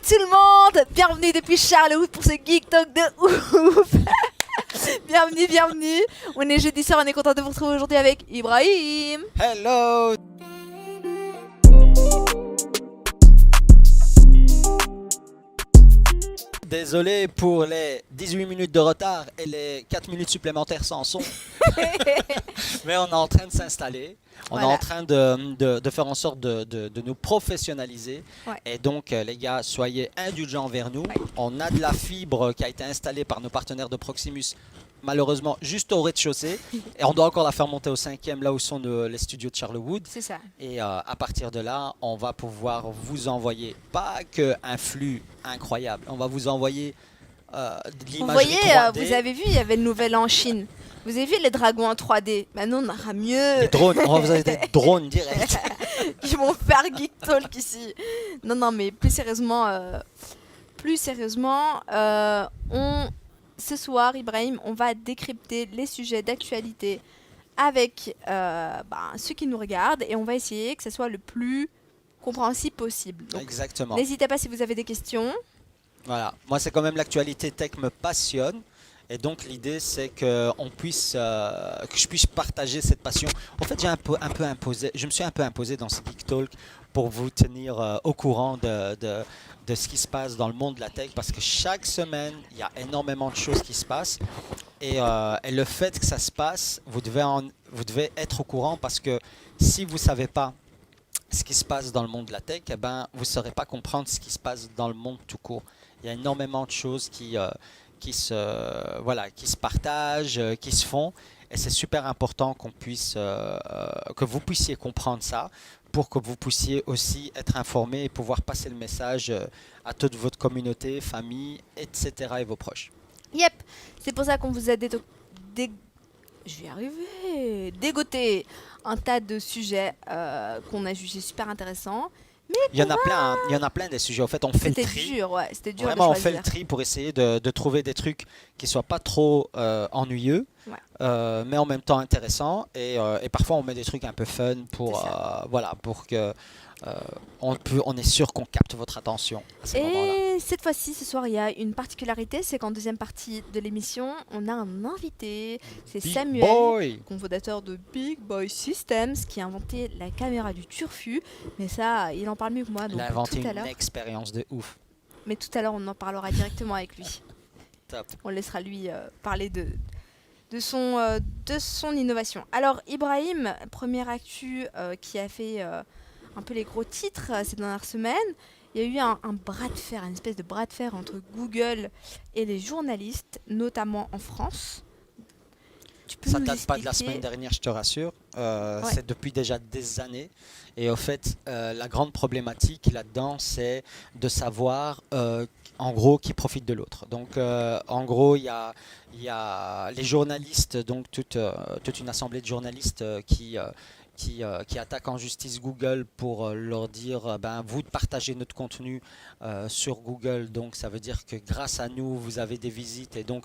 tout le monde, bienvenue depuis Charlevoix pour ce Geek Talk de ouf. Bienvenue. On est jeudi soir, on est content de vous retrouver aujourd'hui avec Ibrahim. Hello. Désolé pour les 18 minutes de retard et les 4 minutes supplémentaires sans son. Mais on est en train de s'installer. On est en train de faire en sorte de nous professionnaliser. Ouais. Et donc, les gars, soyez indulgents vers nous. Ouais. On a de la fibre qui a été installée par nos partenaires de Proximus, malheureusement, juste au rez-de-chaussée. Et on doit encore la faire monter au 5e, là où sont les studios de Charlewood. C'est ça. Et à partir de là, on va pouvoir vous envoyer, pas qu'un flux incroyable, on va vous envoyer de l'imagerie 3D. Vous voyez, vous avez vu, il y avait le nouvel en Chine. Vous avez vu les dragons en 3D. Maintenant, on aura mieux. Les drones, on va vous avoir des drones directs. Ils vont faire Geek Talk ici. Non, mais plus sérieusement, ce soir, Ibrahim, on va décrypter les sujets d'actualité avec ceux qui nous regardent et on va essayer que ce soit le plus compréhensible possible. Donc, exactement. N'hésitez pas si vous avez des questions. Voilà, moi c'est quand même l'actualité tech me passionne. Et donc l'idée c'est que je puisse partager cette passion. En fait, je me suis un peu imposé dans ce Geek Talk pour vous tenir au courant de ce qui se passe dans le monde de la tech, parce que chaque semaine il y a énormément de choses qui se passent et le fait que ça se passe, vous devez être au courant, parce que si vous ne savez pas ce qui se passe dans le monde de la tech, vous ne saurez pas comprendre ce qui se passe dans le monde tout court. Il y a énormément de choses qui se partagent, qui se font, et c'est super important que vous puissiez comprendre ça, pour que vous puissiez aussi être informé et pouvoir passer le message à toute votre communauté, famille, etc. et vos proches. Yep, c'est pour ça qu'on vous a dégoté un tas de sujets qu'on a jugés super intéressants. Mais il y en a plein des sujets. En fait, on fait le tri. C'était dur. Vraiment, on fait le tri pour essayer de trouver des trucs qui soient pas trop ennuyeux, mais en même temps intéressants. Et parfois, on met des trucs un peu fun pour que on est sûr qu'on capte votre attention à ce moment-là. Et cette fois-ci, ce soir, il y a une particularité, c'est qu'en deuxième partie de l'émission, on a un invité. C'est Samuel, cofondateur de Big Boy Systems, qui a inventé la caméra du turfu. Mais ça, il en parle mieux que moi. Donc il a inventé une expérience de ouf. Mais tout à l'heure, on en parlera directement avec lui. Top. On laissera lui parler de son innovation. Alors, Ibrahim, première actu qui a fait un peu les gros titres ces dernières semaines. Il y a eu un bras de fer, une espèce de bras de fer entre Google et les journalistes, notamment en France. Ça ne date pas de la semaine dernière, je te rassure. C'est depuis déjà des années. Et au fait, la grande problématique là-dedans, c'est de savoir, en gros, qui profite de l'autre. Donc, en gros, il y a les journalistes, donc toute une assemblée de journalistes qui attaquent en justice Google pour leur dire vous partagez notre contenu sur Google, donc ça veut dire que grâce à nous vous avez des visites et donc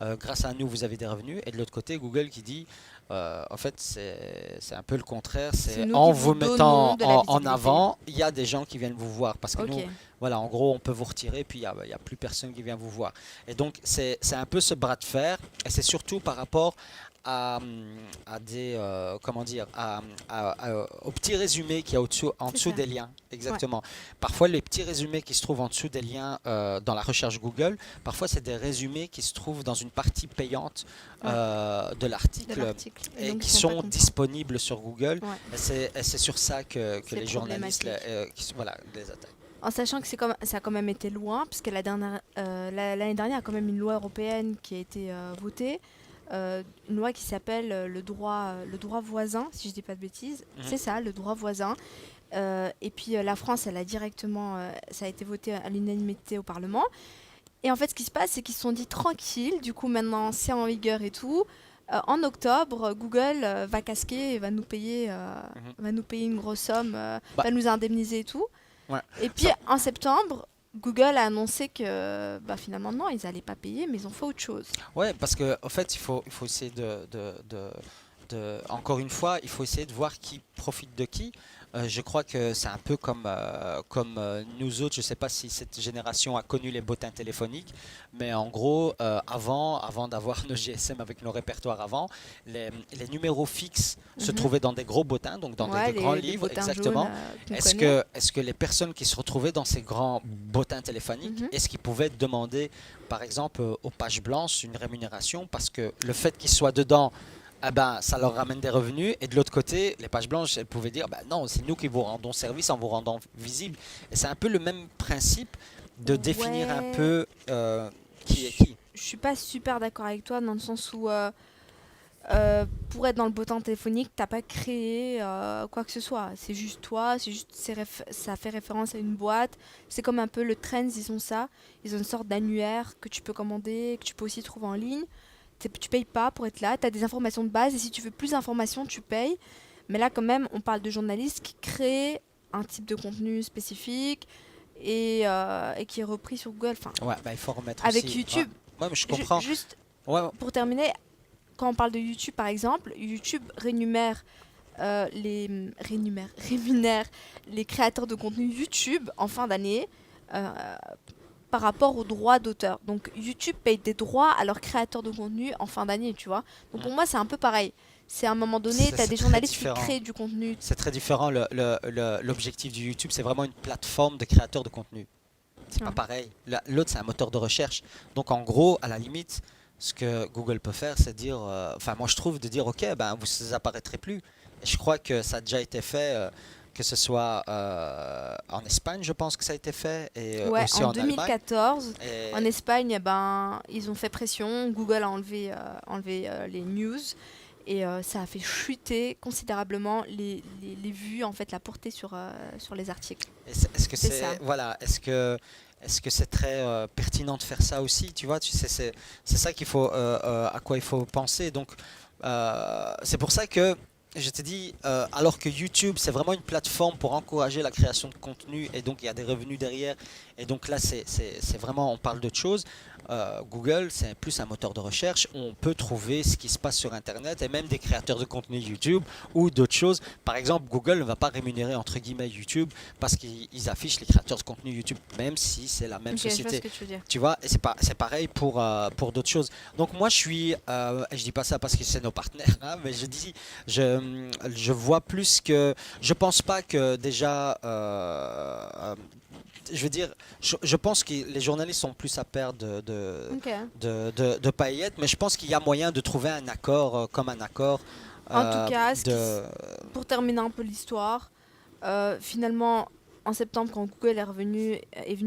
grâce à nous vous avez des revenus. Et de l'autre côté, Google qui dit en fait c'est un peu le contraire, c'est en vous mettant en avant, il y a des gens qui viennent vous voir, parce que nous, voilà, en gros on peut vous retirer puis il n'y a plus personne qui vient vous voir. Et donc c'est un peu ce bras de fer, et c'est surtout par rapport à des aux petits résumés qu'il y a en dessous des liens. Exactement. Parfois les petits résumés qui se trouvent en dessous des liens dans la recherche Google, parfois c'est des résumés qui se trouvent dans une partie payante de l'article et qui sont disponibles sur Google. Et c'est sur ça que les journalistes les attaquent. En sachant que ça a quand même été loin, puisque l'année dernière, il y a quand même une loi européenne qui a été votée. Une loi qui s'appelle le droit voisin, si je dis pas de bêtises. C'est ça, le droit voisin. Et puis la France, elle a directement, ça a été voté à l'unanimité au Parlement. Et en fait, ce qui se passe, c'est qu'ils se sont dit tranquille. Du coup, maintenant, c'est en vigueur et tout. En octobre, Google va casquer et va nous payer une grosse somme, va nous indemniser et tout. Ouais. Et puis en septembre, Google a annoncé que finalement non, ils n'allaient pas payer, mais ils ont fait autre chose. Ouais, parce qu'en fait, il faut essayer encore une fois, il faut essayer de voir qui profite de qui. Je crois que c'est un peu comme nous autres. Je ne sais pas si cette génération a connu les bottins téléphoniques, mais en gros, avant d'avoir nos GSM avec nos répertoires avant, les numéros fixes se Mhm. trouvaient dans des gros bottins, donc dans Ouais, des grands les livres, bottins jaunes exactement. qu'on connaît. Est-ce que les personnes qui se retrouvaient dans ces grands bottins téléphoniques, Mhm. est-ce qu'ils pouvaient demander, par exemple, aux pages blanches une rémunération parce que le fait qu'ils soient dedans, ah ben, ça leur ramène des revenus. Et de l'autre côté, les pages blanches, elles pouvaient dire, ben non, c'est nous qui vous rendons service en vous rendant visible. Et c'est un peu le même principe de définir un Ouais, peu qui est je qui. je suis pas super d'accord avec toi dans le sens où pour être dans le bottin téléphonique, t'as pas créé quoi que ce soit. C'est juste toi, c'est juste ça fait référence à une boîte. C'est comme un peu le Trends, ils ont ça. Ils ont une sorte d'annuaire que tu peux commander, que tu peux aussi trouver en ligne. Tu payes pas pour être là, tu as des informations de base et si tu veux plus d'informations, tu payes. Mais là, quand même, on parle de journalistes qui créent un type de contenu spécifique et qui est repris sur Google. Enfin, Ouais, ben, il faut remettre avec aussi. Ouais, YouTube, ouais, mais je comprends. juste Ouais, pour terminer, quand on parle de YouTube par exemple, YouTube rémunère les créateurs de contenu YouTube en fin d'année euh, par rapport aux droits d'auteur. Donc YouTube paye des droits à leurs créateurs de contenu en fin d'année, tu vois. Donc mm, pour moi c'est un peu pareil. C'est à un moment donné, tu as c'est des très journalistes qui différent. créent du contenu. C'est très différent. L'objectif du YouTube, c'est vraiment une plateforme de créateurs de contenu. C'est pas Ouais. pareil. L'autre, c'est un moteur de recherche. Donc, en gros, à la limite, ce que Google peut faire, c'est dire, enfin, moi, je trouve de dire, OK, ben, vous apparaîtrez plus. Et je crois que ça a déjà été fait, que ce soit en Espagne, je pense que ça a été fait, et Ouais, aussi en en Allemagne. 2014, en Et, Espagne, eh ben, ils ont fait pression. Google a enlevé les news et ça a fait chuter considérablement les vues, en fait, la portée sur les articles. est-ce que C'est ça. c'est, voilà, est-ce que c'est très pertinent de faire ça aussi, tu vois, tu sais, c'est ça qu'il faut, à quoi il faut penser. Donc, c'est pour ça que je t'ai dit, alors que YouTube, c'est vraiment une plateforme pour encourager la création de contenu et donc il y a des revenus derrière. Et donc là, c'est vraiment, on parle d'autre chose. Google, c'est plus un moteur de recherche. On peut trouver ce qui se passe sur Internet et même des créateurs de contenu YouTube ou d'autres choses. Par exemple, Google ne va pas rémunérer entre guillemets YouTube parce qu'ils affichent les créateurs de contenu YouTube, même si c'est la même Ok, je vois ce société. que tu veux dire. Tu vois, et c'est pareil pour d'autres choses. Donc moi je suis, et je dis pas ça parce que c'est nos partenaires, hein, mais je dis, je vois plus que, je pense pas que déjà, je veux dire, je pense que les journalistes sont plus à perdre Ok. de paillettes, mais je pense qu'il y a moyen de trouver un accord, comme un accord En tout cas, de... pour terminer un peu l'histoire, finalement, en septembre, quand Google est venu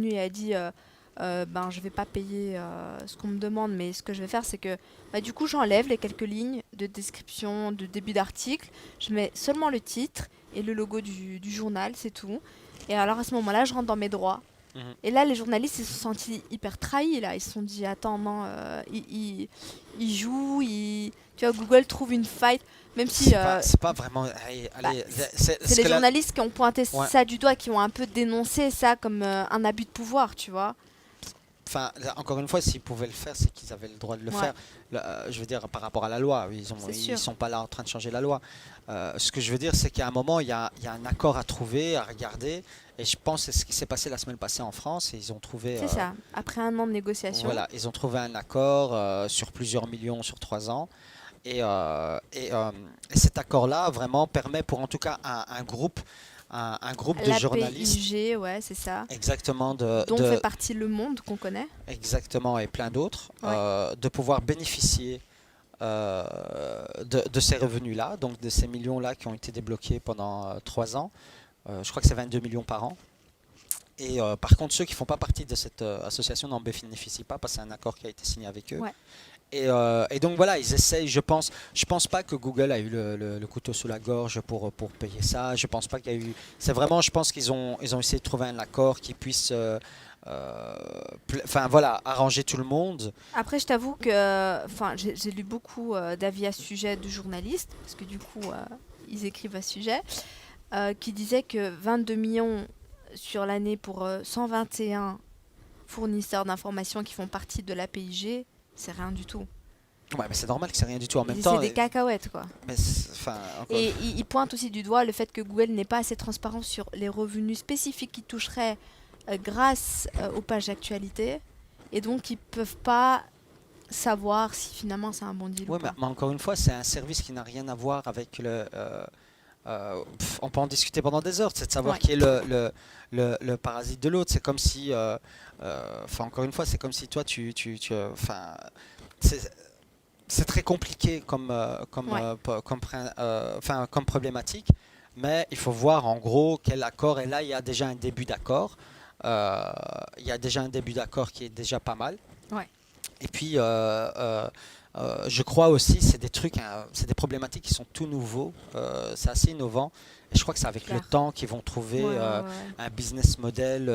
et a dit ben, je vais pas payer ce qu'on me demande, mais ce que je vais faire, c'est que bah, du coup, j'enlève les quelques lignes de description, de début d'article, je mets seulement le titre et le logo du journal, c'est tout. Et alors à ce moment-là, je rentre dans mes droits. Mhm. Et là, les journalistes, ils se sont sentis hyper trahis, là. Ils se sont dit, attends, non, ils jouent, tu vois, Google trouve une faille, même si C'est pas vraiment... Allez, bah, allez, c'est les journalistes qui ont pointé Ouais. ça du doigt, qui ont un peu dénoncé ça comme un abus de pouvoir, tu vois. Enfin, encore une fois, s'ils pouvaient le faire, c'est qu'ils avaient le droit de le Ouais, faire. Je veux dire, par rapport à la loi, c'est ils sûr. sont pas là en train de changer la loi. Ce que je veux dire, c'est qu'à un moment, il y a un accord à trouver, à regarder. Et je pense que c'est ce qui s'est passé la semaine passée en France. Et ils ont trouvé, C'est ça. Après un an de négociation. voilà, ils ont trouvé un accord sur plusieurs millions sur 3 ans. Et cet accord-là vraiment permet pour en tout cas un groupe de journalistes L'APIG, ouais, c'est ça. exactement Dont fait partie Le Monde, qu'on connaît. exactement et plein d'autres Ouais. de pouvoir bénéficier de ces revenus-là, donc de ces millions-là qui ont été débloqués pendant 3 ans. Je crois que c'est 22 millions par an. Et par contre, ceux qui ne font pas partie de cette association n'en bénéficient pas parce que c'est un accord qui a été signé avec eux. Ouais. Et donc voilà, ils essayent, je pense pas que Google a eu le couteau sous la gorge pour payer ça. Je pense pas qu'il y a eu. C'est vraiment, je pense ils ont essayé de trouver un accord qui puisse, enfin voilà, arranger tout le monde. Après, je t'avoue que, enfin, j'ai lu beaucoup d'avis à ce sujet de journalistes, parce que du coup, ils écrivent à ce sujet, qui disaient que 22 millions sur l'année pour 121 fournisseurs d'informations qui font partie de l'APIG, c'est rien du tout. Ouais, mais c'est normal que c'est rien du tout en même C'est temps. des cacahuètes, quoi. Mais Et il pointe aussi du doigt le fait que Google n'est pas assez transparent sur les revenus spécifiques qui toucheraient grâce aux pages d'actualité. Et donc, ils peuvent pas savoir si finalement c'est un bon deal ou ouais, pas. mais encore une fois, c'est un service qui n'a rien à voir avec on peut en discuter pendant des heures, c'est de savoir Ouais. qui est le parasite de l'autre. C'est comme si, encore une fois, c'est comme si toi, c'est c'est très compliqué Ouais. comme problématique, mais il faut voir en gros quel accord. Et là, il y a déjà un début d'accord. Il y a déjà un début d'accord qui est déjà pas mal. Ouais. Et puis, je crois aussi, c'est des trucs, hein, c'est des problématiques qui sont tout nouveaux. C'est assez innovant. Et je crois que c'est avec le Clair. temps qu'ils vont trouver Ouais, ouais, ouais. un business model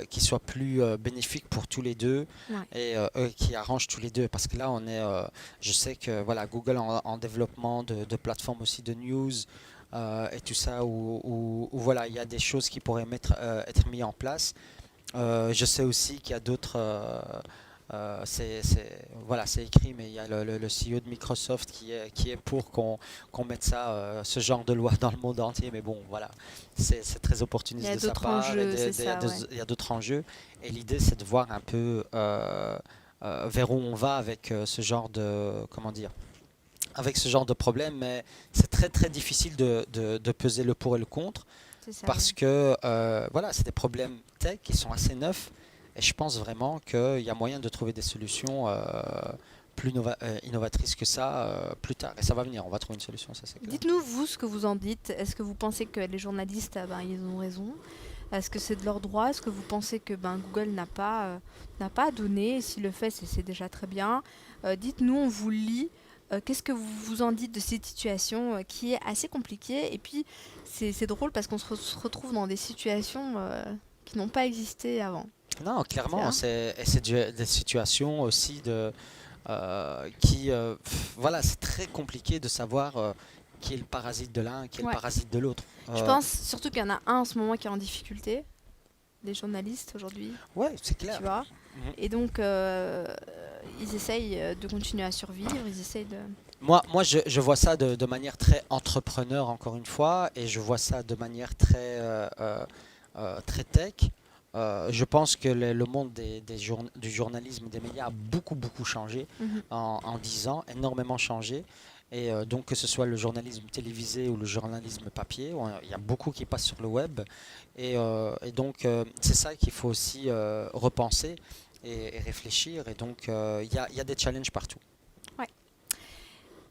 qui soit plus bénéfique pour tous les deux Ouais. et qui arrange tous les deux. Parce que là, je sais que voilà, Google en développement de plateformes aussi de news et tout ça, où voilà, il y a des choses qui pourraient être mises en place. Je sais aussi qu'il y a d'autres. Voilà, c'est écrit, mais il y a le CEO de Microsoft qui est pour qu'on mette ça, ce genre de loi dans le monde entier. Mais bon, voilà, c'est très Il y opportuniste a de sa d'autres part. enjeux, c'est ça, ouais. Il y a d'autres enjeux. Et l'idée, c'est de voir un peu vers où on va avec ce genre de, comment dire, avec ce genre de problème. Mais c'est très très difficile de peser le pour et le contre C'est ça, parce ouais. que voilà, c'est des problèmes tech qui sont assez neufs. Et je pense vraiment qu'il y a moyen de trouver des solutions plus innovatrices que ça plus tard. Et ça va venir, on va trouver une solution, ça c'est clair. Dites-nous, vous, ce que vous en dites. Est-ce que vous pensez que les journalistes, ils ont raison? Est-ce que c'est de leur droit? Est-ce que vous pensez que Google n'a pas à donner? S'il le fait, c'est déjà très bien. Dites-nous, on vous lit. Qu'est-ce que vous en dites de cette situation qui est assez compliquée? Et puis, c'est drôle parce qu'on se retrouve dans des situations qui n'ont pas existé avant. Non, C'est clairement, ça. des situations aussi voilà, c'est très compliqué de savoir qui est le parasite de l'un, qui est le Ouais. parasite de l'autre. Je pense surtout qu'il y en a un en ce moment qui est en difficulté, les journalistes aujourd'hui, Ouais, c'est clair. tu vois. Mhm. Et donc, ils essayent de continuer à survivre, ils essayent de... Moi je vois ça de manière très entrepreneur, encore une fois, et je vois ça de manière très tech. Je pense que le monde du journalisme et des médias a beaucoup changé Mhm. en 10 ans, énormément changé. Et donc que ce soit le journalisme télévisé ou le journalisme papier, il y a beaucoup qui passe sur le web. Et donc c'est ça qu'il faut aussi repenser et réfléchir. Et donc il y a des challenges partout. Ouais.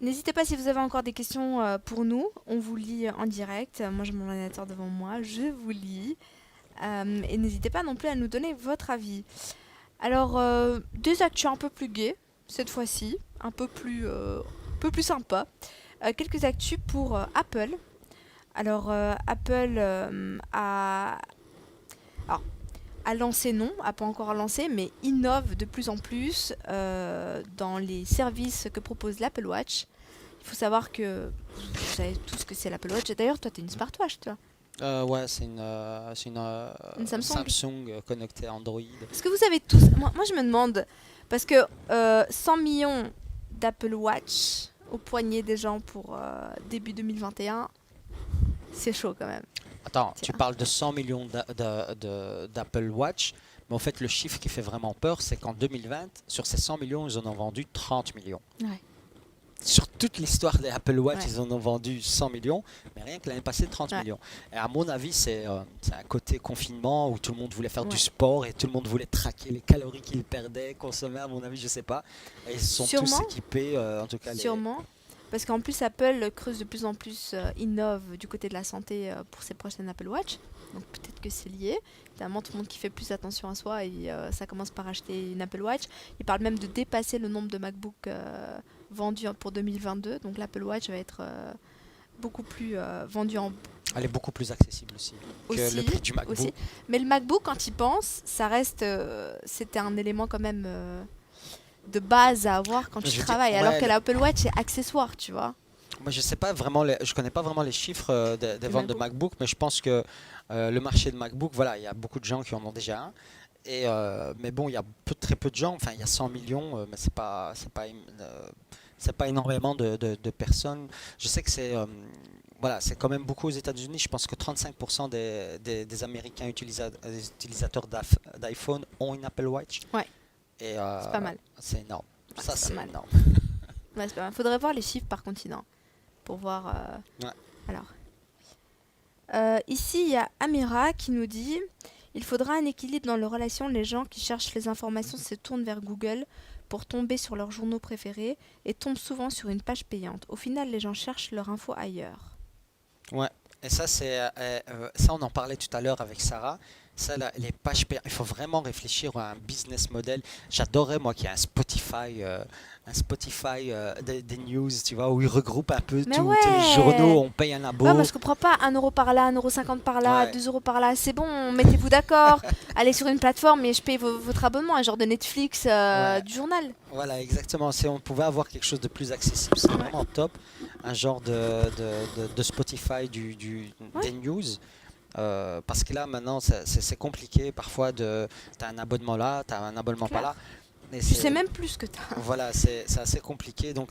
N'hésitez pas si vous avez encore des questions pour nous. On vous lit en direct. Moi, j'ai mon ordinateur devant moi. Je vous lis. Et n'hésitez pas non plus à nous donner votre avis. Alors, des actus un peu plus gaies, cette fois-ci. Un peu plus sympa. Quelques actus pour Apple. Alors, Apple alors, a lancé, non, a pas encore lancé, mais innove de plus en plus dans les services que propose l'Apple Watch. Il faut savoir que vous savez tous ce que c'est l'Apple Watch. Et d'ailleurs, toi, tu es une smartwatch, toi. Ouais, c'est Une Samsung. Samsung connectée à Android. Est-ce que vous savez tous... Moi, je me demande, parce que 100 millions d'Apple Watch au poignet des gens pour début 2021, c'est chaud quand même. Attends, tu Tiens. parles de 100 millions d'Apple Watch, mais en fait, le chiffre qui fait vraiment peur, c'est qu'en 2020, sur ces 100 millions, ils en ont vendu 30 millions. Ouais. Sur toute l'histoire des Apple Watch, Ouais. ils en ont vendu 100 millions, mais rien que l'année passée, 30 Ouais. millions. Et à mon avis, c'est un côté confinement où tout le monde voulait faire du Ouais. sport et tout le monde voulait traquer les calories qu'ils perdaient, consommer, à mon avis, je sais pas. Et ils sont tous Sûrement. équipés, en tout cas. Sûrement. Parce qu'en plus, Apple creuse de plus en plus, innove du côté de la santé pour ses prochaines Apple Watch. Donc peut-être que c'est lié. Évidemment, tout le monde qui fait plus attention à soi, et ça commence par acheter une Apple Watch. Il parle même de dépasser le nombre de MacBook vendus pour 2022. Donc l'Apple Watch va être beaucoup plus vendue en Elle est beaucoup plus accessible aussi que aussi, le prix du MacBook. aussi. Mais le MacBook, quand il pense, ça reste, c'était un élément quand même de base à avoir quand Je tu veux dire, travailles. ouais, Alors que l'Apple Watch est accessoire, tu vois. Moi, je sais pas vraiment, je connais pas vraiment les chiffres des ventes de MacBook. MacBook, mais je pense que le marché de MacBook, voilà, il y a beaucoup de gens qui en ont déjà un. Mais bon, il y a très peu de gens, enfin il y a 100 millions, mais c'est pas énormément de personnes. Je sais que voilà, c'est quand même beaucoup aux États-Unis. Je pense que 35% des Américains utilisateurs d'iPhone ont une Apple Watch. Ouais, Et c'est pas mal. c'est énorme. Ouais, Ça, c'est c'est pas mal. énorme. Ouais, c'est pas mal. Faudrait voir les chiffres par continent pour voir. Ouais. Alors, ici, il y a Amira qui nous dit il faudra un équilibre dans les relations. Les gens qui cherchent les informations se tournent vers Google pour tomber sur leurs journaux préférés et tombent souvent sur une page payante. Au final, les gens cherchent leur info ailleurs. Ouais, et ça, ça, on en parlait tout à l'heure avec Sarah. Ça, les pages payantes, il faut vraiment réfléchir à un business model. J'adorerais, moi, qu'il y ait un Spotify des news, tu vois, où ils regroupent un peu Mais tous les journaux, on paye un abo. Ouais, moi je comprends pas, 1 € par là, 1,50 € par là, Ouais. 2 € par là, c'est bon, mettez-vous d'accord, allez sur une plateforme et je paye votre abonnement, un genre de Netflix Ouais. du journal. Voilà, exactement. Si on pouvait avoir quelque chose de plus accessible, c'est vraiment top. Un genre de Spotify des news. Parce que là, maintenant, c'est compliqué. Parfois, t'as un abonnement là, t'as un abonnement pas là. Et Je sais même plus ce que t'as. Voilà, c'est assez compliqué. Donc,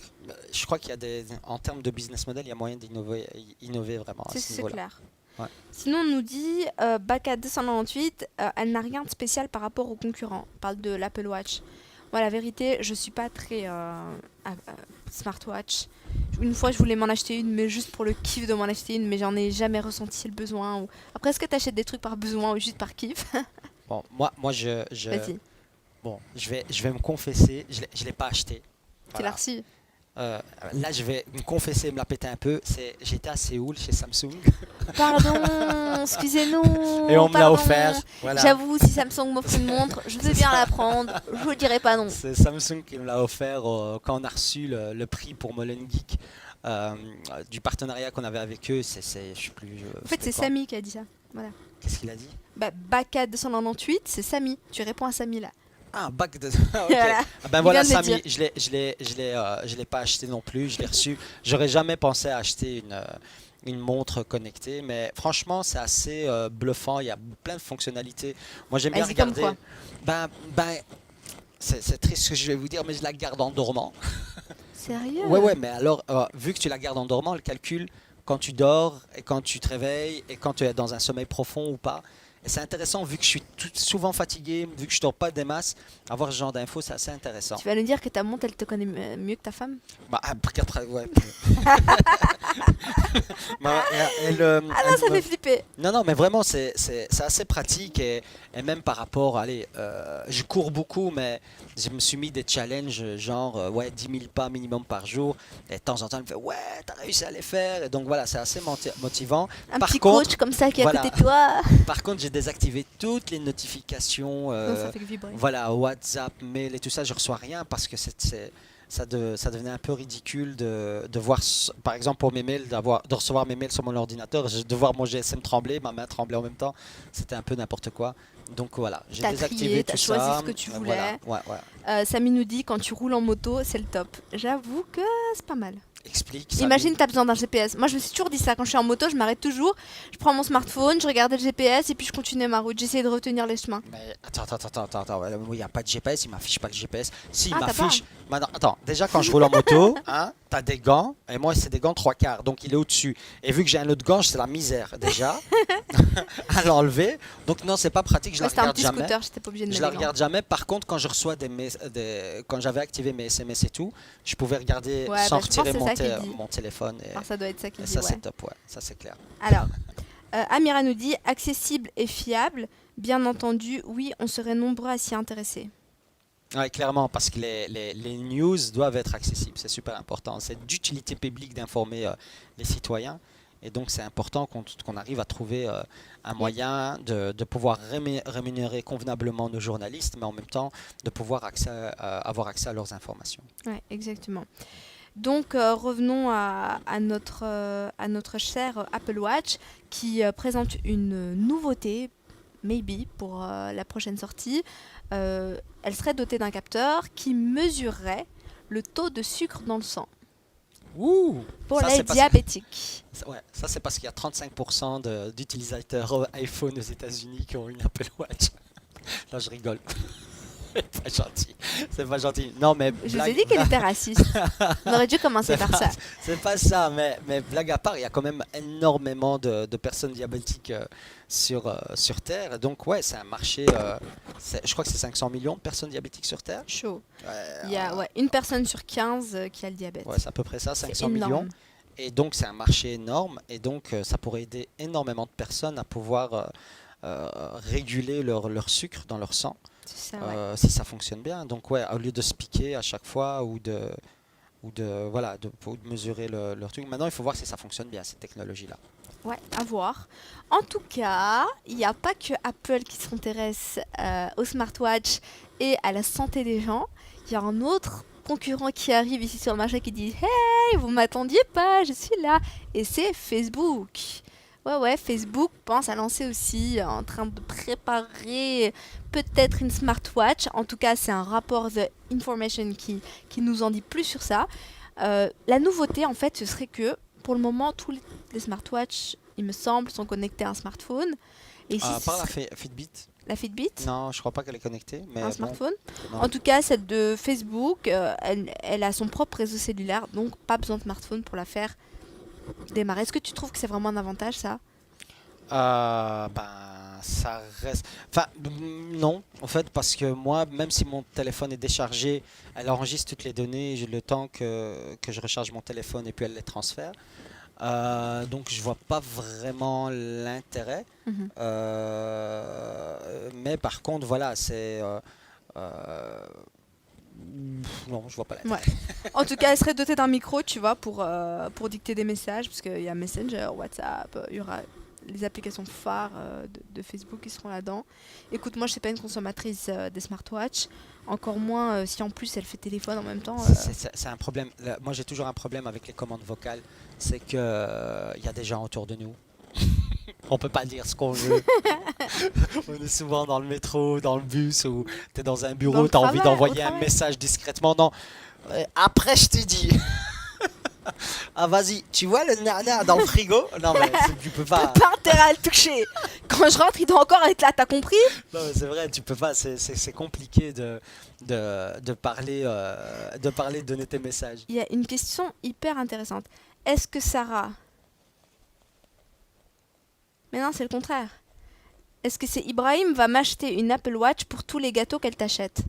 je crois qu'il y a en termes de business model, il y a moyen d'innover vraiment à ce C'est niveau-là. clair. Ouais. Sinon, on nous dit, Baka 298, elle n'a rien de spécial par rapport aux concurrents. On parle de l'Apple Watch. Moi, la vérité, je suis pas très smartwatch. Une fois, je voulais m'en acheter une, mais juste pour le kiff de m'en acheter une, mais j'en ai jamais ressenti le besoin. Après, est-ce que tu achètes des trucs par besoin ou juste par kiff? Bon, moi Vas-y, bon, je vais me confesser, je l'ai pas acheté. tu Voilà. l'as reçu. Là, je vais me confesser, me la péter un peu. J'étais à Séoul chez Samsung Pardon, excusez-nous. et on me l'a pardon. offert. Voilà. J'avoue, si Samsung m'offre une montre, je veux bien la prendre. Je ne dirai pas non. C'est Samsung qui me l'a offert quand on a reçu le prix pour Molen Geek du partenariat qu'on avait avec eux. Je sais plus. En fait, c'est Samy qui a dit ça. Voilà. Qu'est-ce qu'il a dit? Bah, Baka 298, c'est Samy. Tu réponds à Samy là. Ah, bac de. Ok. Voilà. Ah ben Il voilà, vient de le Samy, je l'ai pas acheté non plus. Je l'ai reçu. J'aurais jamais pensé à acheter une montre connectée, mais franchement, c'est assez bluffant. Il y a plein de fonctionnalités. Moi, j'aime bien Vas-y, comme regarder. quoi? Ben, c'est triste ce que je vais vous dire, mais je la garde en dormant. Sérieux? Ouais, mais alors, vu que tu la gardes en dormant, elle calcule quand tu dors et quand tu te réveilles et quand tu es dans un sommeil profond ou pas. Et c'est intéressant, vu que je suis souvent fatigué, vu que je dors pas des masses, avoir ce genre d'infos, c'est assez intéressant. Tu vas nous dire que ta montre, elle te connaît mieux que ta femme? Bah, après, ouais. Bah, Ah non, ça fait flipper. Non, mais vraiment, c'est assez pratique et même par rapport, allez, je cours beaucoup, mais je me suis mis des challenges genre, 10 000 pas minimum par jour. Et de temps en temps, elle me fait, ouais, t'as réussi à les faire. Et donc voilà, c'est assez motivant. Un Par petit contre, coach comme ça qui est voilà. à côté de toi. Par contre, j'ai désactivé toutes les notifications. Non, ça fait que vibrer. Voilà, WhatsApp, mail et tout ça, je reçois rien parce que ça devenait un peu ridicule de voir, par exemple pour mes mails, de recevoir mes mails sur mon ordinateur, de voir mon GSM trembler, ma main trembler en même temps, c'était un peu n'importe quoi. Donc voilà, j'ai T'as désactivé trié, tout t'as ça. choisi ce que tu voulais. Voilà, ouais. Samy nous dit quand tu roules en moto, c'est le top. J'avoue que c'est pas mal. Explique. Ça Imagine, t'as besoin d'un GPS. Moi, je me suis toujours dit ça. Quand je suis en moto, je m'arrête toujours. Je prends mon smartphone, je regarde le GPS et puis je continue ma route. J'essaie de retenir les chemins. Mais attends, il n'y a pas de GPS, il m'affiche pas le GPS. Si, il Ah, t'as m'affiche. Maintenant, attends, déjà quand je roule en moto, hein, t'as des gants, et moi c'est des gants 3/4, donc il est au-dessus. Et vu que j'ai un autre gant, c'est la misère déjà à l'enlever. Donc non, c'est pas pratique, je la C'était un regarde petit jamais. scooter, j'étais pas obligée de Je mettre la les gants. regarde jamais. Par contre, quand je reçois quand j'avais activé mes SMS et tout, je pouvais regarder Ouais, sans bah, je pense retirer que c'est ça qu'il dit. mon téléphone. Alors, ça doit être ça qu'il Et dit, ça, ouais. c'est top, ouais. Ça, c'est clair. Alors, Amira nous dit accessible et fiable. Bien entendu, oui, on serait nombreux à s'y intéresser. Ouais, clairement, parce que les news doivent être accessibles, c'est super important. C'est d'utilité publique d'informer les citoyens. Et donc, c'est important qu'on arrive à trouver un moyen de pouvoir rémunérer convenablement nos journalistes, mais en même temps de pouvoir avoir accès à leurs informations. Ouais, exactement. Donc, revenons à notre cher Apple Watch qui présente une nouveauté, maybe, pour la prochaine sortie. Elle serait dotée d'un capteur qui mesurerait le taux de sucre dans le sang Ouh, pour ça, les c'est parce- diabétiques. Ouais, ça c'est parce qu'il y a 35% d'utilisateurs iPhone aux États-Unis qui ont une Apple Watch. Non, je rigole. C'est pas gentil. C'est pas gentil. Non, mais Je vous ai dit qu'elle était raciste. On aurait dû commencer par ça. C'est pas ça, mais blague à part, il y a quand même énormément de personnes diabétiques sur Terre. Donc, ouais, c'est un marché. Je crois que c'est 500 millions de personnes diabétiques sur Terre. Chaud. Ouais, Il y a une personne sur 15 qui a le diabète. ouais, c'est à peu près ça, 500 énorme. millions. Et donc, c'est un marché énorme. Et donc, ça pourrait aider énormément de personnes à pouvoir réguler leur sucre dans leur sang. C'est ça, ouais. Si ça fonctionne bien. Donc ouais, au lieu de se piquer à chaque fois ou de mesurer leur truc. Maintenant, il faut voir si ça fonctionne bien, cette technologie-là. Ouais, à voir. En tout cas, il n'y a pas que Apple qui s'intéresse au smartwatch et à la santé des gens. Il y a un autre concurrent qui arrive ici sur le marché qui dit « Hey, vous m'attendiez pas, je suis là !» Et c'est Facebook. Ouais, Facebook pense à lancer aussi, en train de préparer peut-être une smartwatch. En tout cas, c'est un rapport The Information qui nous en dit plus sur ça. La nouveauté, en fait, ce serait que, pour le moment, tous les smartwatches, il me semble, sont connectés à un smartphone. Et ici, Par la Fitbit? La Fitbit? Non, je crois pas qu'elle est connectée. Mais un smartphone. Non. En tout cas, celle de Facebook, elle a son propre réseau cellulaire, donc pas besoin de smartphone pour la faire démarrer. Est-ce que tu trouves que c'est vraiment un avantage, ça? Ça reste... Enfin, non, en fait, parce que moi, même si mon téléphone est déchargé, elle enregistre toutes les données, j'ai le temps que je recharge mon téléphone et puis elle les transfère. Donc je vois pas vraiment l'intérêt. Mhm. Mais par contre, voilà, c'est... non, je vois pas l'intérêt. Ouais. En tout cas, elle serait dotée d'un micro, tu vois, pour dicter des messages, parce qu'il y a Messenger, WhatsApp, il y aura les applications phares de Facebook qui seront là-dedans. Écoute, moi, je ne suis pas une consommatrice des smartwatches, encore moins si en plus elle fait téléphone en même temps. C'est un problème. Moi, j'ai toujours un problème avec les commandes vocales, c'est que il y a des gens autour de nous. On peut pas dire ce qu'on veut. On est souvent dans le métro, dans le bus, ou tu es dans un bureau, tu as envie d'envoyer un message discrètement. Non, après je t'ai dit. Ah vas-y, tu vois le nana dans le frigo? Non mais tu peux pas. T'as pas intérêt à le toucher. Quand je rentre, il doit encore être là, t'as compris? Non mais c'est vrai, tu peux pas. C'est compliqué de parler, de donner tes messages. Il y a une question hyper intéressante. Est-ce que Sarah... Mais non, c'est le contraire. Est-ce que c'est Ibrahim va m'acheter une Apple Watch pour tous les gâteaux qu'elle t'achète?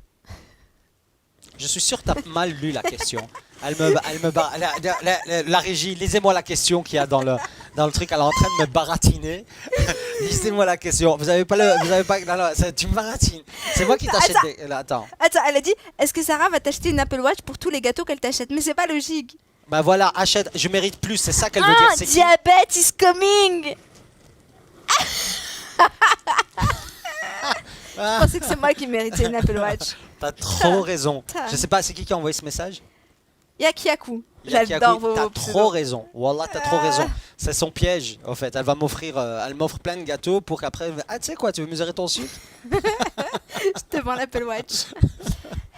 Je suis sûr que tu as mal lu la question. La régie, lisez-moi la question qu'il y a dans le truc. Elle est en train de me baratiner. Lisez-moi la question. Vous avez pas non, tu me baratines. C'est moi qui t'achète des... Attends, elle a dit, est-ce que Sarah va t'acheter une Apple Watch pour tous les gâteaux qu'elle t'achète? Mais c'est pas logique. Bah voilà, achète. Je mérite plus. C'est ça qu'elle veut dire. C'est diabète is coming. Je pensais que c'est moi qui méritais une Apple Watch. T'as trop raison. Je sais pas, c'est qui a envoyé ce message? Yakiaku. J'adore vos T'as trop raison. Wallah, t'as trop raison. C'est son piège, en fait. Elle m'offre plein de gâteaux pour qu'après... Ah, tu sais quoi, tu veux mesurer ton sucre? Je te vends l'Apple Watch.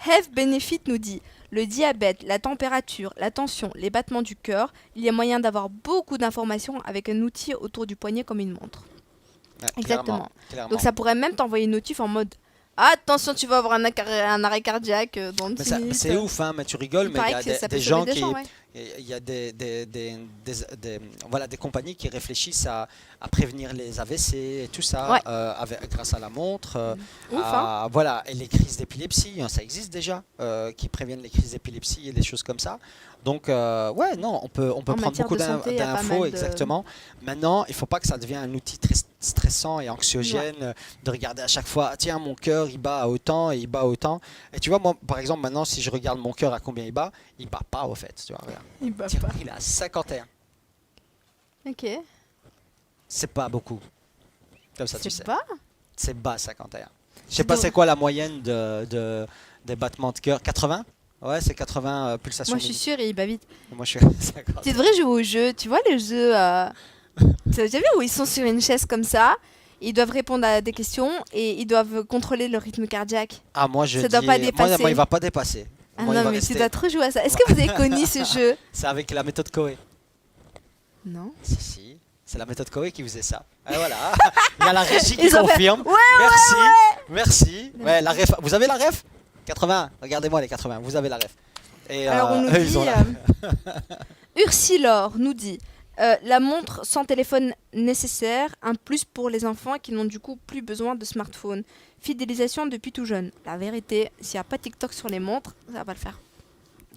Health Benefit nous dit, le diabète, la température, la tension, les battements du cœur, il y a moyen d'avoir beaucoup d'informations avec un outil autour du poignet comme une montre. Ouais, exactement. Clairement. Donc ça pourrait même t'envoyer une notif en mode attention, tu vas avoir un arrêt cardiaque dans 10 minutes. C'est ouf, hein, mais tu rigoles, mais il y a des gens qui... Il y a des compagnies qui réfléchissent à prévenir les AVC et tout ça grâce à la montre. Voilà, et les crises d'épilepsie, ça existe déjà, qui préviennent les crises d'épilepsie et des choses comme ça. Donc, non, on peut prendre beaucoup d'infos, exactement. Maintenant, il ne faut pas que ça devienne un outil très stressant et anxiogène de regarder à chaque fois, tiens, mon cœur, il bat à autant et il bat autant. Et tu vois, moi, par exemple, maintenant, si je regarde mon cœur à combien il bat pas, au fait. Tu vois, regarde. Il bat Tiens, pas. Il est à 51. Ok. C'est pas beaucoup. Comme ça, tu sais. C'est pas. C'est bas, 51. Je sais pas c'est quoi la moyenne des battements de cœur. 80? Ouais, c'est 80 pulsations. Moi, je suis sûre, il bat vite. Moi, je suis à 50. Tu devrais jouer au jeu. Tu vois les jeux tu as déjà vu où ils sont sur une chaise comme ça, ils doivent répondre à des questions et ils doivent contrôler leur rythme cardiaque. Ah, moi, je ça dis... doit pas dépasser. Moi, il va pas dépasser. Ah moi, non, mais tu dois trop jouer à ça. Est-ce que vous avez connu ce jeu? C'est avec la méthode Coué. Non. Si. C'est la méthode Coué qui faisait ça. Et voilà, il y a la régie qui Ils ont fait, confirme. ouais, Merci, merci. Ouais, la ref. Vous avez la ref 80. Regardez-moi les 80. Vous avez la ref. Et Alors on nous eux, dit, ils ont la... Ursilor nous dit, la montre sans téléphone nécessaire, un plus pour les enfants qui n'ont du coup plus besoin de smartphone. Fidélisation depuis tout jeune. La vérité, s'il n'y a pas TikTok sur les montres, ça va pas le faire.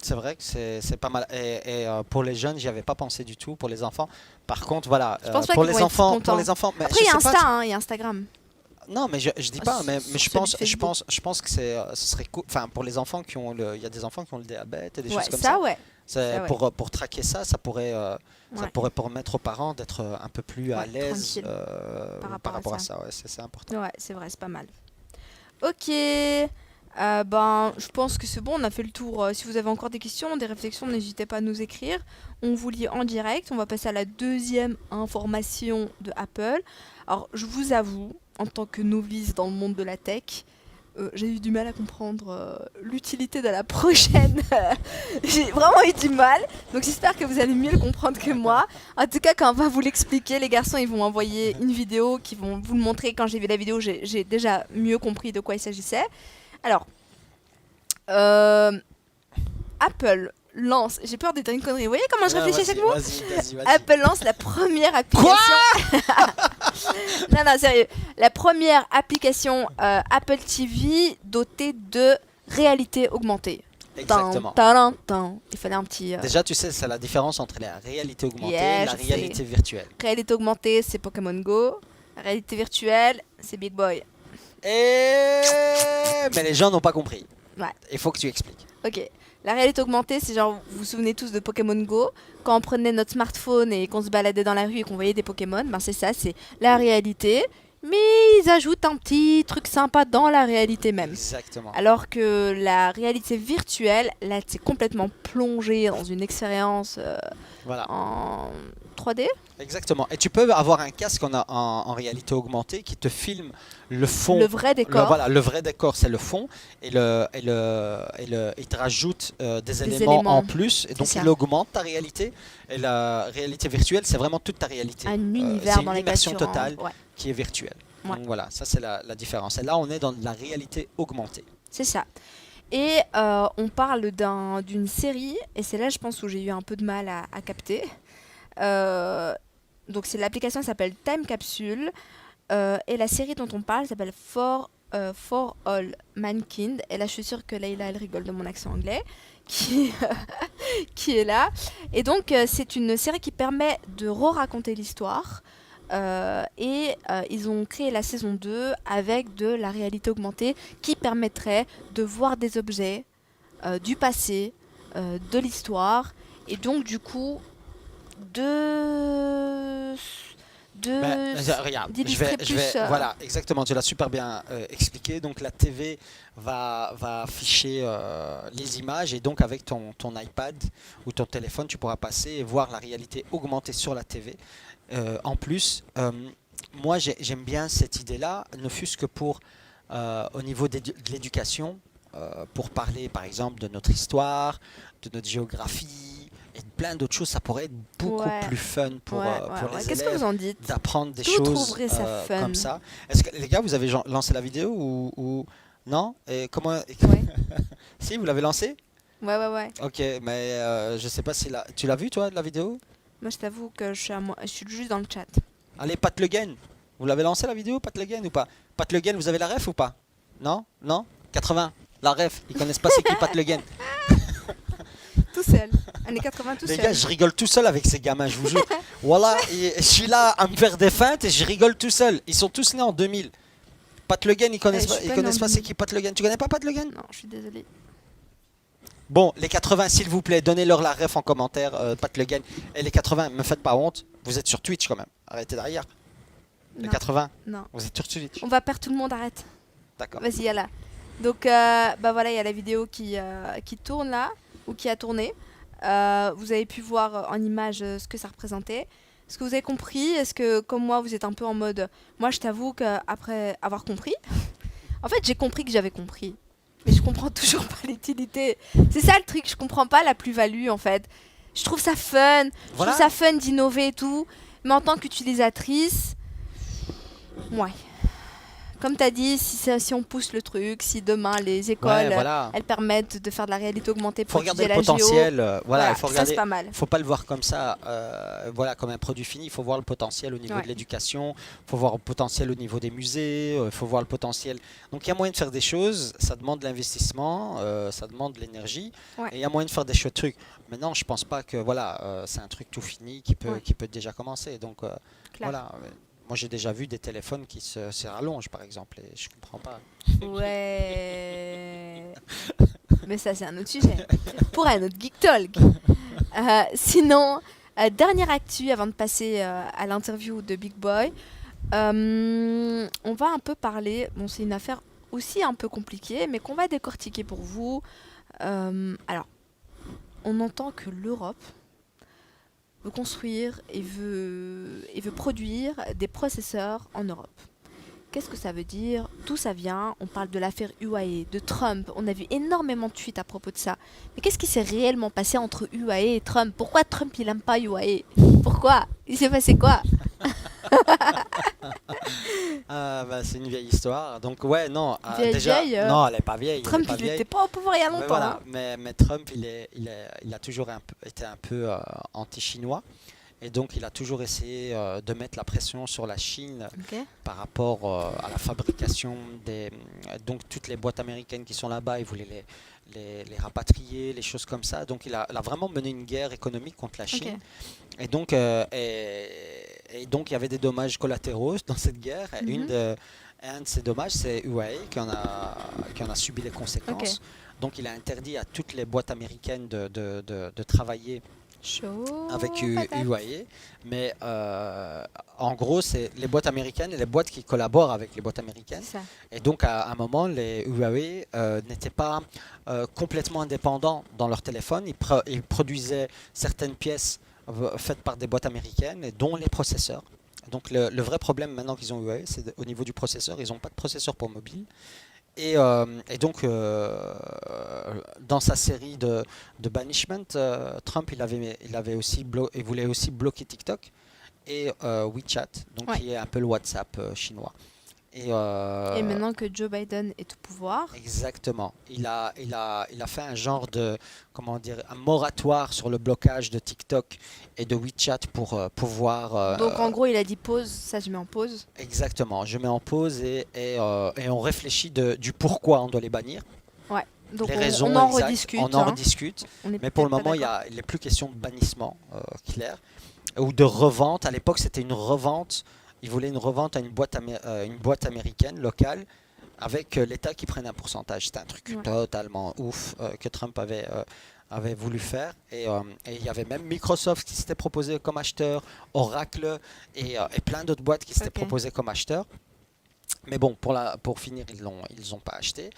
C'est vrai que c'est pas mal. Et pour les jeunes, j'y avais pas pensé du tout. Pour les enfants, par contre, voilà, Je pense pas pour qu'ils les vont être enfants, contents. pour les enfants. Mais Après, je il y a sais Insta, pas, hein, il y a Instagram. non, mais je dis pas. Mais Sur je celui pense, de je Facebook. pense, je pense que ce serait cool. Enfin, pour les enfants qui ont il y a des enfants qui ont le diabète et des Ouais, choses comme ça. ouais. Ça, ouais. Pour traquer ça, ça pourrait Ouais. permettre aux parents d'être un peu plus à Ouais, l'aise tranquille par rapport à ça. Ouais, c'est important. Ouais, c'est vrai, c'est pas mal. Ok, je pense que c'est bon, on a fait le tour. Si vous avez encore des questions, des réflexions, n'hésitez pas à nous écrire. On vous lit en direct. On va passer à la deuxième information de Apple. Alors, je vous avoue, en tant que novice dans le monde de la tech, j'ai eu du mal à comprendre l'utilité de la prochaine. J'ai vraiment eu du mal. Donc j'espère que vous allez mieux le comprendre que moi. En tout cas, quand on va vous l'expliquer, les garçons, ils vont envoyer une vidéo qui vont vous le montrer. Quand j'ai vu la vidéo, j'ai déjà mieux compris de quoi il s'agissait. Alors, Apple lance... J'ai peur de dire une connerie. Vous voyez comment je réfléchis à chaque mot ? Vas-y. Apple lance la première application. Non, sérieux. La première application Apple TV dotée de réalité augmentée. Exactement. Il fallait un petit. Déjà, tu sais, c'est la différence entre la réalité augmentée Yeah, et la je réalité sais. virtuelle. Réalité augmentée, c'est Pokémon Go. Réalité virtuelle, c'est Big Boy. Mais les gens n'ont pas compris. Ouais. Il faut que tu expliques. Ok. La réalité augmentée, c'est genre, vous vous souvenez tous de Pokémon Go, quand on prenait notre smartphone et qu'on se baladait dans la rue et qu'on voyait des Pokémon, ben c'est ça, c'est la réalité, mais ils ajoutent un petit truc sympa dans la réalité même. Exactement. Alors que la réalité virtuelle, là, c'est complètement plongé dans une expérience Voilà. en 3D. Exactement. Et tu peux avoir un casque en réalité augmentée qui te filme le fond. Le vrai décor. Voilà, le vrai décor, c'est le fond. Et il te rajoute des éléments en plus. Et donc, ça. il augmente ta réalité. Et la réalité virtuelle, c'est vraiment toute ta réalité. Un univers c'est dans une les immersion voitures, totale ouais. qui est virtuelle. Ouais. Donc voilà, ça c'est la différence. Et là, on est dans la réalité augmentée. C'est ça. Et on parle d'une série, et c'est là, je pense, où j'ai eu un peu de mal à capter. Donc, l'application s'appelle Time Capsule, et la série dont on parle s'appelle For All Mankind. Et là, je suis sûre que Leïla, elle rigole de mon accent anglais, qui est là. Et donc, c'est une série qui permet de re-raconter l'histoire. Ils ont créé la saison 2 avec de la réalité augmentée qui permettrait de voir des objets du passé, de l'histoire, et donc du coup Regarde, d'illustrer plus. Voilà, exactement, tu l'as super bien expliqué. Donc la TV va afficher les images et donc avec ton iPad ou ton téléphone, tu pourras passer et voir la réalité augmentée sur la TV. En plus, moi j'aime bien cette idée-là, ne fût-ce que pour au niveau de l'éducation, pour parler par exemple de notre histoire, de notre géographie et de plein d'autres choses. Ça pourrait être beaucoup plus fun pour les Qu'est-ce que élèves vous en dites ? d'apprendre des Vous choses trouverez ça fun. comme ça. Est-ce que les gars, vous avez lancé la vidéo ou non? Et comment Ouais. Si, vous l'avez lancé? Ouais. Ok, mais je sais pas si tu l'as vu toi la vidéo? Moi, je t'avoue que je suis juste dans le chat. Allez, Pat Le Guen. Vous l'avez lancé la vidéo, Pat Le Guen ou pas? Pat Le Guen, vous avez la ref ou pas? Non? 80. La ref, ils connaissent pas c'est qui Pat Le Guen. Tout seul. Années 80 tout Les seul. gars, je rigole tout seul avec ces gamins, je vous jure. Voilà, je suis là à me faire des feintes et je rigole tout seul. Ils sont tous nés en 2000. Pat Le Guen, ils connaissent pas c'est qui Pat Le Guen. Tu connais pas Pat Le Guen? Non, je suis désolée. Bon, les 80, s'il vous plaît, donnez-leur la ref en commentaire, Pat Le Guen. Et les 80, me faites pas honte, vous êtes sur Twitch quand même. Arrêtez derrière. Les Non. 80, Non. vous êtes sur Twitch. On va perdre tout le monde, arrête. D'accord. Vas-y, y'a là. Donc, voilà, il y a la vidéo qui tourne là, ou qui a tourné. Vous avez pu voir en image ce que ça représentait. Est-ce que vous avez compris? Est-ce que, comme moi, vous êtes un peu en mode... Moi, je t'avoue qu'après avoir compris... En fait, j'ai compris que j'avais compris. Mais je comprends toujours pas l'utilité. C'est ça le truc, je comprends pas la plus-value, en fait. Je trouve ça fun. Voilà. Je trouve ça fun d'innover et tout. Mais en tant qu'utilisatrice... Ouais. Comme tu as dit, si on pousse le truc, si demain les écoles voilà. elles permettent de faire de la réalité augmentée Il faut pour regarder étudier le la potentiel. géo, Voilà, il faut ça regarder. c'est pas mal. Il faut pas le voir comme ça, voilà, comme un produit fini. Il faut voir le potentiel au niveau de l'éducation. Il faut voir le potentiel au niveau des musées. Il faut voir le potentiel. Donc il y a moyen de faire des choses. Ça demande de l'investissement, ça demande de l'énergie. Et il y a moyen de faire des chouettes trucs. Maintenant, je pense pas que voilà, c'est un truc tout fini qui peut déjà commencer. Donc voilà. Moi, j'ai déjà vu des téléphones qui se rallongent, par exemple, et je comprends pas. Ouais. Mais ça, c'est un autre sujet. Pour un autre Geek Talk. Sinon, dernière actu avant de passer à l'interview de Big Boy. On va un peu parler. Bon, c'est une affaire aussi un peu compliquée, mais qu'on va décortiquer pour vous. Alors, on entend que l'Europe veut construire et veut produire des processeurs en Europe. Qu'est-ce que ça veut dire? D'où ça vient? On parle de l'affaire UAE, de Trump. On a vu énormément de tweets à propos de ça. Mais qu'est-ce qui s'est réellement passé entre UAE et Trump? Pourquoi Trump il aime pas UAE? Pourquoi? Il s'est passé quoi? C'est une vieille histoire. Donc ouais, non, vieille, non, elle est pas vieille. Trump il n'était pas au pouvoir il y a longtemps. Voilà, mais Trump il a toujours été un peu anti-chinois. Et donc, il a toujours essayé de mettre la pression sur la Chine par rapport à la fabrication des... Donc, toutes les boîtes américaines qui sont là-bas, il voulait les rapatrier, les choses comme ça. Donc, il a vraiment mené une guerre économique contre la Chine. Et donc, et donc, il y avait des dommages collatéraux dans cette guerre. Et un de ces dommages, c'est UAE qui en a subi les conséquences. Donc, il a interdit à toutes les boîtes américaines de travailler avec UAE, mais en gros c'est les boîtes américaines et les boîtes qui collaborent avec les boîtes américaines. Et donc à un moment les UAE n'étaient pas complètement indépendants dans leur téléphone. Ils produisaient certaines pièces faites par des boîtes américaines, et dont les processeurs. Donc le vrai problème maintenant qu'ils ont UAE, c'est au niveau du processeur. Ils n'ont pas de processeur pour mobile. Et donc, dans sa série de banishment, Trump il voulait aussi bloquer TikTok et WeChat, donc qui est un peu le WhatsApp chinois. Et maintenant que Joe Biden est au pouvoir, exactement, il a fait un genre de, comment dire, un moratoire sur le blocage de TikTok et de WeChat pour pouvoir... donc en gros il a dit pause, ça je mets en pause. Exactement, je mets en pause et on réfléchit du pourquoi on doit les bannir. Ouais, donc les raisons on en exactes, rediscute. On en rediscute, mais pour le moment il n'est plus question de bannissement clair ou de revente. À l'époque c'était une revente. Ils voulaient une revente à une boîte américaine locale avec l'État qui prenne un pourcentage. C'était un truc totalement ouf que Trump avait voulu faire. Et il y avait même Microsoft qui s'était proposé comme acheteur, Oracle et plein d'autres boîtes qui s'étaient proposées comme acheteurs. Mais bon, pour finir, ils l'ont pas acheté.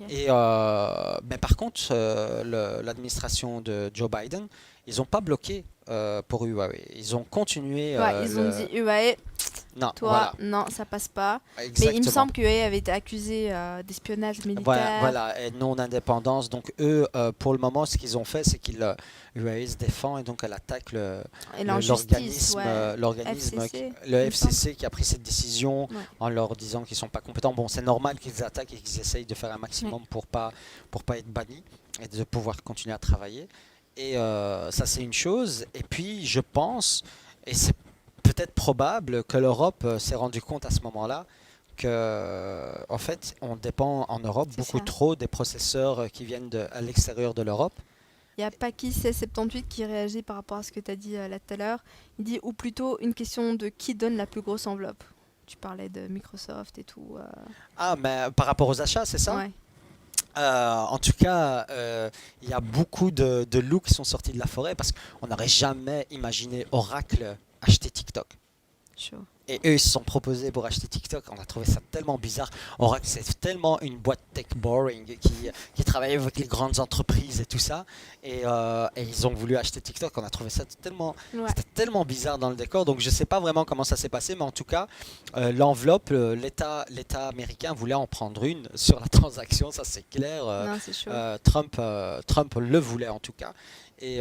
Et mais par contre, l'administration de Joe Biden, ils n'ont pas bloqué pour UAE. Ils ont continué. Ils ont dit UAE. Non, non, ça passe pas. Exactement. Mais il me semble qu'UAE avait été accusé d'espionnage militaire. Voilà, et non-indépendance. Donc eux, pour le moment, ce qu'ils ont fait, c'est qu'ils UAE se défend et donc elle attaque l'organisme, le FCC qui a pris cette décision en leur disant qu'ils sont pas compétents. Bon, c'est normal qu'ils attaquent et qu'ils essayent de faire un maximum pour pas être bannis et de pouvoir continuer à travailler. Et ça, c'est une chose. Et puis, je pense, et c'est peut-être probable que l'Europe s'est rendu compte à ce moment-là que, en fait, on dépend en Europe beaucoup trop des processeurs qui viennent à l'extérieur de l'Europe. Il y a Paki1678 qui réagit par rapport à ce que tu as dit là tout à l'heure. Il dit, ou plutôt une question de qui donne la plus grosse enveloppe. Tu parlais de Microsoft et tout. Ah, mais par rapport aux achats, c'est ça? Ouais. En tout cas, il y a beaucoup de loups qui sont sortis de la forêt parce qu'on n'aurait jamais imaginé Oracle acheter TikTok. Chaud. Et eux, ils se sont proposés pour acheter TikTok. On a trouvé ça tellement bizarre. Oracle, c'est tellement une boîte tech boring qui travaille avec les grandes entreprises et tout ça. Et ils ont voulu acheter TikTok. On a trouvé ça c'était tellement bizarre dans le décor. Donc, je ne sais pas vraiment comment ça s'est passé. Mais en tout cas, l'enveloppe, l'État américain voulait en prendre une sur la transaction. Ça, c'est clair. Non, c'est chaud. Trump le voulait en tout cas. Et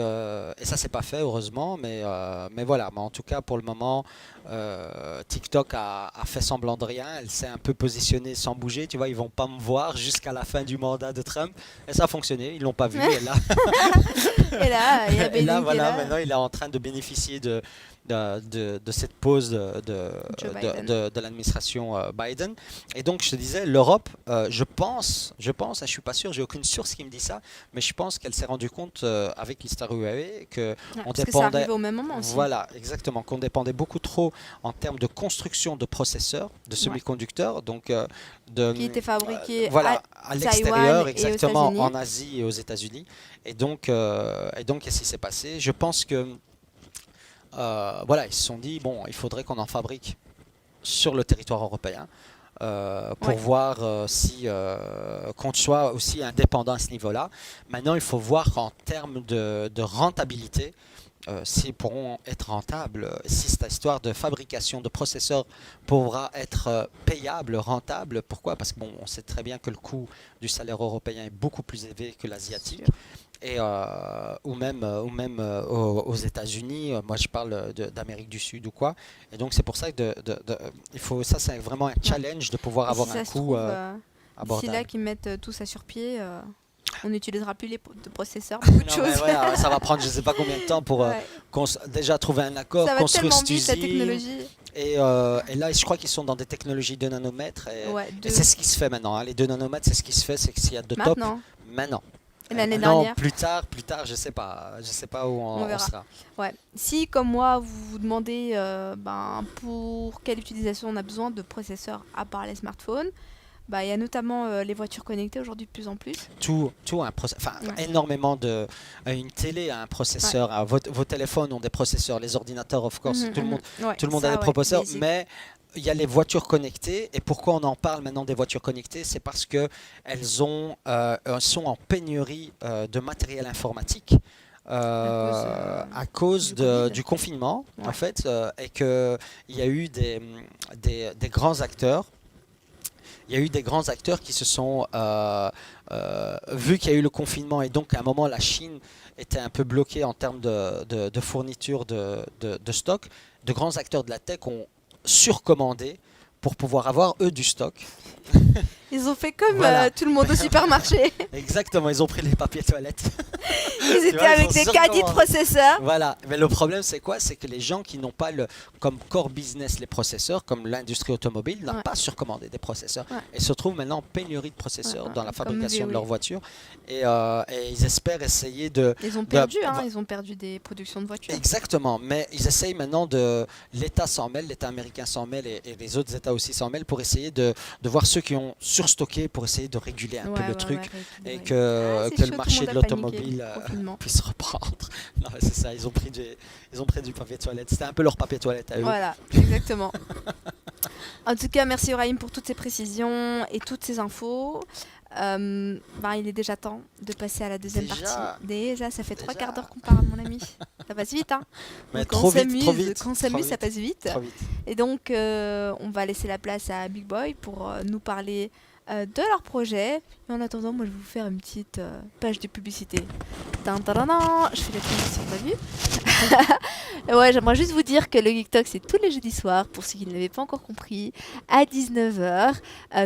ça s'est pas fait heureusement, mais voilà. Mais en tout cas pour le moment, TikTok a fait semblant de rien. Elle s'est un peu positionnée sans bouger. Tu vois, ils vont pas me voir jusqu'à la fin du mandat de Trump. Et ça a fonctionné. Ils l'ont pas vu. Et là, et là, voilà, maintenant il est en train de bénéficier de cette pause de l'administration Biden. Et donc je te disais, l'Europe, je pense, je suis pas sûr, j'ai aucune source qui me dit ça, mais je pense qu'elle s'est rendue compte avec l'histoire Huawei que on parce dépendait, que ça arrivait au même moment aussi. Voilà, exactement, qu'on dépendait beaucoup trop en termes de construction de processeurs, de semi-conducteurs, donc qui étaient fabriqués à l'extérieur, exactement, et en Asie et aux États-Unis. Et donc qu'est-ce qui s'est passé? Je pense que voilà, ils se sont dit, bon, il faudrait qu'on en fabrique sur le territoire européen pour voir si qu'on soit aussi indépendant à ce niveau-là. Maintenant, il faut voir qu'en termes de rentabilité, s'ils pourront être rentables, si cette histoire de fabrication de processeurs pourra être payable, rentable. Pourquoi? Parce que bon, on sait très bien que le coût du salaire européen est beaucoup plus élevé que l'asiatique. Et, ou même aux États-Unis, moi je parle d'Amérique du Sud ou quoi. Et donc c'est pour ça que il faut, ça c'est vraiment un challenge de pouvoir avoir un coût abordable. D'ici là qu'ils mettent tout ça sur pied, on n'utilisera plus de processeurs, beaucoup de choses. Voilà, ça va prendre je ne sais pas combien de temps pour déjà trouver un accord, ça va construire cette usine. La technologie. Et là, je crois qu'ils sont dans des technologies 2 nanomètres. Et c'est ce qui se fait maintenant. Hein. Les 2 nanomètres, c'est ce qui se fait, c'est que s'il y a de top. Maintenant. L'année dernière. Plus tard, je sais pas où on sera. Ouais. Si, comme moi, vous vous demandez pour quelle utilisation on a besoin de processeurs à part les smartphones, il y a notamment les voitures connectées aujourd'hui de plus en plus. Énormément une télé a un processeur. Vos téléphones ont des processeurs, les ordinateurs, of course, tout le monde a des processeurs, mais il y a les voitures connectées. Et pourquoi on en parle maintenant des voitures connectées? C'est parce que elles sont en pénurie de matériel informatique à cause du confinement, en fait, et qu'il y a eu des grands acteurs. Il y a eu des grands acteurs qui se sont vu qu'il y a eu le confinement et donc à un moment la Chine était un peu bloquée en termes de fourniture de stock. De grands acteurs de la tech ont surcommandé pour pouvoir avoir eux du stock. Ils ont fait comme tout le monde au supermarché. Exactement, ils ont pris les papiers toilettes. Ils étaient avec des caddies de processeurs. Voilà, mais le problème c'est quoi? C'est que les gens qui n'ont pas comme core business les processeurs, comme l'industrie automobile, n'ont pas surcommandé des processeurs. Et se retrouvent maintenant en pénurie de processeurs dans la fabrication de leurs voitures. Et ils espèrent essayer de... Ils ont perdu, ils ont perdu des productions de voitures. Exactement, mais ils essayent maintenant l'État s'en mêle, l'État américain s'en mêle et les autres États aussi s'en mêlent pour essayer de voir ceux qui ont surstocké pour essayer de réguler un peu le truc et que le marché de l'automobile puisse reprendre. Non, c'est ça, ils ont pris du papier toilette. C'était un peu leur papier toilette à eux. Voilà, exactement. En tout cas, merci Ibrahim pour toutes ces précisions et toutes ces infos. Il est déjà temps de passer à la deuxième partie. Déjà, ça fait 3 quarts d'heure qu'on parle, mon ami. Ça passe vite, hein. Mais trop vite. Quand on s'amuse, ça passe vite. Et donc, on va laisser la place à Big Boy pour nous parler de leur projet. Et en attendant, moi, je vais vous faire une petite page de publicité. Je fais la transition, t'as vu? Ouais, j'aimerais juste vous dire que le Geek Talk, c'est tous les jeudis soirs, pour ceux qui ne l'avaient pas encore compris, à 19h,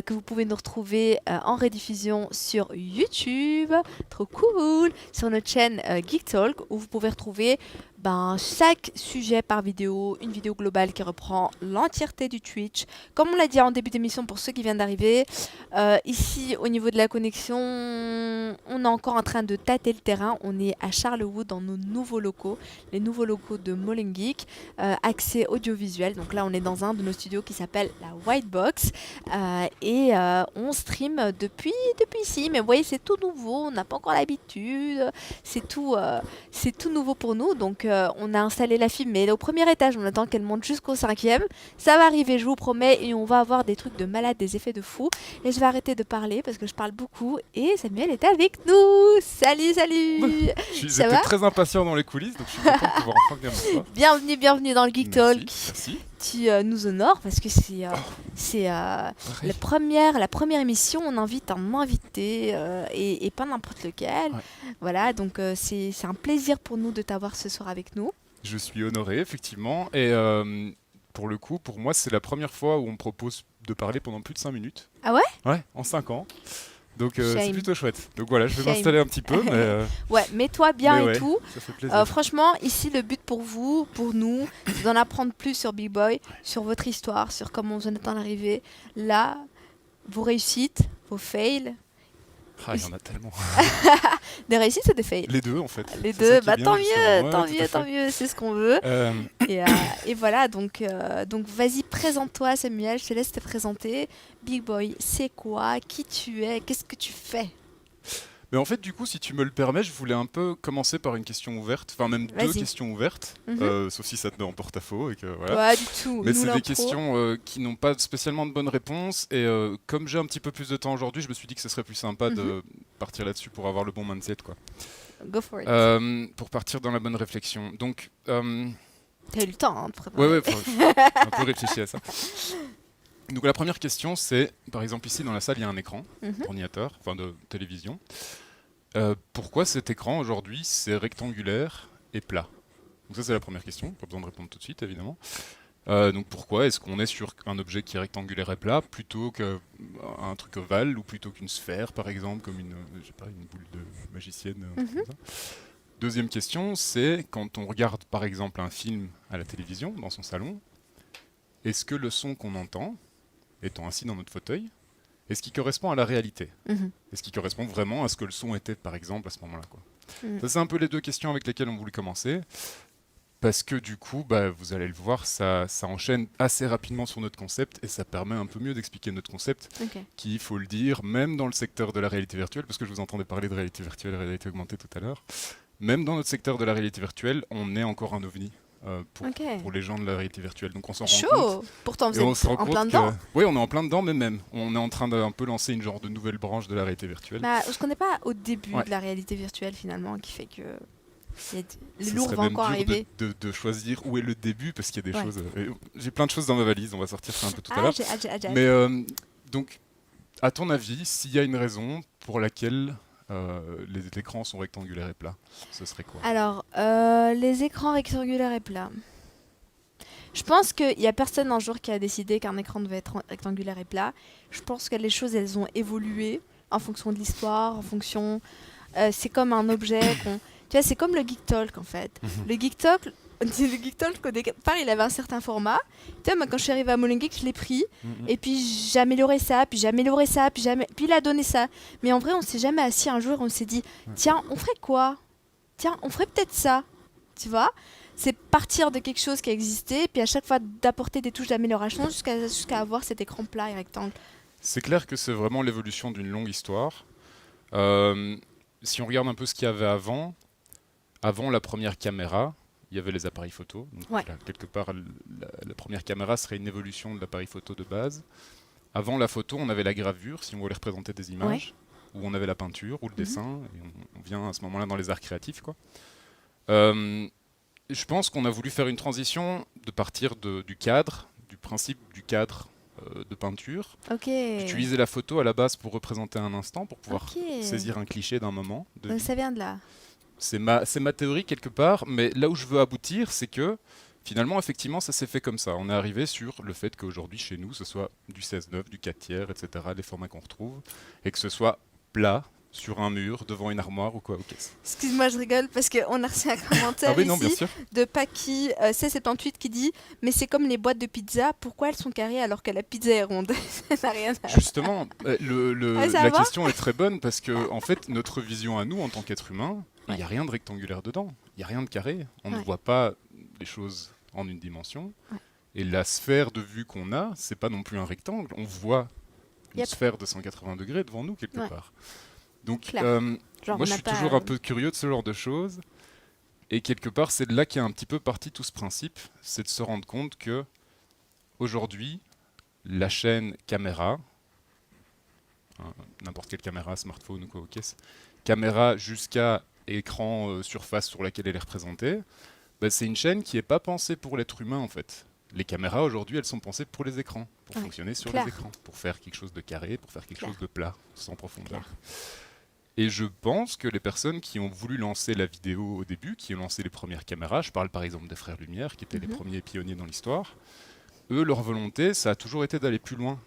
que vous pouvez nous retrouver en rediffusion sur YouTube, trop cool, sur notre chaîne Geek Talk, où vous pouvez retrouver chaque sujet par vidéo, une vidéo globale qui reprend l'entièreté du Twitch. Comme on l'a dit en début d'émission pour ceux qui viennent d'arriver, ici au niveau de la connexion, on est encore en train de tâter le terrain. On est à Charlewood dans nos nouveaux locaux, les nouveaux locaux de Molen Geek, accès audiovisuel. Donc là on est dans un de nos studios qui s'appelle la White Box et on stream depuis ici. Mais vous voyez, c'est tout nouveau, on n'a pas encore l'habitude, c'est tout nouveau pour nous. Donc on a installé la fibre, mais elle est au premier étage, on attend qu'elle monte jusqu'au 5e. Ça va arriver, je vous promets, et on va avoir des trucs de malade, des effets de fou. Et je vais arrêter de parler parce que je parle beaucoup et Samuel est avec nous. Salut. J'étais très impatient dans les coulisses, donc je suis content de pouvoir enfin venir. Bienvenue dans le Geek Talk. Merci. tu nous honores parce que c'est la première émission. On invite un invité et pas n'importe lequel. Ouais. Voilà, donc c'est un plaisir pour nous de t'avoir ce soir avec nous. Je suis honoré, effectivement. Et pour le coup, pour moi, c'est la première fois où on me propose de parler pendant plus de 5 minutes. Ah ouais? Ouais, en 5 ans. Donc c'est Shame. plutôt chouette. Donc voilà, je vais Shame. m'installer un petit peu. Mais, Ouais, mets-toi bien mais et ouais, tout. ça fait plaisir. Franchement, ici, le but pour vous, pour nous, c'est d'en apprendre plus sur Big Boy, sur votre histoire, sur comment vous en êtes arrivé. Là, vos réussites, vos fails. Ah, il y en a tellement. Des réussites ou des fails? Les deux, en fait. Les C'est deux, ça qui est bah bien, tant justement. mieux, Ouais, tant tout à mieux, fait. tant mieux, c'est ce qu'on veut. Euh, Et voilà, donc vas-y, présente-toi Samuel, je te laisse te présenter. Big Boy, c'est quoi? Qui tu es? Qu'est-ce que tu fais? Mais en fait, du coup, si tu me le permets, je voulais un peu commencer par une question ouverte, enfin même deux Vas-y. questions ouvertes, sauf si ça te met en porte-à-faux et que voilà. Pas du tout. Mais nous, c'est des l'impro. questions qui n'ont pas spécialement de bonnes réponses et comme j'ai un petit peu plus de temps aujourd'hui, je me suis dit que ce serait plus sympa de partir là-dessus pour avoir le bon mindset, quoi. Go for it. Pour partir dans la bonne réflexion. Donc, T'as eu le temps hein, de préparer. ouais, un peu réfléchi à ça. Donc la première question, c'est, par exemple ici dans la salle, il y a un écran d'ordinateur, enfin de télévision. Pourquoi cet écran aujourd'hui, c'est rectangulaire et plat? Donc ça c'est la première question, pas besoin de répondre tout de suite évidemment. Donc pourquoi est-ce qu'on est sur un objet qui est rectangulaire et plat plutôt qu'un truc ovale ou plutôt qu'une sphère par exemple, comme une boule de magicienne comme ça. Deuxième question, c'est quand on regarde par exemple un film à la télévision dans son salon, est-ce que le son qu'on entend, étant assis dans notre fauteuil, est-ce qu'il correspond à la réalité? Est-ce qu'il correspond vraiment à ce que le son était par exemple à ce moment-là, quoi. Ça c'est un peu les deux questions avec lesquelles on voulait commencer. Parce que du coup, vous allez le voir, ça enchaîne assez rapidement sur notre concept et ça permet un peu mieux d'expliquer notre concept qui, il faut le dire, même dans le secteur de la réalité virtuelle, parce que je vous entendais parler de réalité virtuelle et réalité augmentée tout à l'heure, même dans notre secteur de la réalité virtuelle, on est encore un ovni pour les gens de la réalité virtuelle. Donc on s'en rend compte. Pourtant, vous Et on êtes se rend en compte plein que- dedans. Oui, on est en plein dedans, mais même. On est en train d'un peu lancer une genre de nouvelle branche de la réalité virtuelle. Bah, je connais pas au début Ouais. de la réalité virtuelle finalement, qui fait que les Ce lourds serait vont même encore dur arriver. de choisir où est le début, parce qu'il y a des Ouais. choses... J'ai plein de choses dans ma valise, on va sortir ça un peu tout à Ah, l'heure. j'ai hâte. Mais donc, à ton avis, s'il y a une raison pour laquelle les écrans sont rectangulaires et plats, ce serait quoi? Alors, les écrans rectangulaires et plats. Je pense qu'il n'y a personne un jour qui a décidé qu'un écran devait être rectangulaire et plat. Je pense que les choses, elles ont évolué en fonction de l'histoire, en fonction... c'est comme un objet qu'on... Tu vois, c'est comme le Geek Talk, en fait. Le Geek Talk, au départ, il avait un certain format. Tu vois, moi, quand je suis arrivée à Molen Geek, je l'ai pris. Et puis, j'ai amélioré ça, puis puis il a donné ça. Mais en vrai, on s'est jamais assis un jour et on s'est dit, tiens, on ferait quoi? Tiens, on ferait peut-être ça. Tu vois? C'est partir de quelque chose qui existait, puis à chaque fois d'apporter des touches d'amélioration jusqu'à avoir cet écran plat et rectangle. C'est clair que c'est vraiment l'évolution d'une longue histoire. Si on regarde un peu ce qu'il y avait avant la première caméra, il y avait les appareils photo. Donc Ouais. là, quelque part, la première caméra serait une évolution de l'appareil photo de base. Avant la photo, on avait la gravure, si on voulait représenter des images, ou on avait la peinture, ou le dessin, et on vient à ce moment-là dans les arts créatifs, quoi. Je pense qu'on a voulu faire une transition de partir du cadre, du principe du cadre de peinture. Ok. Utiliser la photo à la base pour représenter un instant, pour pouvoir Ok. saisir un cliché d'un moment de Donc vie. ça vient de là. C'est ma théorie quelque part, mais là où je veux aboutir, c'est que finalement, effectivement, ça s'est fait comme ça. On est arrivé sur le fait qu'aujourd'hui, chez nous, ce soit du 16:9, du 4/3, etc., les formats qu'on retrouve, et que ce soit plat, sur un mur, devant une armoire ou quoi. Excuse-moi, je rigole parce qu'on a reçu un commentaire Ah oui, non, bien ici sûr. de Paki C78 qui dit « Mais c'est comme les boîtes de pizza, pourquoi elles sont carrées alors que la pizza est ronde ?» Ça n'a rien à voir. Justement, ça la va question est très bonne parce que, en fait, notre vision à nous, en tant qu'être humain, il n'y a rien de rectangulaire dedans. Il n'y a rien de carré. On ne voit pas les choses en une dimension. Et la sphère de vue qu'on a, c'est pas non plus un rectangle. On voit une sphère de 180 degrés devant nous, quelque part. Donc, moi, je suis toujours un peu curieux de ce genre de choses. Et quelque part, c'est de là qu'est un petit peu parti tout ce principe. C'est de se rendre compte que, aujourd'hui, la chaîne caméra, n'importe quelle caméra, smartphone ou quoi, caméra jusqu'à écran surface sur laquelle elle est représentée, c'est une chaîne qui n'est pas pensée pour l'être humain en fait. Les caméras, aujourd'hui, elles sont pensées pour les écrans, pour fonctionner sur Claire. les écrans, pour faire quelque chose de carré, pour faire quelque Claire. chose de plat, sans profondeur. Claire. Et je pense que les personnes qui ont voulu lancer la vidéo au début, qui ont lancé les premières caméras, je parle par exemple des Frères Lumière, qui étaient les premiers pionniers dans l'histoire, eux, leur volonté, ça a toujours été d'aller plus loin.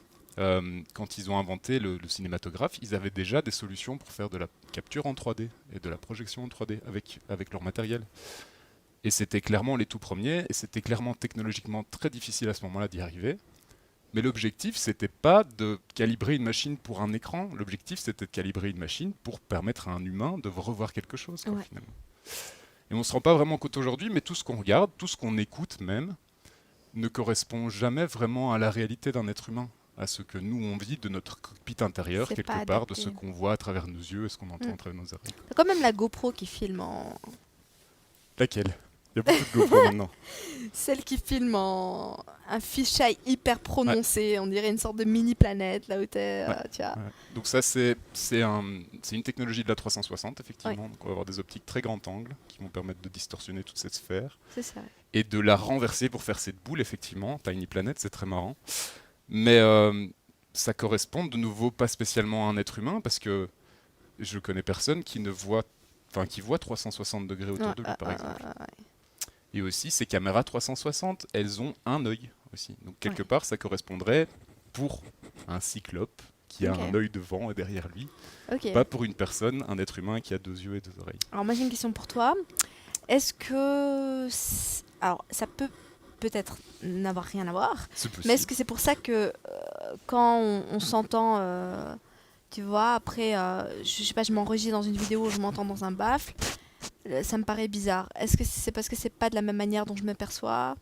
Quand ils ont inventé le cinématographe, ils avaient déjà des solutions pour faire de la capture en 3D et de la projection en 3D avec leur matériel. Et c'était clairement les tout premiers, et c'était clairement technologiquement très difficile à ce moment-là d'y arriver. Mais l'objectif, c'était pas de calibrer une machine pour un écran, l'objectif, c'était de calibrer une machine pour permettre à un humain de revoir quelque chose, quoi, finalement. Et on ne se rend pas vraiment compte aujourd'hui, mais tout ce qu'on regarde, tout ce qu'on écoute même, ne correspond jamais vraiment à la réalité d'un être humain, à ce que nous on vit de notre cockpit intérieur, quelque part, de ce qu'on voit à travers nos yeux et ce qu'on entend à travers nos oreilles. T'as quand même la GoPro qui filme en... Laquelle ? Il y a beaucoup de GoPro maintenant. Celle qui filme en un fisheye hyper prononcé, on dirait une sorte de mini-planète là où t'es, tu vois. Donc ça c'est une technologie de la 360 effectivement, donc on va avoir des optiques très grand angle qui vont permettre de distorsionner toute cette sphère. C'est ça. Et de la renverser pour faire cette boule effectivement, Tiny Planet, c'est très marrant. Mais ça correspond de nouveau pas spécialement à un être humain parce que je connais personne qui voit 360 degrés autour de lui par exemple. Et aussi ces caméras 360, elles ont un œil aussi. Donc quelque part ça correspondrait pour un cyclope qui a un œil devant et derrière lui. Pas pour une personne, un être humain qui a 2 yeux et 2 oreilles. Alors moi j'ai une question pour toi. Est-ce que... Alors ça peut-être n'avoir rien à voir, mais est-ce que c'est pour ça que quand on s'entend, tu vois, après, je sais pas, je m'enregistre dans une vidéo ou je m'entends dans un baffle, ça me paraît bizarre. Est-ce que c'est parce que c'est pas de la même manière dont je me perçois ?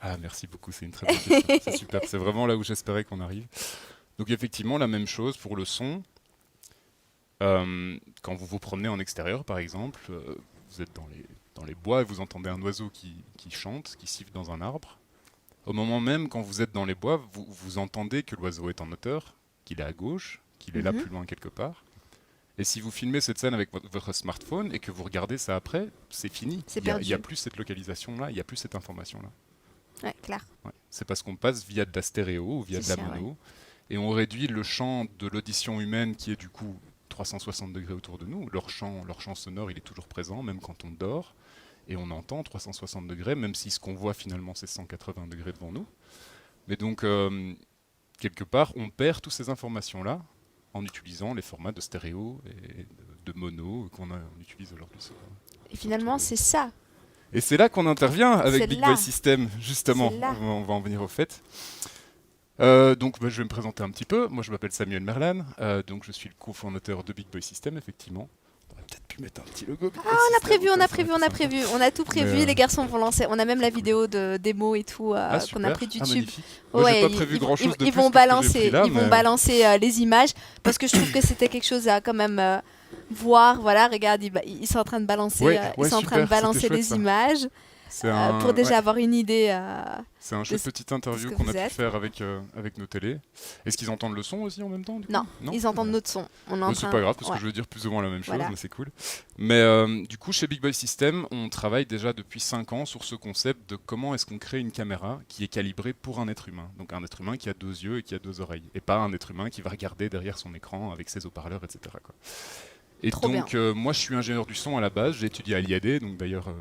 Ah merci beaucoup, c'est une très bonne question. C'est super, c'est vraiment là où j'espérais qu'on arrive. Donc effectivement, la même chose pour le son. Quand vous vous promenez en extérieur, par exemple, vous êtes dans les bois et vous entendez un oiseau qui chante, qui siffle dans un arbre. Au moment même, quand vous êtes dans les bois, vous entendez que l'oiseau est en hauteur, qu'il est à gauche, qu'il est là plus loin quelque part. Et si vous filmez cette scène avec votre smartphone et que vous regardez ça après, c'est fini. Il n'y a plus cette localisation-là, il n'y a plus cette information-là. Ouais, clair. Ouais. C'est parce qu'on passe via de la stéréo ou via de la mono. Et on réduit le champ de l'audition humaine qui est du coup 360 degrés autour de nous. Leur champ sonore, il est toujours présent, même quand on dort. Et on entend 360 degrés, même si ce qu'on voit finalement, c'est 180 degrés devant nous. Mais donc, quelque part, on perd toutes ces informations-là en utilisant les formats de stéréo et de mono qu'on utilise aujourd'hui. Et finalement, c'est ça. Et c'est là qu'on intervient avec Big Boy System, justement. On va en venir au fait. Donc je vais me présenter un petit peu. Moi je m'appelle Samuel Merlan, donc je suis le cofondateur de Big Boy System effectivement. On aurait peut-être pu mettre un petit logo. On a tout prévu. Les garçons vont lancer. On a même la vidéo de démo et tout qu'on a pris de YouTube. Moi, j'ai pas prévu grand chose de plus. Ils vont balancer les images parce que je trouve que c'était quelque chose à quand même voir. Voilà, regarde, ils sont en train de balancer. Les images. Pour déjà avoir une idée. C'est un chouette petite interview qu'on a pu faire avec nos télés. Est-ce qu'ils entendent le son aussi en même temps non, ils entendent notre son. C'est pas grave parce que je veux dire plus ou moins la même chose, mais c'est cool. Mais du coup, chez Big Boy System, on travaille déjà depuis 5 ans sur ce concept de comment est-ce qu'on crée une caméra qui est calibrée pour un être humain. Donc un être humain qui a 2 yeux et qui a 2 oreilles. Et pas un être humain qui va regarder derrière son écran avec ses haut-parleurs, etc. quoi. Et donc, moi, je suis ingénieur du son à la base. J'ai étudié à l'IAD, donc d'ailleurs...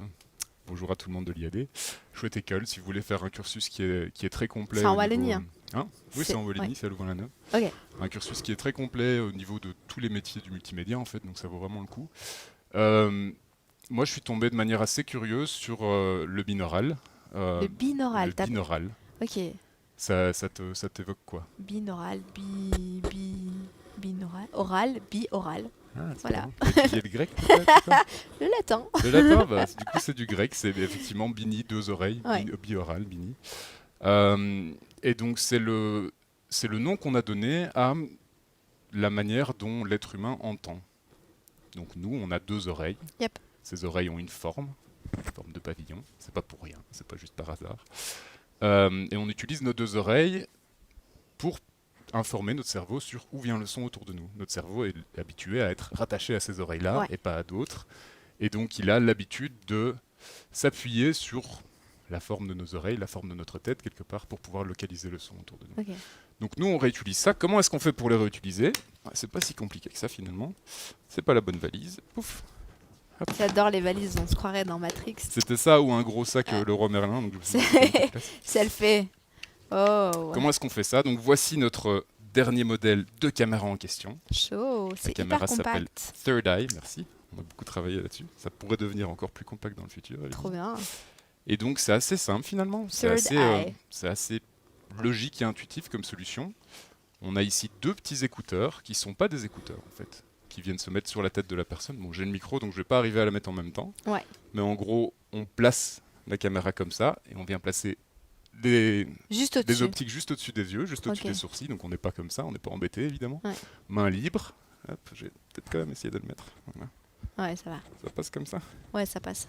Bonjour à tout le monde de l'IAD. Chouette école, si vous voulez faire un cursus qui est très complet. C'est en Wallonie. Oui, c'est en Wallonie, c'est à Louvain-la-Neuve. Okay. Un cursus qui est très complet au niveau de tous les métiers du multimédia, en fait, donc ça vaut vraiment le coup. Moi, je suis tombé de manière assez curieuse sur le binaural. Le binaural, binaural. Ok. Ça t'évoque quoi? Binaural, binaural, oral, bi-oral. Voilà. Qui est le grec peut-être? Le latin. Le latin, du coup c'est du grec, c'est effectivement bini, 2 oreilles, bi-oral, bini. Et donc c'est le nom qu'on a donné à la manière dont l'être humain entend. Donc nous, on a 2 oreilles. Yep. Ces oreilles ont une forme de pavillon. C'est pas pour rien, c'est pas juste par hasard. Et on utilise nos 2 oreilles pour informer notre cerveau sur où vient le son autour de nous. Notre cerveau est habitué à être rattaché à ces oreilles-là et pas à d'autres. Et donc il a l'habitude de s'appuyer sur la forme de nos oreilles, la forme de notre tête quelque part pour pouvoir localiser le son autour de nous. Ok. Donc nous on réutilise ça. Comment est-ce qu'on fait pour les réutiliser? C'est pas si compliqué que ça finalement. C'est pas la bonne valise. Pouf. J'adore les valises, on se croirait dans Matrix. C'était ça ou un gros sac le roi Merlin. Donc C'est le fait. Oh. Ouais. Comment est-ce qu'on fait ça? Donc voici notre dernier modèle de caméra en question. Chaud, c'est hyper caméra s'appelle compact. Third Eye, merci. On a beaucoup travaillé là-dessus. Ça pourrait devenir encore plus compact dans le futur. Trop bien. Et donc c'est assez simple finalement. C'est assez logique et intuitif comme solution. On a ici 2 petits écouteurs qui ne sont pas des écouteurs en fait, qui viennent se mettre sur la tête de la personne. Bon, j'ai le micro donc je ne vais pas arriver à la mettre en même temps. Ouais. Mais en gros, on place la caméra comme ça et on vient placer des optiques juste au-dessus des yeux, juste au-dessus des sourcils. Donc on n'est pas comme ça, on n'est pas embêté évidemment. Ouais. Main libre. Hop, je vais peut-être quand même essayer de le mettre. Voilà. Ouais, ça va. Ça passe comme ça? Ouais, ça passe.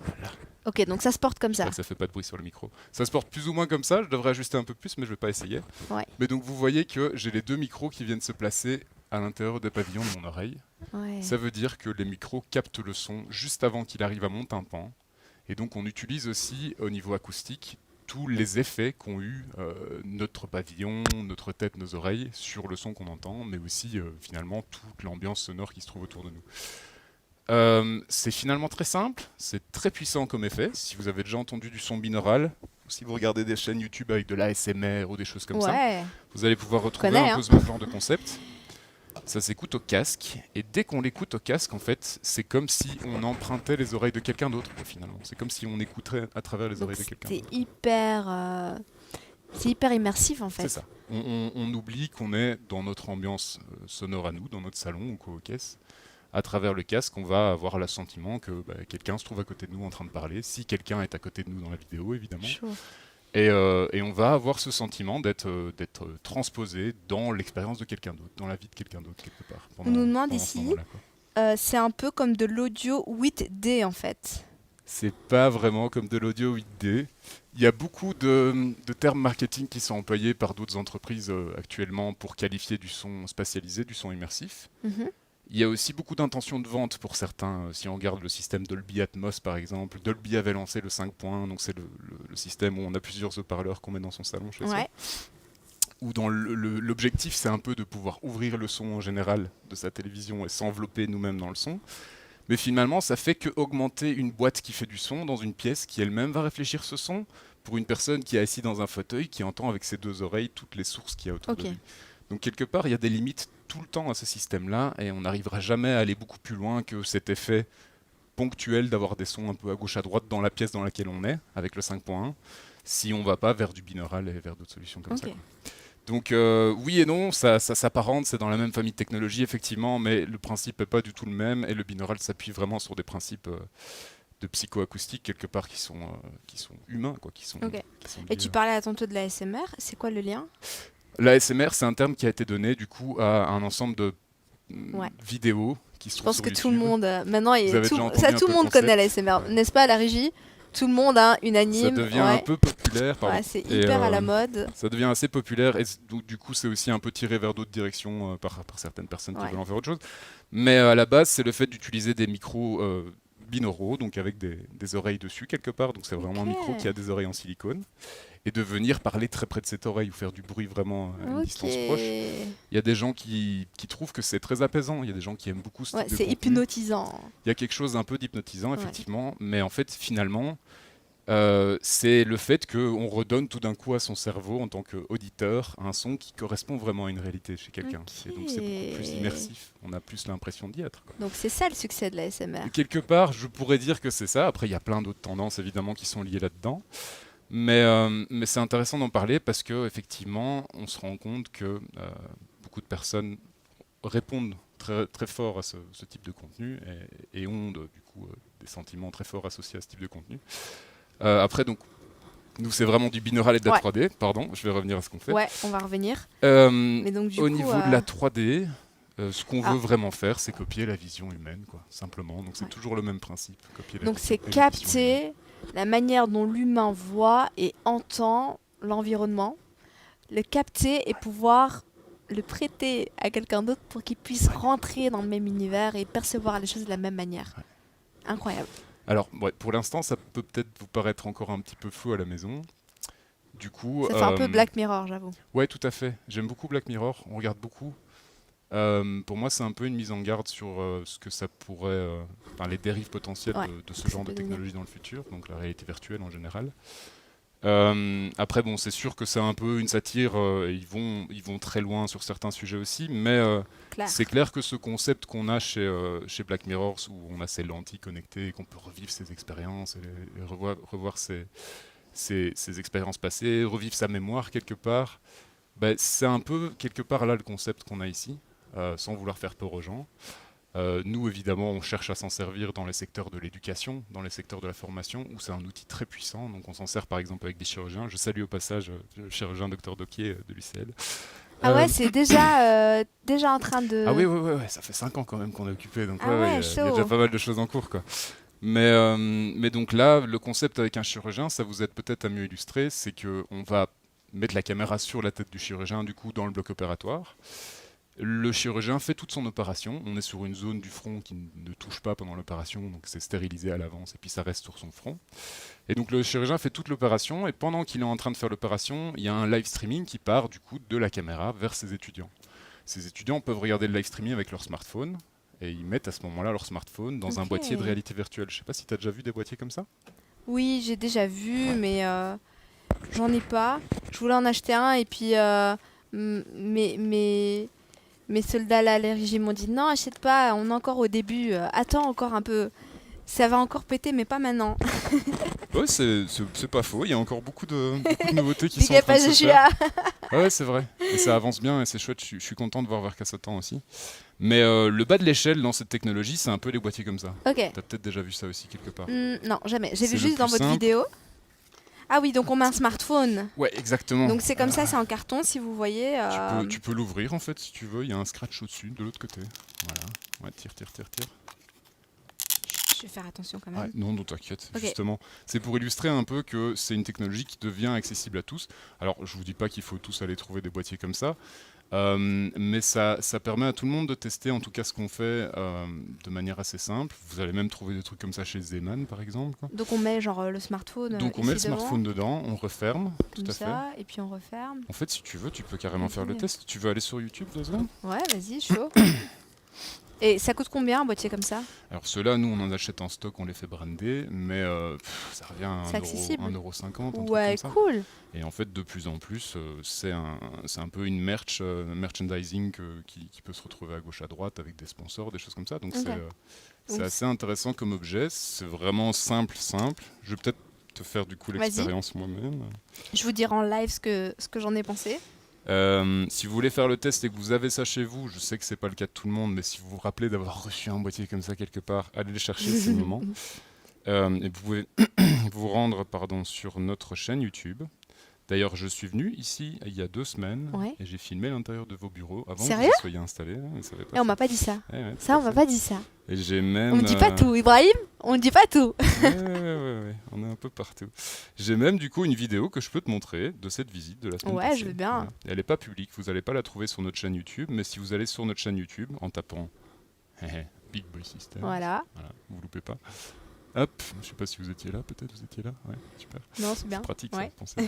Voilà. Ok, donc ça se porte comme ça. Ça fait pas de bruit sur le micro. Ça se porte plus ou moins comme ça. Je devrais ajuster un peu plus, mais je vais pas essayer. Ouais. Mais donc vous voyez que j'ai les 2 micros qui viennent se placer à l'intérieur des pavillons de mon oreille. Ouais. Ça veut dire que les micros captent le son juste avant qu'il arrive à mon tympan. Et donc on utilise aussi au niveau acoustique tous les effets qu'ont eu notre pavillon, notre tête, nos oreilles sur le son qu'on entend, mais aussi finalement toute l'ambiance sonore qui se trouve autour de nous. C'est finalement très simple, c'est très puissant comme effet. Si vous avez déjà entendu du son binaural, ou si vous regardez des chaînes YouTube avec de l'ASMR ou des choses comme ça, vous allez pouvoir retrouver un peu ce même genre de concept. Ça s'écoute au casque, et dès qu'on l'écoute au casque, en fait, c'est comme si on empruntait les oreilles de quelqu'un d'autre, finalement. C'est comme si on écouterait à travers les oreilles de quelqu'un d'autre. C'est hyper immersif, en fait. C'est ça. On oublie qu'on est dans notre ambiance sonore à nous, dans notre salon ou co-caisse. À travers le casque, on va avoir l'assentiment que quelqu'un se trouve à côté de nous en train de parler, si quelqu'un est à côté de nous dans la vidéo, évidemment. Et on va avoir ce sentiment d'être transposé dans l'expérience de quelqu'un d'autre, dans la vie de quelqu'un d'autre, quelque part. On nous demande ici, c'est un peu comme de l'audio 8D, en fait. C'est pas vraiment comme de l'audio 8D. Il y a beaucoup de termes marketing qui sont employés par d'autres entreprises actuellement pour qualifier du son spatialisé, du son immersif. Il y a aussi beaucoup d'intentions de vente pour certains. Si on regarde le système Dolby Atmos par exemple, Dolby avait lancé le 5.1, donc c'est le système où on a plusieurs haut-parleurs qu'on met dans son salon chez soi. Où dans l'objectif c'est un peu de pouvoir ouvrir le son en général de sa télévision et s'envelopper nous-mêmes dans le son. Mais finalement ça fait que augmenter une boîte qui fait du son dans une pièce qui elle-même va réfléchir ce son pour une personne qui est assise dans un fauteuil qui entend avec ses 2 oreilles toutes les sources qu'il y a autour de lui. Donc quelque part il y a des limites tout le temps à ce système-là et on n'arrivera jamais à aller beaucoup plus loin que cet effet ponctuel d'avoir des sons un peu à gauche à droite dans la pièce dans laquelle on est avec le 5.1 si on ne va pas vers du binaural et vers d'autres solutions comme ça. Donc oui et non, ça s'apparente, c'est dans la même famille de technologies effectivement, mais le principe n'est pas du tout le même et le binaural s'appuie vraiment sur des principes de psychoacoustique quelque part qui sont humains, quoi, qui sont et tu parlais tantôt de l'ASMR, c'est quoi le lien? L'ASMR, c'est un terme qui a été donné du coup à un ensemble de vidéos qui se trouvent sur YouTube. Je pense que tout le monde, maintenant, tout le monde concept. connaît l'ASMR, n'est-ce pas, à la régie? Tout le monde, unanime. Ça devient un peu populaire. C'est hyper à la mode. Ça devient assez populaire et donc, du coup, c'est aussi un peu tiré vers d'autres directions par certaines personnes qui veulent en faire autre chose. Mais à la base, c'est le fait d'utiliser des micros binauraux, donc avec des oreilles dessus quelque part. Donc c'est vraiment un micro qui a des oreilles en silicone. Et de venir parler très près de cette oreille ou faire du bruit vraiment à une distance proche. Il y a des gens qui trouvent que c'est très apaisant, il y a des gens qui aiment beaucoup ce type de contenu. C'est hypnotisant. Il y a quelque chose d'un peu d'hypnotisant, effectivement, mais en fait, finalement, c'est le fait qu'on redonne tout d'un coup à son cerveau, en tant qu'auditeur, un son qui correspond vraiment à une réalité chez quelqu'un. Et donc c'est beaucoup plus immersif, on a plus l'impression d'y être. Donc c'est ça le succès de l'ASMR. Quelque part, je pourrais dire que c'est ça. Après, il y a plein d'autres tendances, évidemment, qui sont liées là-dedans. Mais c'est intéressant d'en parler parce qu'effectivement, on se rend compte que beaucoup de personnes répondent très, très fort à ce type de contenu et ont du coup des sentiments très forts associés à ce type de contenu. Après, donc, nous, c'est vraiment du binaural et de la 3D. Pardon, je vais revenir à ce qu'on fait. Ouais, on va revenir. Mais donc, du au coup, niveau de la 3D, ce qu'on veut vraiment faire, c'est copier la vision humaine, quoi, simplement. Donc, c'est toujours le même principe. Donc, c'est capter la manière dont l'humain voit et entend l'environnement, le capter et pouvoir le prêter à quelqu'un d'autre pour qu'il puisse rentrer dans le même univers et percevoir les choses de la même manière. Incroyable. Alors, pour l'instant, ça peut peut-être vous paraître encore un petit peu flou à la maison. Du coup, ça fait un peu Black Mirror, j'avoue. Ouais, tout à fait. J'aime beaucoup Black Mirror. On regarde beaucoup. Pour moi, c'est un peu une mise en garde sur ce que ça pourrait, les dérives potentielles de ce genre de technologie dans le futur, donc la réalité virtuelle en général. Après, bon, c'est sûr que c'est un peu une satire. Ils vont très loin sur certains sujets aussi, mais c'est clair que ce concept qu'on a chez Black Mirror, où on a ces lentilles connectées et qu'on peut revivre ses expériences et revoir ses expériences passées, revivre sa mémoire quelque part, c'est un peu quelque part là le concept qu'on a ici, sans vouloir faire peur aux gens. Nous, évidemment, on cherche à s'en servir dans les secteurs de l'éducation, dans les secteurs de la formation, où c'est un outil très puissant. Donc on s'en sert par exemple avec des chirurgiens. Je salue au passage le chirurgien Dr Doquier de l'UCL. Ah ouais, c'est déjà en train de... Ah oui, ça fait 5 ans quand même qu'on est occupé. Donc il y a déjà pas mal de choses en cours, quoi. Mais donc là, le concept avec un chirurgien, ça vous aide peut-être à mieux illustrer, c'est qu'on va mettre la caméra sur la tête du chirurgien, du coup, dans le bloc opératoire. Le chirurgien fait toute son opération. On est sur une zone du front qui ne touche pas pendant l'opération, donc c'est stérilisé à l'avance et puis ça reste sur son front. Et donc le chirurgien fait toute l'opération et pendant qu'il est en train de faire l'opération, il y a un live streaming qui part du coup de la caméra vers ses étudiants. Ces étudiants peuvent regarder le live streaming avec leur smartphone et ils mettent à ce moment-là leur smartphone dans un boîtier de réalité virtuelle. Je ne sais pas si tu as déjà vu des boîtiers comme ça ? Oui, j'ai déjà vu, mais j'en ai pas. Je voulais en acheter un et puis mes soldats à l'allergie m'ont dit non, achète pas, on est encore au début, attends encore un peu. Ça va encore péter, mais pas maintenant. Ouais, c'est pas faux, il y a encore beaucoup de nouveautés qui sont en train de se faire. Ouais, c'est vrai, et ça avance bien et c'est chouette, je suis content de voir vers quoi ça tend aussi. Mais le bas de l'échelle dans cette technologie, c'est un peu les boîtiers comme ça. Ok. T'as peut-être déjà vu ça aussi quelque part. Non, jamais, j'ai vu juste dans votre vidéo. Ah oui, donc on met un smartphone. Ouais, exactement. Donc c'est comme ça, c'est en carton, si vous voyez. Tu peux l'ouvrir en fait, si tu veux. Il y a un scratch au-dessus, de l'autre côté. Voilà. Ouais, tire. Je vais faire attention quand même. Ouais, non, t'inquiète. Okay. Justement, c'est pour illustrer un peu que c'est une technologie qui devient accessible à tous. Alors, je vous dis pas qu'il faut tous aller trouver des boîtiers comme ça. Mais ça permet à tout le monde de tester en tout cas ce qu'on fait de manière assez simple. Vous allez même trouver des trucs comme ça chez Zeman par exemple, quoi. Donc on met genre le smartphone. Donc on met le smartphone dedans, on referme, tout à fait. Et puis on referme. En fait, si tu veux, tu peux carrément faire le test. Tu veux aller sur YouTube 2 secondes ? Ouais, vas-y, chaud. Et ça coûte combien un boîtier comme ça ? Alors ceux-là, nous on en achète en stock, on les fait brander, mais ça revient à 1,50 €. Ouais, cool. Et en fait, de plus en plus, c'est un peu une merchandising qui peut se retrouver à gauche à droite avec des sponsors, des choses comme ça. Donc c'est assez intéressant comme objet. C'est vraiment simple. Je vais peut-être te faire du coup l'expérience moi-même. Je vous dirai en live ce que j'en ai pensé. Si vous voulez faire le test et que vous avez ça chez vous, je sais que c'est pas le cas de tout le monde, mais si vous vous rappelez d'avoir reçu un boîtier comme ça quelque part, allez le chercher, c'est le moment. Et vous pouvez vous rendre sur notre chaîne YouTube. D'ailleurs, je suis venu ici il y a 2 semaines et j'ai filmé l'intérieur de vos bureaux avant que vous soyez installés. On m'a pas dit ça. On m'a pas dit ça. Et j'ai même. On me dit pas tout, Ibrahim. On me dit pas tout. Ouais, on est un peu partout. J'ai même du coup une vidéo que je peux te montrer de cette visite de la semaine passée. Ouais, je veux bien. Voilà. Elle n'est pas publique, vous n'allez pas la trouver sur notre chaîne YouTube, mais si vous allez sur notre chaîne YouTube en tapant Big Boy System, voilà, vous loupez pas. Hop, je sais pas si vous étiez là, peut-être vous étiez là. Ouais, super. Non, c'est bien. C'est pratique, ça.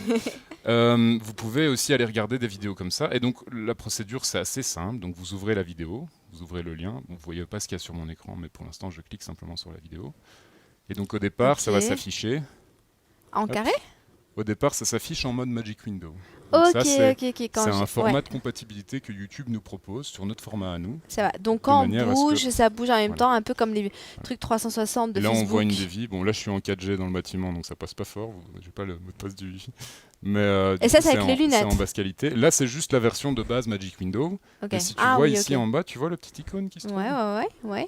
Vous pouvez aussi aller regarder des vidéos comme ça. Et donc la procédure, c'est assez simple. Donc vous ouvrez la vidéo, vous ouvrez le lien. Vous voyez pas ce qu'il y a sur mon écran, mais pour l'instant, je clique simplement sur la vidéo. Et donc au départ, ça va s'afficher. En carré ? Au départ, ça s'affiche en mode Magic Window. Donc ça, c'est c'est un format de compatibilité que YouTube nous propose sur notre format à nous. Ça va. Donc quand on bouge, ça bouge en même temps, un peu comme les trucs 360 de là, Facebook. On voit une dévie. Bon, là, je suis en 4G dans le bâtiment, donc ça passe pas fort. J'ai pas le mot de passe du Wi-Fi. Mais, et ça, c'est avec les lunettes. C'est en basse qualité. Là, c'est juste la version de base Magic Window. Et si tu vois ici en bas, tu vois le petit icône qui se trouve. Ouais.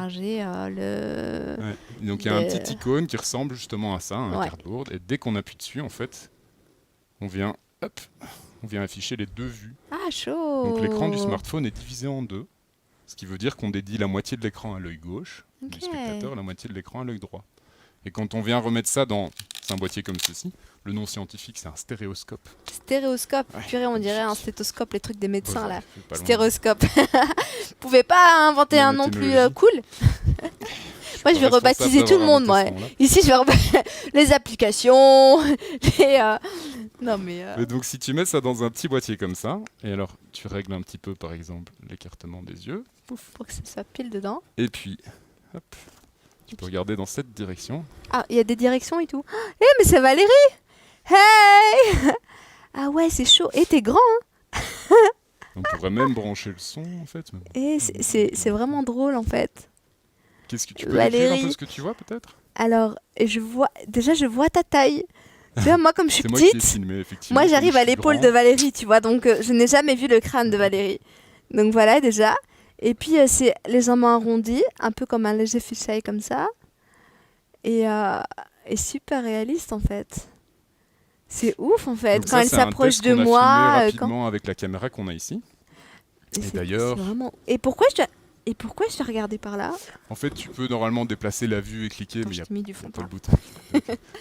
J'ai le. Ouais. Donc il y a un petit icône qui ressemble justement à ça, un cardboard. Et dès qu'on appuie dessus, en fait, on vient afficher les 2 vues. Ah, chaud. Donc l'écran du smartphone est divisé en 2, ce qui veut dire qu'on dédie la moitié de l'écran à l'œil gauche du spectateur, la moitié de l'écran à l'œil droit. Et quand on vient remettre ça dans un boîtier comme ceci, le nom scientifique c'est un stéréoscope. Stéréoscope, purée, on dirait un stéthoscope, les trucs des médecins là. Stéréoscope. Vous pouvez pas inventer un nom plus cool ? Moi, je vais rebaptiser tout le monde, moi. Ici, je vais les applications, les... Non, mais... Et donc, si tu mets ça dans un petit boîtier comme ça, et alors, tu règles un petit peu, par exemple, l'écartement des yeux. Pouf, pour que ça soit pile dedans. Et puis, hop, tu peux regarder dans cette direction. Ah, il y a des directions et tout. Eh, mais c'est Valérie! Hey! Ah ouais, c'est chaud. Et t'es grand, hein? On pourrait même brancher le son, en fait. Et c'est vraiment drôle, en fait. Qu'est-ce que tu peux décrire un peu ce que tu vois, peut-être? Alors, je vois ta taille. Tu vois, moi, comme je suis C'est moi qui ai petite, filmé, effectivement. moi, j'arrive à l'épaule de Valérie, tu vois. Donc, je n'ai jamais vu le crâne de Valérie. Donc, voilà, déjà. Et puis, c'est légèrement arrondi, un peu comme un léger fisheye, comme ça. Et super réaliste, en fait. C'est ouf, en fait. Donc quand elle s'approche de moi... On a filmé rapidement avec la caméra qu'on a ici. Et d'ailleurs... Vraiment... Et pourquoi je dois regarder par là? En fait, tu peux normalement déplacer la vue et cliquer, mais il n'y a pas le bouton.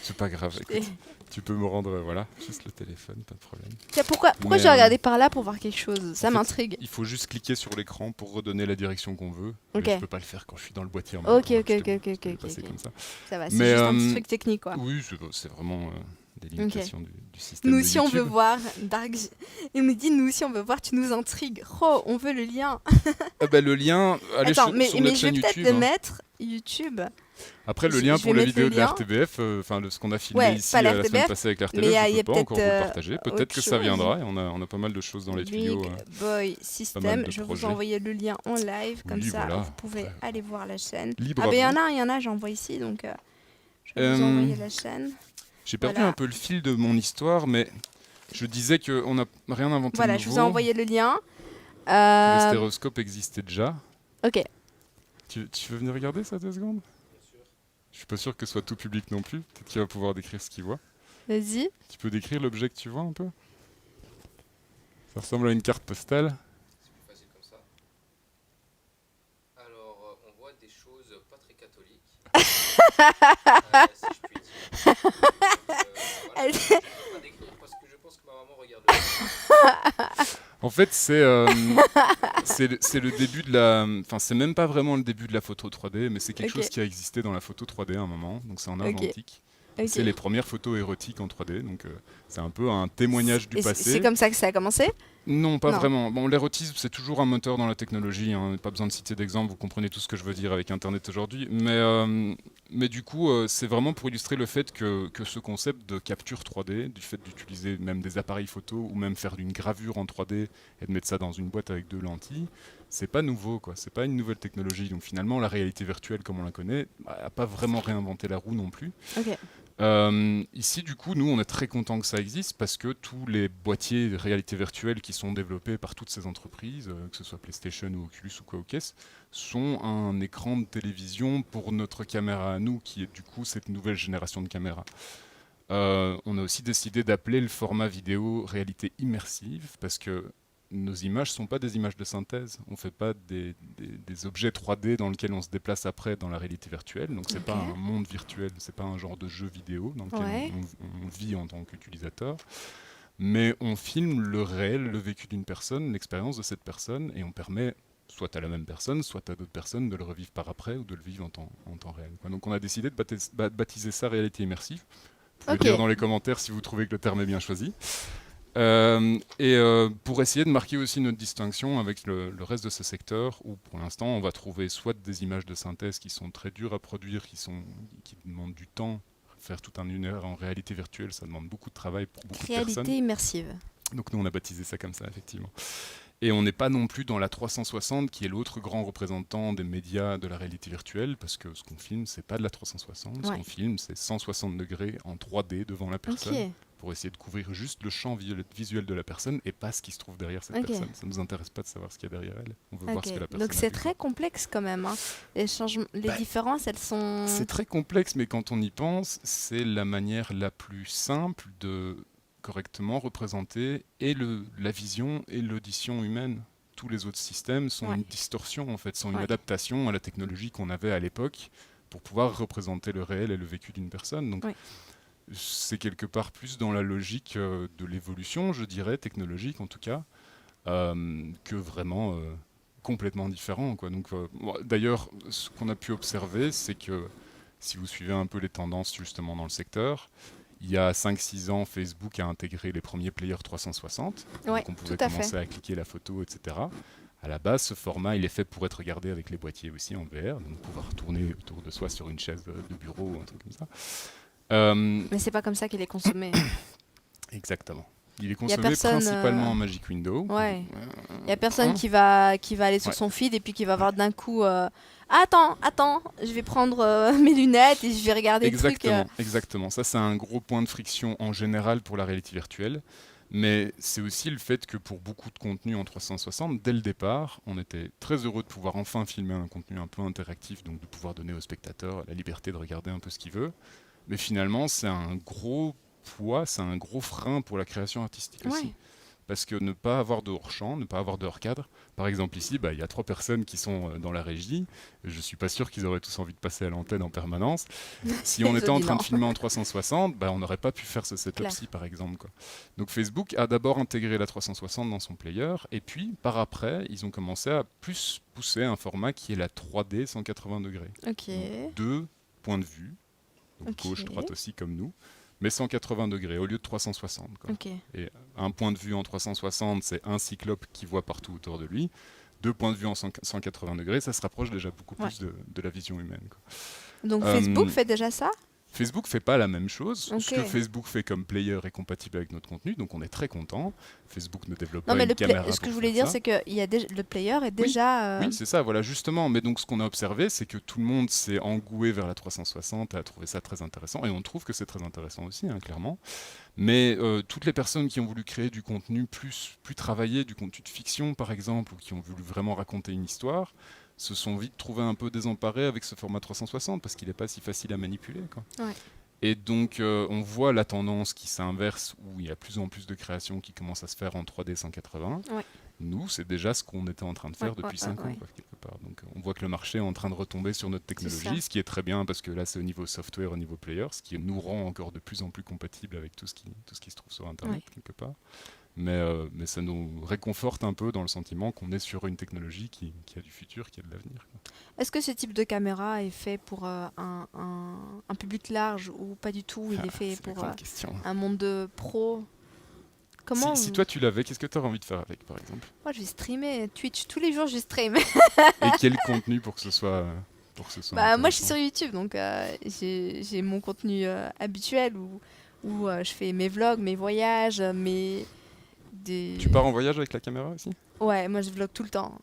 C'est pas grave, écoute. Tu peux me rendre, voilà, juste le téléphone, pas de problème. Tiens, pourquoi je dois regarder par là pour voir quelque chose? Ça m'intrigue. Il faut juste cliquer sur l'écran pour redonner la direction qu'on veut. Ok. Je peux pas le faire quand je suis dans le boîtier en même temps. Ok. Comme ça. Ça va, c'est juste un petit truc technique, quoi. Oui, c'est vraiment des limitations du système Nous de aussi, on YouTube. veut voir. Dark... Il me dit, nous aussi, on veut voir, tu nous intrigues. Oh, on veut le lien. Le lien, allez sur notre chaîne YouTube. Mais je vais peut-être le mettre, YouTube. Après, le lien pour la vidéo de la RTBF, ce qu'on a filmé ici la semaine passée avec la RTBF, je ne peux pas encore vous le partager. Peut-être que ça viendra, et on a pas mal de choses dans les tuyaux. Big Boy System, je vais vous envoyer le lien en live, comme ça vous pouvez aller voir la chaîne. Libre il y en a, j'envoie ici, donc je vais vous envoyer la chaîne. J'ai perdu un peu le fil de mon histoire, mais je disais qu'on n'a rien inventé de nouveau. Voilà, je vous ai envoyé le lien. Le stéréoscope existait déjà. Ok. Tu veux venir regarder ça 2 secondes? Je suis pas sûr que ce soit tout public non plus. Peut-être qu'il va pouvoir décrire ce qu'il voit. Vas-y. Tu peux décrire l'objet que tu vois un peu? Ça ressemble à une carte postale. C'est plus facile comme ça. Alors, on voit des choses pas très catholiques. Si je puis dire. Voilà, je vais pas décrire parce que je pense que ma maman regarde le En fait, c'est le début de la... Enfin, c'est même pas vraiment le début de la photo 3D, mais c'est quelque chose qui a existé dans la photo 3D à un moment. Donc c'est en argentique. C'est les premières photos érotiques en 3D, donc c'est un peu un témoignage du passé. C'est comme ça que ça a commencé? Non, pas vraiment. Bon, l'érotisme, c'est toujours un moteur dans la technologie. Hein. Pas besoin de citer d'exemple, vous comprenez tout ce que je veux dire avec Internet aujourd'hui. Mais du coup, c'est vraiment pour illustrer le fait que ce concept de capture 3D, du fait d'utiliser même des appareils photo ou même faire une gravure en 3D et de mettre ça dans une boîte avec 2 lentilles, c'est pas nouveau, quoi. C'est pas une nouvelle technologie. Donc finalement, la réalité virtuelle, comme on la connaît, n'a pas vraiment réinventé la roue non plus. Ok. Ici, du coup, nous, on est très contents que ça existe parce que tous les boîtiers de réalité virtuelle qui sont développés par toutes ces entreprises, que ce soit PlayStation ou Oculus ou quoi au caisse, sont un écran de télévision pour notre caméra à nous, qui est du coup cette nouvelle génération de caméras. On a aussi décidé d'appeler le format vidéo réalité immersive parce que nos images ne sont pas des images de synthèse. On ne fait pas des objets 3D dans lesquels on se déplace après dans la réalité virtuelle. Donc, ce n'est pas un monde virtuel, ce n'est pas un genre de jeu vidéo dans lequel on vit en tant qu'utilisateur. Mais on filme le réel, le vécu d'une personne, l'expérience de cette personne, et on permet soit à la même personne, soit à d'autres personnes de le revivre par après ou de le vivre en temps réel. Donc, on a décidé de baptiser ça réalité immersive. Vous pouvez dire dans les commentaires si vous trouvez que le terme est bien choisi. Pour essayer de marquer aussi notre distinction avec le reste de ce secteur où pour l'instant on va trouver soit des images de synthèse qui sont très dures à produire, qui demandent du temps. Faire tout un univers en réalité virtuelle, ça demande beaucoup de travail pour beaucoup de personnes. Réalité immersive. Donc nous on a baptisé ça comme ça effectivement. Et on n'est pas non plus dans la 360 qui est l'autre grand représentant des médias de la réalité virtuelle parce que ce qu'on filme c'est pas de la 360, ce qu'on filme c'est 160 degrés en 3D devant la personne. Pour essayer de couvrir juste le champ visuel de la personne et pas ce qui se trouve derrière cette personne. Ça ne nous intéresse pas de savoir ce qu'il y a derrière elle. On veut voir ce que la personne Donc c'est très complexe quand même. Hein. Les différences, elles sont... C'est très complexe, mais quand on y pense, c'est la manière la plus simple de correctement représenter et la vision et l'audition humaine. Tous les autres systèmes sont une distorsion, en fait, sont une adaptation à la technologie qu'on avait à l'époque pour pouvoir représenter le réel et le vécu d'une personne. Donc, c'est quelque part plus dans la logique de l'évolution, je dirais, technologique en tout cas, que vraiment complètement différent, quoi. Donc, d'ailleurs, ce qu'on a pu observer, c'est que si vous suivez un peu les tendances justement dans le secteur, il y a 5-6 ans, Facebook a intégré les premiers players 360. Ouais, donc on pouvait tout à commencer fait. à cliquer la photo, etc. À la base, ce format, il est fait pour être regardé avec les boîtiers aussi en VR, donc pouvoir tourner autour de soi sur une chaise de bureau ou un truc comme ça. Mais c'est pas comme ça qu'il est consommé. Exactement. Il est Y a consommé personne, principalement en Magic Window. Ouais. Il y a personne qui va aller sur Ouais. son feed et puis qui va voir d'un coup attends, je vais prendre mes lunettes et je vais regarder le truc. Exactement, exactement. Ça, c'est un gros point de friction en général pour la réalité virtuelle. Mais c'est aussi le fait que pour beaucoup de contenu en 360, dès le départ, on était très heureux de pouvoir enfin filmer un contenu un peu interactif, donc de pouvoir donner au spectateur la liberté de regarder un peu ce qu'il veut. Mais finalement, c'est un gros poids, c'est un gros frein pour la création artistique aussi. Ouais. Parce que ne pas avoir de hors-champ, ne pas avoir de hors-cadre. Par exemple, ici, il y a 3 personnes qui sont dans la régie. Je ne suis pas sûr qu'ils auraient tous envie de passer à l'antenne en permanence. Si on était en train de filmer en 360, on n'aurait pas pu faire ce setup-ci, par exemple, quoi. Donc Facebook a d'abord intégré la 360 dans son player, et puis, par après, ils ont commencé à plus pousser un format qui est la 3D 180 degrés. Ok. Donc, 2 points de vue, donc Ok. gauche, droite aussi, comme nous, mais 180 degrés au lieu de 360, quoi. Ok. Et un point de vue en 360, c'est un cyclope qui voit partout autour de lui. 2 points de vue en 180 degrés, ça se rapproche déjà beaucoup plus de la vision humaine, quoi. Donc Facebook fait déjà ça? Facebook fait pas la même chose. Ok. Ce que Facebook fait comme player est compatible avec notre contenu, donc on est très content. Facebook ne développe Non, pas mais une caméra. ce que pour je voulais faire dire, ça. c'est que le player est déjà. Oui, c'est ça, voilà, justement. Mais donc, ce qu'on a observé, c'est que tout le monde s'est engoué vers la 360 et a trouvé ça très intéressant. Et on trouve que c'est très intéressant aussi, hein, clairement. Mais toutes les personnes qui ont voulu créer du contenu plus travaillé, du contenu de fiction, par exemple, ou qui ont voulu vraiment raconter une histoire, se sont vite trouvés un peu désemparés avec ce format 360 parce qu'il n'est pas si facile à manipuler, quoi. Ouais. Et donc, on voit la tendance qui s'inverse, où il y a plus en plus de créations qui commencent à se faire en 3D 180. Ouais. Nous, c'est déjà ce qu'on était en train de faire depuis 5 ans, quoi, quelque part. Donc, on voit que le marché est en train de retomber sur notre technologie, ce qui est très bien, parce que là, c'est au niveau software, au niveau player, ce qui nous rend encore de plus en plus compatible avec tout ce qui se trouve sur Internet, quelque part. Mais ça nous réconforte un peu dans le sentiment qu'on est sur une technologie qui a du futur, qui a de l'avenir, quoi. Est-ce que ce type de caméra est fait pour un public large ou pas du tout? Il est fait pour un monde de pros? Comment si toi tu l'avais, qu'est-ce que tu aurais envie de faire avec, par exemple? Moi, je vais streamer Twitch tous les jours, je stream. Et quel contenu pour que ce soit moi, je suis sur YouTube, donc j'ai mon contenu habituel où je fais mes vlogs, mes voyages, Tu pars en voyage avec la caméra aussi? Ouais, moi je vlog tout le temps.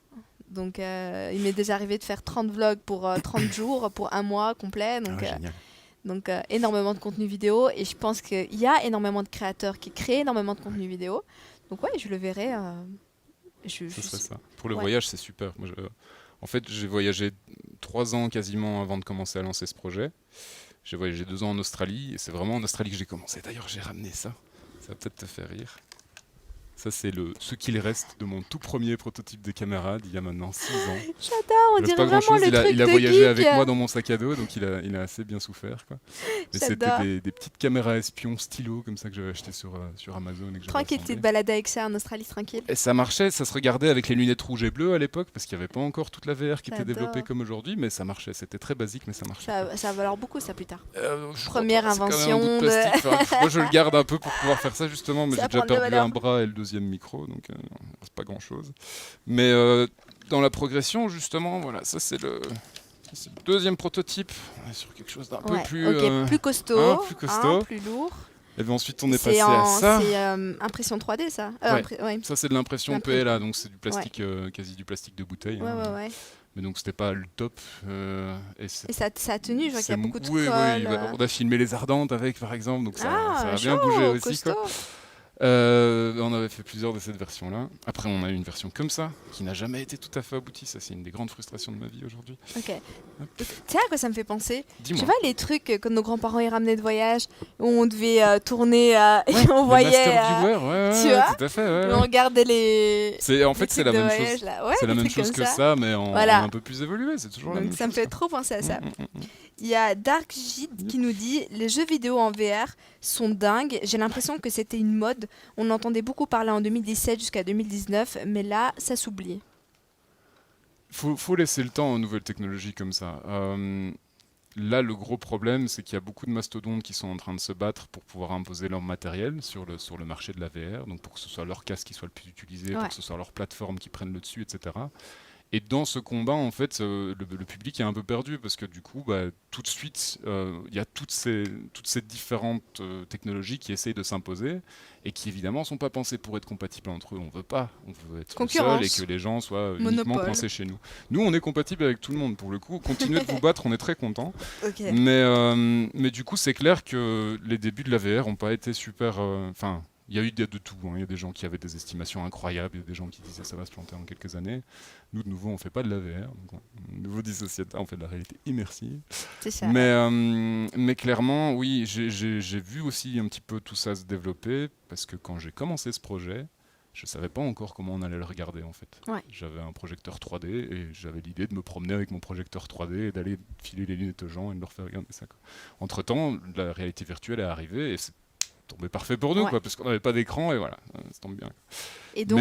Donc il m'est déjà arrivé de faire 30 vlogs pour 30 jours, pour un mois complet. Donc énormément de contenu vidéo. Et je pense qu'il y a énormément de créateurs qui créent énormément de contenu vidéo. Donc ouais, je le verrai. Ce serait ça. Pour le voyage, c'est super. Moi, en fait, j'ai voyagé 3 ans quasiment avant de commencer à lancer ce projet. J'ai voyagé 2 ans en Australie. Et c'est vraiment en Australie que j'ai commencé. D'ailleurs, j'ai ramené ça. Ça va peut-être te faire rire. Ça, c'est ce qu'il reste de mon tout premier prototype de caméra d'il y a maintenant 6 ans. J'adore, on dirait vraiment le truc Il a de voyagé geek. avec moi dans mon sac à dos, donc il a assez bien souffert, quoi. Mais c'était des petites caméras espions stylo comme ça que j'avais acheté sur Amazon. Tranquille, tu te baladais avec ça en Australie, tranquille. Et ça marchait, ça se regardait avec les lunettes rouges et bleues à l'époque, parce qu'il n'y avait pas encore toute la VR qui était développée comme aujourd'hui, mais ça marchait. C'était très basique, mais ça marchait. Ça va valoir beaucoup, ça, plus tard. Première invention moi, je le garde un peu pour pouvoir faire ça, justement, mais j'ai déjà perdu un bras et le deuxième micro, donc c'est pas grand-chose. Mais dans la progression, justement, voilà, ça c'est le deuxième prototype. On est sur quelque chose d'un peu plus... plus costaud, plus lourd. Et bien ensuite, on est passé à ça. C'est impression 3D, ça. Ça, c'est de l'impression PLA, donc c'est du plastique, quasi du plastique de bouteille. Ouais. Mais donc, c'était pas le top. Et ça a tenu, je vois qu'il y a beaucoup de colle. On a filmé les Ardentes avec, par exemple, donc ça a bien bougé aussi, quoi. On avait fait plusieurs de cette version-là. Après, on a eu une version comme ça, qui n'a jamais été tout à fait aboutie. Ça, c'est une des grandes frustrations de ma vie aujourd'hui. Ok. Tu sais à quoi ça me fait penser? Dis-moi. Tu vois les trucs que nos grands-parents y ramenaient de voyage, où on devait tourner et on voyait... Master Viewer, tu vois, tout à fait. On regardait les... En fait, c'est la même chose. C'est la même chose que ça, mais en un peu plus évolué. C'est toujours la même chose. Ça me fait trop penser à ça. Il y a Dark Jid qui nous dit « Les jeux vidéo en VR sont dingues. J'ai l'impression que c'était une mode. On entendait beaucoup parler en 2017 jusqu'à 2019, mais là, ça s'oublie. » faut laisser le temps aux nouvelles technologies comme ça. Là, le gros problème, c'est qu'il y a beaucoup de mastodontes qui sont en train de se battre pour pouvoir imposer leur matériel sur le marché de la VR, donc pour que ce soit leur casque qui soit le plus utilisé, pour que ce soit leur plateforme qui prenne le dessus, etc. Et dans ce combat, en fait, le public est un peu perdu parce que du coup, tout de suite, il y a toutes ces différentes technologies qui essayent de s'imposer et qui évidemment sont pas pensées pour être compatibles entre eux. On veut pas, on veut être seul et que les gens soient uniquement coincés chez nous. Nous, on est compatible avec tout le monde pour le coup. Continuez de vous battre, on est très contents. Okay. Mais du coup, c'est clair que les débuts de la VR n'ont pas été super. Il y a eu de tout. Il y a des gens qui avaient des estimations incroyables, il y a des gens qui disaient ça va se planter en quelques années. Nous, de nouveau, on ne fait pas de la VR. Donc, nouveau dissociateur, on fait de la réalité immersive. C'est ça. Mais clairement, oui, j'ai vu aussi un petit peu tout ça se développer parce que quand j'ai commencé ce projet, je ne savais pas encore comment on allait le regarder en fait. Ouais. J'avais un projecteur 3D et j'avais l'idée de me promener avec mon projecteur 3D et d'aller filer les lunettes aux gens et de leur faire regarder ça. Entre-temps, la réalité virtuelle est arrivée et c'est tombé parfait pour nous, parce qu'on n'avait pas d'écran et voilà, ça tombe bien. Et donc,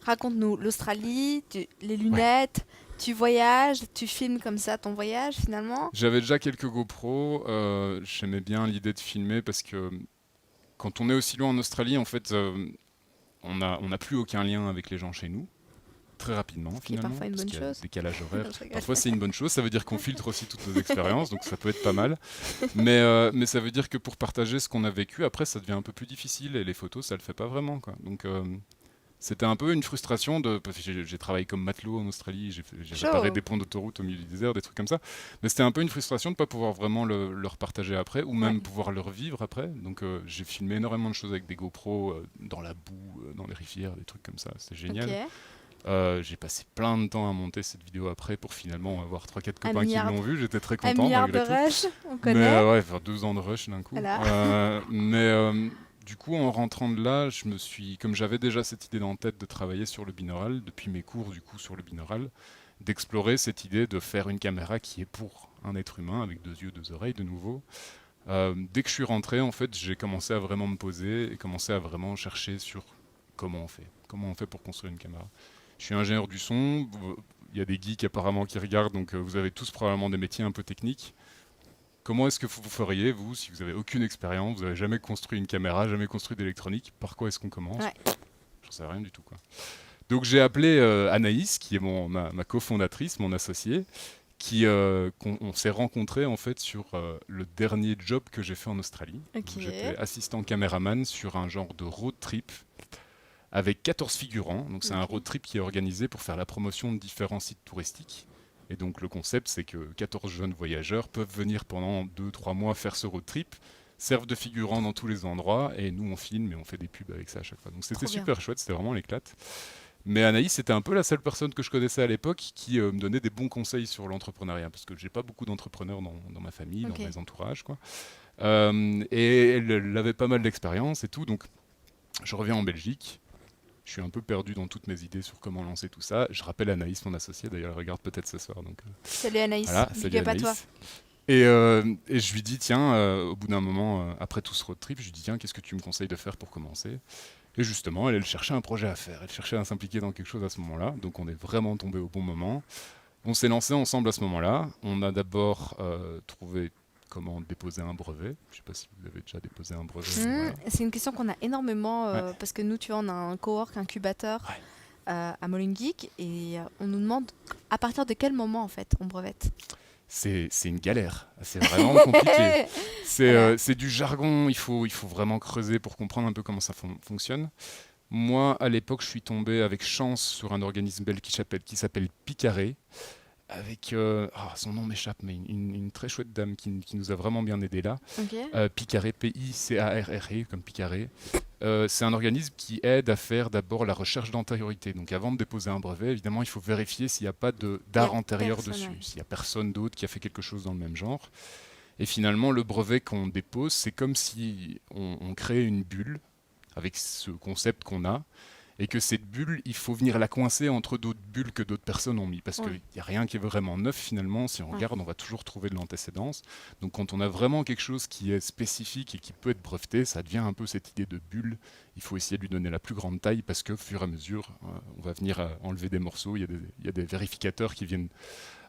raconte-nous l'Australie, les lunettes, tu voyages, tu filmes comme ça ton voyage finalement. J'avais déjà quelques GoPro, j'aimais bien l'idée de filmer parce que quand on est aussi loin en Australie, en fait, on n'a plus aucun lien avec les gens chez nous. Très rapidement finalement, parfois une bonne chose. Décalage horaire. Parfois c'est une bonne chose, ça veut dire qu'on filtre aussi toutes nos expériences, donc ça peut être pas mal. Mais ça veut dire que pour partager ce qu'on a vécu, après ça devient un peu plus difficile et les photos ça le fait pas vraiment, quoi. Donc c'était un peu une frustration parce que j'ai travaillé comme matelot en Australie, j'ai réparé des ponts d'autoroute au milieu du désert, des trucs comme ça. Mais c'était un peu une frustration de pas pouvoir vraiment le repartager après ou même pouvoir le revivre après. Donc j'ai filmé énormément de choses avec des GoPro dans la boue, dans les rivières, des trucs comme ça. C'était génial. Okay. J'ai passé plein de temps à monter cette vidéo après pour finalement avoir 3-4 copains qui l'ont vu. J'étais très content. 1 milliard de rush, on connaît. Mais faire 2 ans de rush d'un coup. Voilà. Du coup, en rentrant de là, comme j'avais déjà cette idée en tête de travailler sur le binaural, depuis mes cours du coup sur le binaural, d'explorer cette idée de faire une caméra qui est pour un être humain, avec 2 yeux, 2 oreilles de nouveau. Dès que je suis rentré, en fait, j'ai commencé à vraiment me poser et commencer à vraiment chercher sur comment on fait pour construire une caméra. Je suis ingénieur du son, il y a des geeks apparemment qui regardent, donc vous avez tous probablement des métiers un peu techniques. Comment est-ce que vous feriez, vous, si vous n'avez aucune expérience, vous n'avez jamais construit une caméra, jamais construit d'électronique, par quoi est-ce qu'on commence ? J'en sais rien du tout, quoi. Donc j'ai appelé Anaïs, qui est ma cofondatrice, mon associée, on s'est rencontrés en fait sur le dernier job que j'ai fait en Australie. Okay. J'étais assistant caméraman sur un genre de road trip avec 14 figurants. Donc c'est un road trip qui est organisé pour faire la promotion de différents sites touristiques. Et donc le concept, c'est que 14 jeunes voyageurs peuvent venir pendant 2-3 mois faire ce road trip, servent de figurants dans tous les endroits, et nous on filme et on fait des pubs avec ça à chaque fois. Donc c'était super chouette, c'était vraiment l'éclate. Mais Anaïs, c'était un peu la seule personne que je connaissais à l'époque qui me donnait des bons conseils sur l'entrepreneuriat, parce que j'ai pas beaucoup d'entrepreneurs dans ma famille, dans mes entourages, quoi. Et elle avait pas mal d'expérience et tout, donc je reviens en Belgique. Je suis un peu perdu dans toutes mes idées sur comment lancer tout ça. Je rappelle Anaïs, mon associée, d'ailleurs, elle regarde peut-être ce soir. Donc, salut Anaïs, voilà, salut Anaïs. Pas toi. Et je lui dis, tiens, au bout d'un moment, après tout ce road trip, je lui dis, tiens, qu'est-ce que tu me conseilles de faire pour commencer ? Et justement, elle cherchait un projet à faire, elle cherchait à s'impliquer dans quelque chose à ce moment-là. Donc on est vraiment tombé au bon moment. On s'est lancé ensemble à ce moment-là. On a d'abord trouvé comment déposer un brevet. Je ne sais pas si vous avez déjà déposé un brevet. Voilà. C'est une question qu'on a énormément parce que nous, tu vois, on a un cowork incubateur à Molenbeek et on nous demande à partir de quel moment en fait on brevette. C'est une galère, c'est vraiment compliqué. C'est du jargon, il faut vraiment creuser pour comprendre un peu comment ça fonctionne. Moi, à l'époque, je suis tombé avec chance sur un organisme belge qui s'appelle Picaré, avec, son nom m'échappe, mais une très chouette dame qui nous a vraiment bien aidés là. Picaré, P-I-C-A-R-R-E, comme Picaré. C'est un organisme qui aide à faire d'abord la recherche d'antériorité. Donc avant de déposer un brevet, évidemment, il faut vérifier s'il n'y a pas d'art antérieur dessus, s'il n'y a personne d'autre qui a fait quelque chose dans le même genre. Et finalement, le brevet qu'on dépose, c'est comme si on crée une bulle avec ce concept qu'on a. et que cette bulle, il faut venir la coincer entre d'autres bulles que d'autres personnes ont mis, parce qu'il n'y a rien qui est vraiment neuf finalement. Si on regarde, on va toujours trouver de l'antécédence. Donc quand on a vraiment quelque chose qui est spécifique et qui peut être breveté, ça devient un peu cette idée de bulle. Il faut essayer de lui donner la plus grande taille, parce que au fur et à mesure, on va venir enlever des morceaux. Il y a des vérificateurs qui viennent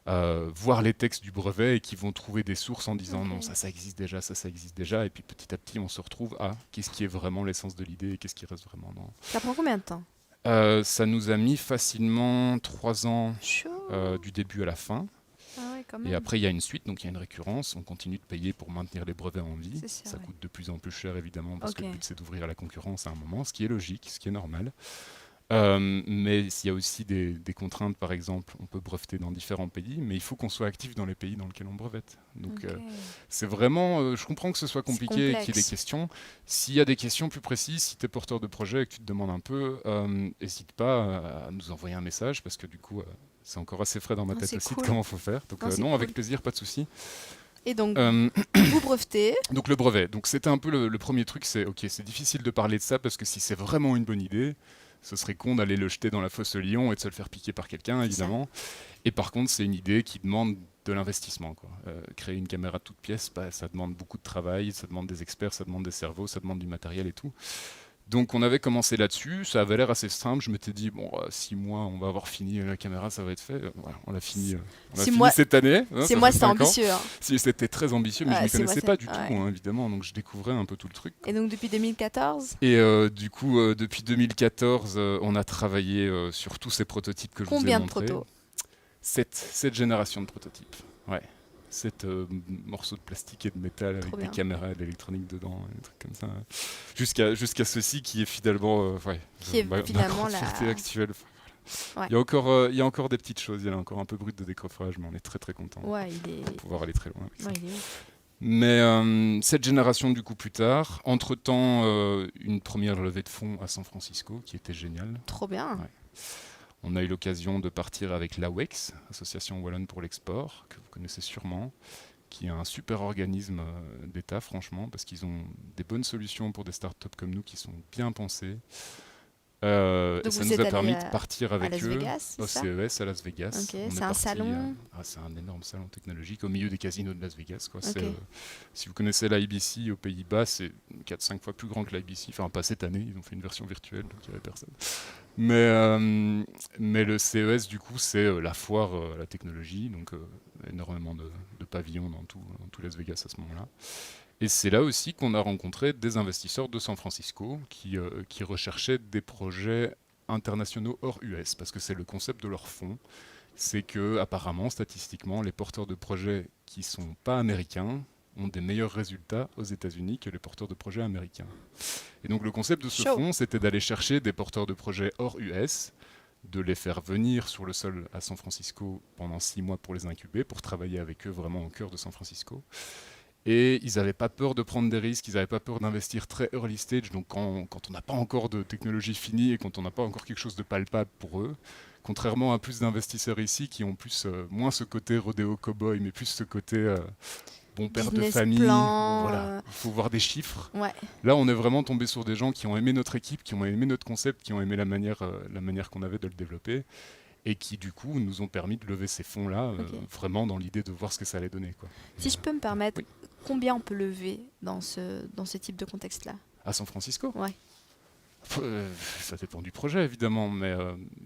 voir les textes du brevet et qui vont trouver des sources en disant non, ça existe déjà, ça existe déjà, et puis petit à petit on se retrouve à qu'est-ce qui est vraiment l'essence de l'idée et qu'est-ce qui reste vraiment dans... Ça prend combien de temps? Ça nous a mis facilement 3 ans du début à la fin. Ah ouais, quand même. Et après il y a une suite, donc il y a une récurrence, on continue de payer pour maintenir les brevets en vie. Ça coûte de plus en plus cher évidemment, parce que le but c'est d'ouvrir à la concurrence à un moment, ce qui est logique, ce qui est normal. Mais il y a aussi des contraintes, par exemple, on peut breveter dans différents pays, mais il faut qu'on soit actif dans les pays dans lesquels on brevette. Donc c'est vraiment, je comprends que ce soit compliqué et qu'il y ait des questions. S'il y a des questions plus précises, si tu es porteur de projet et que tu te demandes un peu, n'hésite pas à nous envoyer un message, parce que du coup, c'est encore assez frais dans ma tête aussi de comment il faut faire. Donc avec plaisir, pas de souci. Et donc, vous brevetez. Donc le brevet. Donc c'était un peu le premier truc, c'est c'est difficile de parler de ça, parce que si c'est vraiment une bonne idée, ce serait con d'aller le jeter dans la fosse au lion et de se le faire piquer par quelqu'un, évidemment. Et par contre, c'est une idée qui demande de l'investissement, quoi. Créer une caméra de toute pièce, ça demande beaucoup de travail, ça demande des experts, ça demande des cerveaux, ça demande du matériel et tout. Donc on avait commencé là-dessus, ça avait l'air assez simple. Je m'étais dit, 6 mois, on va avoir fini la caméra, ça va être fait. Voilà, on l'a fini, cette année. 6 mois, c'était ambitieux. Hein. C'était très ambitieux, mais je ne m'y connaissais pas du tout, évidemment. Donc je découvrais un peu tout le truc. Et donc depuis 2014 ? Et du coup, depuis 2014, on a travaillé sur tous ces prototypes que je vous ai montrés. Combien de protos ? 7 générations de prototypes. Ouais. 7 morceaux de plastique et de métal avec des caméras et de l'électronique dedans, des trucs comme ça. Jusqu'à ceci qui est finalement ma fierté actuelle. Ouais. Il y a encore des petites choses, il y a encore un peu brut de décoffrage, mais on est très très content de pouvoir aller très loin avec ça. Mais cette génération du coup plus tard, entre-temps une première levée de fonds à San Francisco qui était géniale. Trop bien. Ouais. On a eu l'occasion de partir avec l'AWEX, Association Wallonne pour l'export, que vous connaissez sûrement, qui est un super organisme d'État, franchement, parce qu'ils ont des bonnes solutions pour des startups comme nous qui sont bien pensées. Et ça nous a permis de partir avec eux au CES à Las Vegas. Okay. C'est un salon c'est un énorme salon technologique au milieu des casinos de Las Vegas. Quoi. Okay. Si vous connaissez l'IBC aux Pays-Bas, c'est 4-5 fois plus grand que l'IBC. Enfin, pas cette année, ils ont fait une version virtuelle, donc il n'y avait personne. Mais le CES, du coup, c'est la foire à la technologie, donc énormément de pavillons dans tout Las Vegas à ce moment-là. Et c'est là aussi qu'on a rencontré des investisseurs de San Francisco qui recherchaient des projets internationaux hors US, parce que c'est le concept de leur fonds. C'est que, apparemment, statistiquement, les porteurs de projets qui ne sont pas américains ont des meilleurs résultats aux États-Unis que les porteurs de projets américains. Et donc le concept de ce fonds, c'était d'aller chercher des porteurs de projets hors US, de les faire venir sur le sol à San Francisco pendant 6 mois pour les incuber, pour travailler avec eux vraiment au cœur de San Francisco. Et ils n'avaient pas peur de prendre des risques, ils n'avaient pas peur d'investir très early stage, donc quand on n'a pas encore de technologie finie et quand on n'a pas encore quelque chose de palpable pour eux, contrairement à plus d'investisseurs ici qui ont moins ce côté rodéo cowboy, mais plus ce côté bon père de famille, voilà, il faut voir des chiffres. Ouais. Là, on est vraiment tombé sur des gens qui ont aimé notre équipe, qui ont aimé notre concept, qui ont aimé la manière qu'on avait de le développer, et qui du coup nous ont permis de lever ces fonds-là, vraiment dans l'idée de voir ce que ça allait donner. Quoi. Si je peux me permettre, combien on peut lever dans ce type de contexte-là ? À San Francisco ? Ouais. Ça dépend du projet évidemment, mais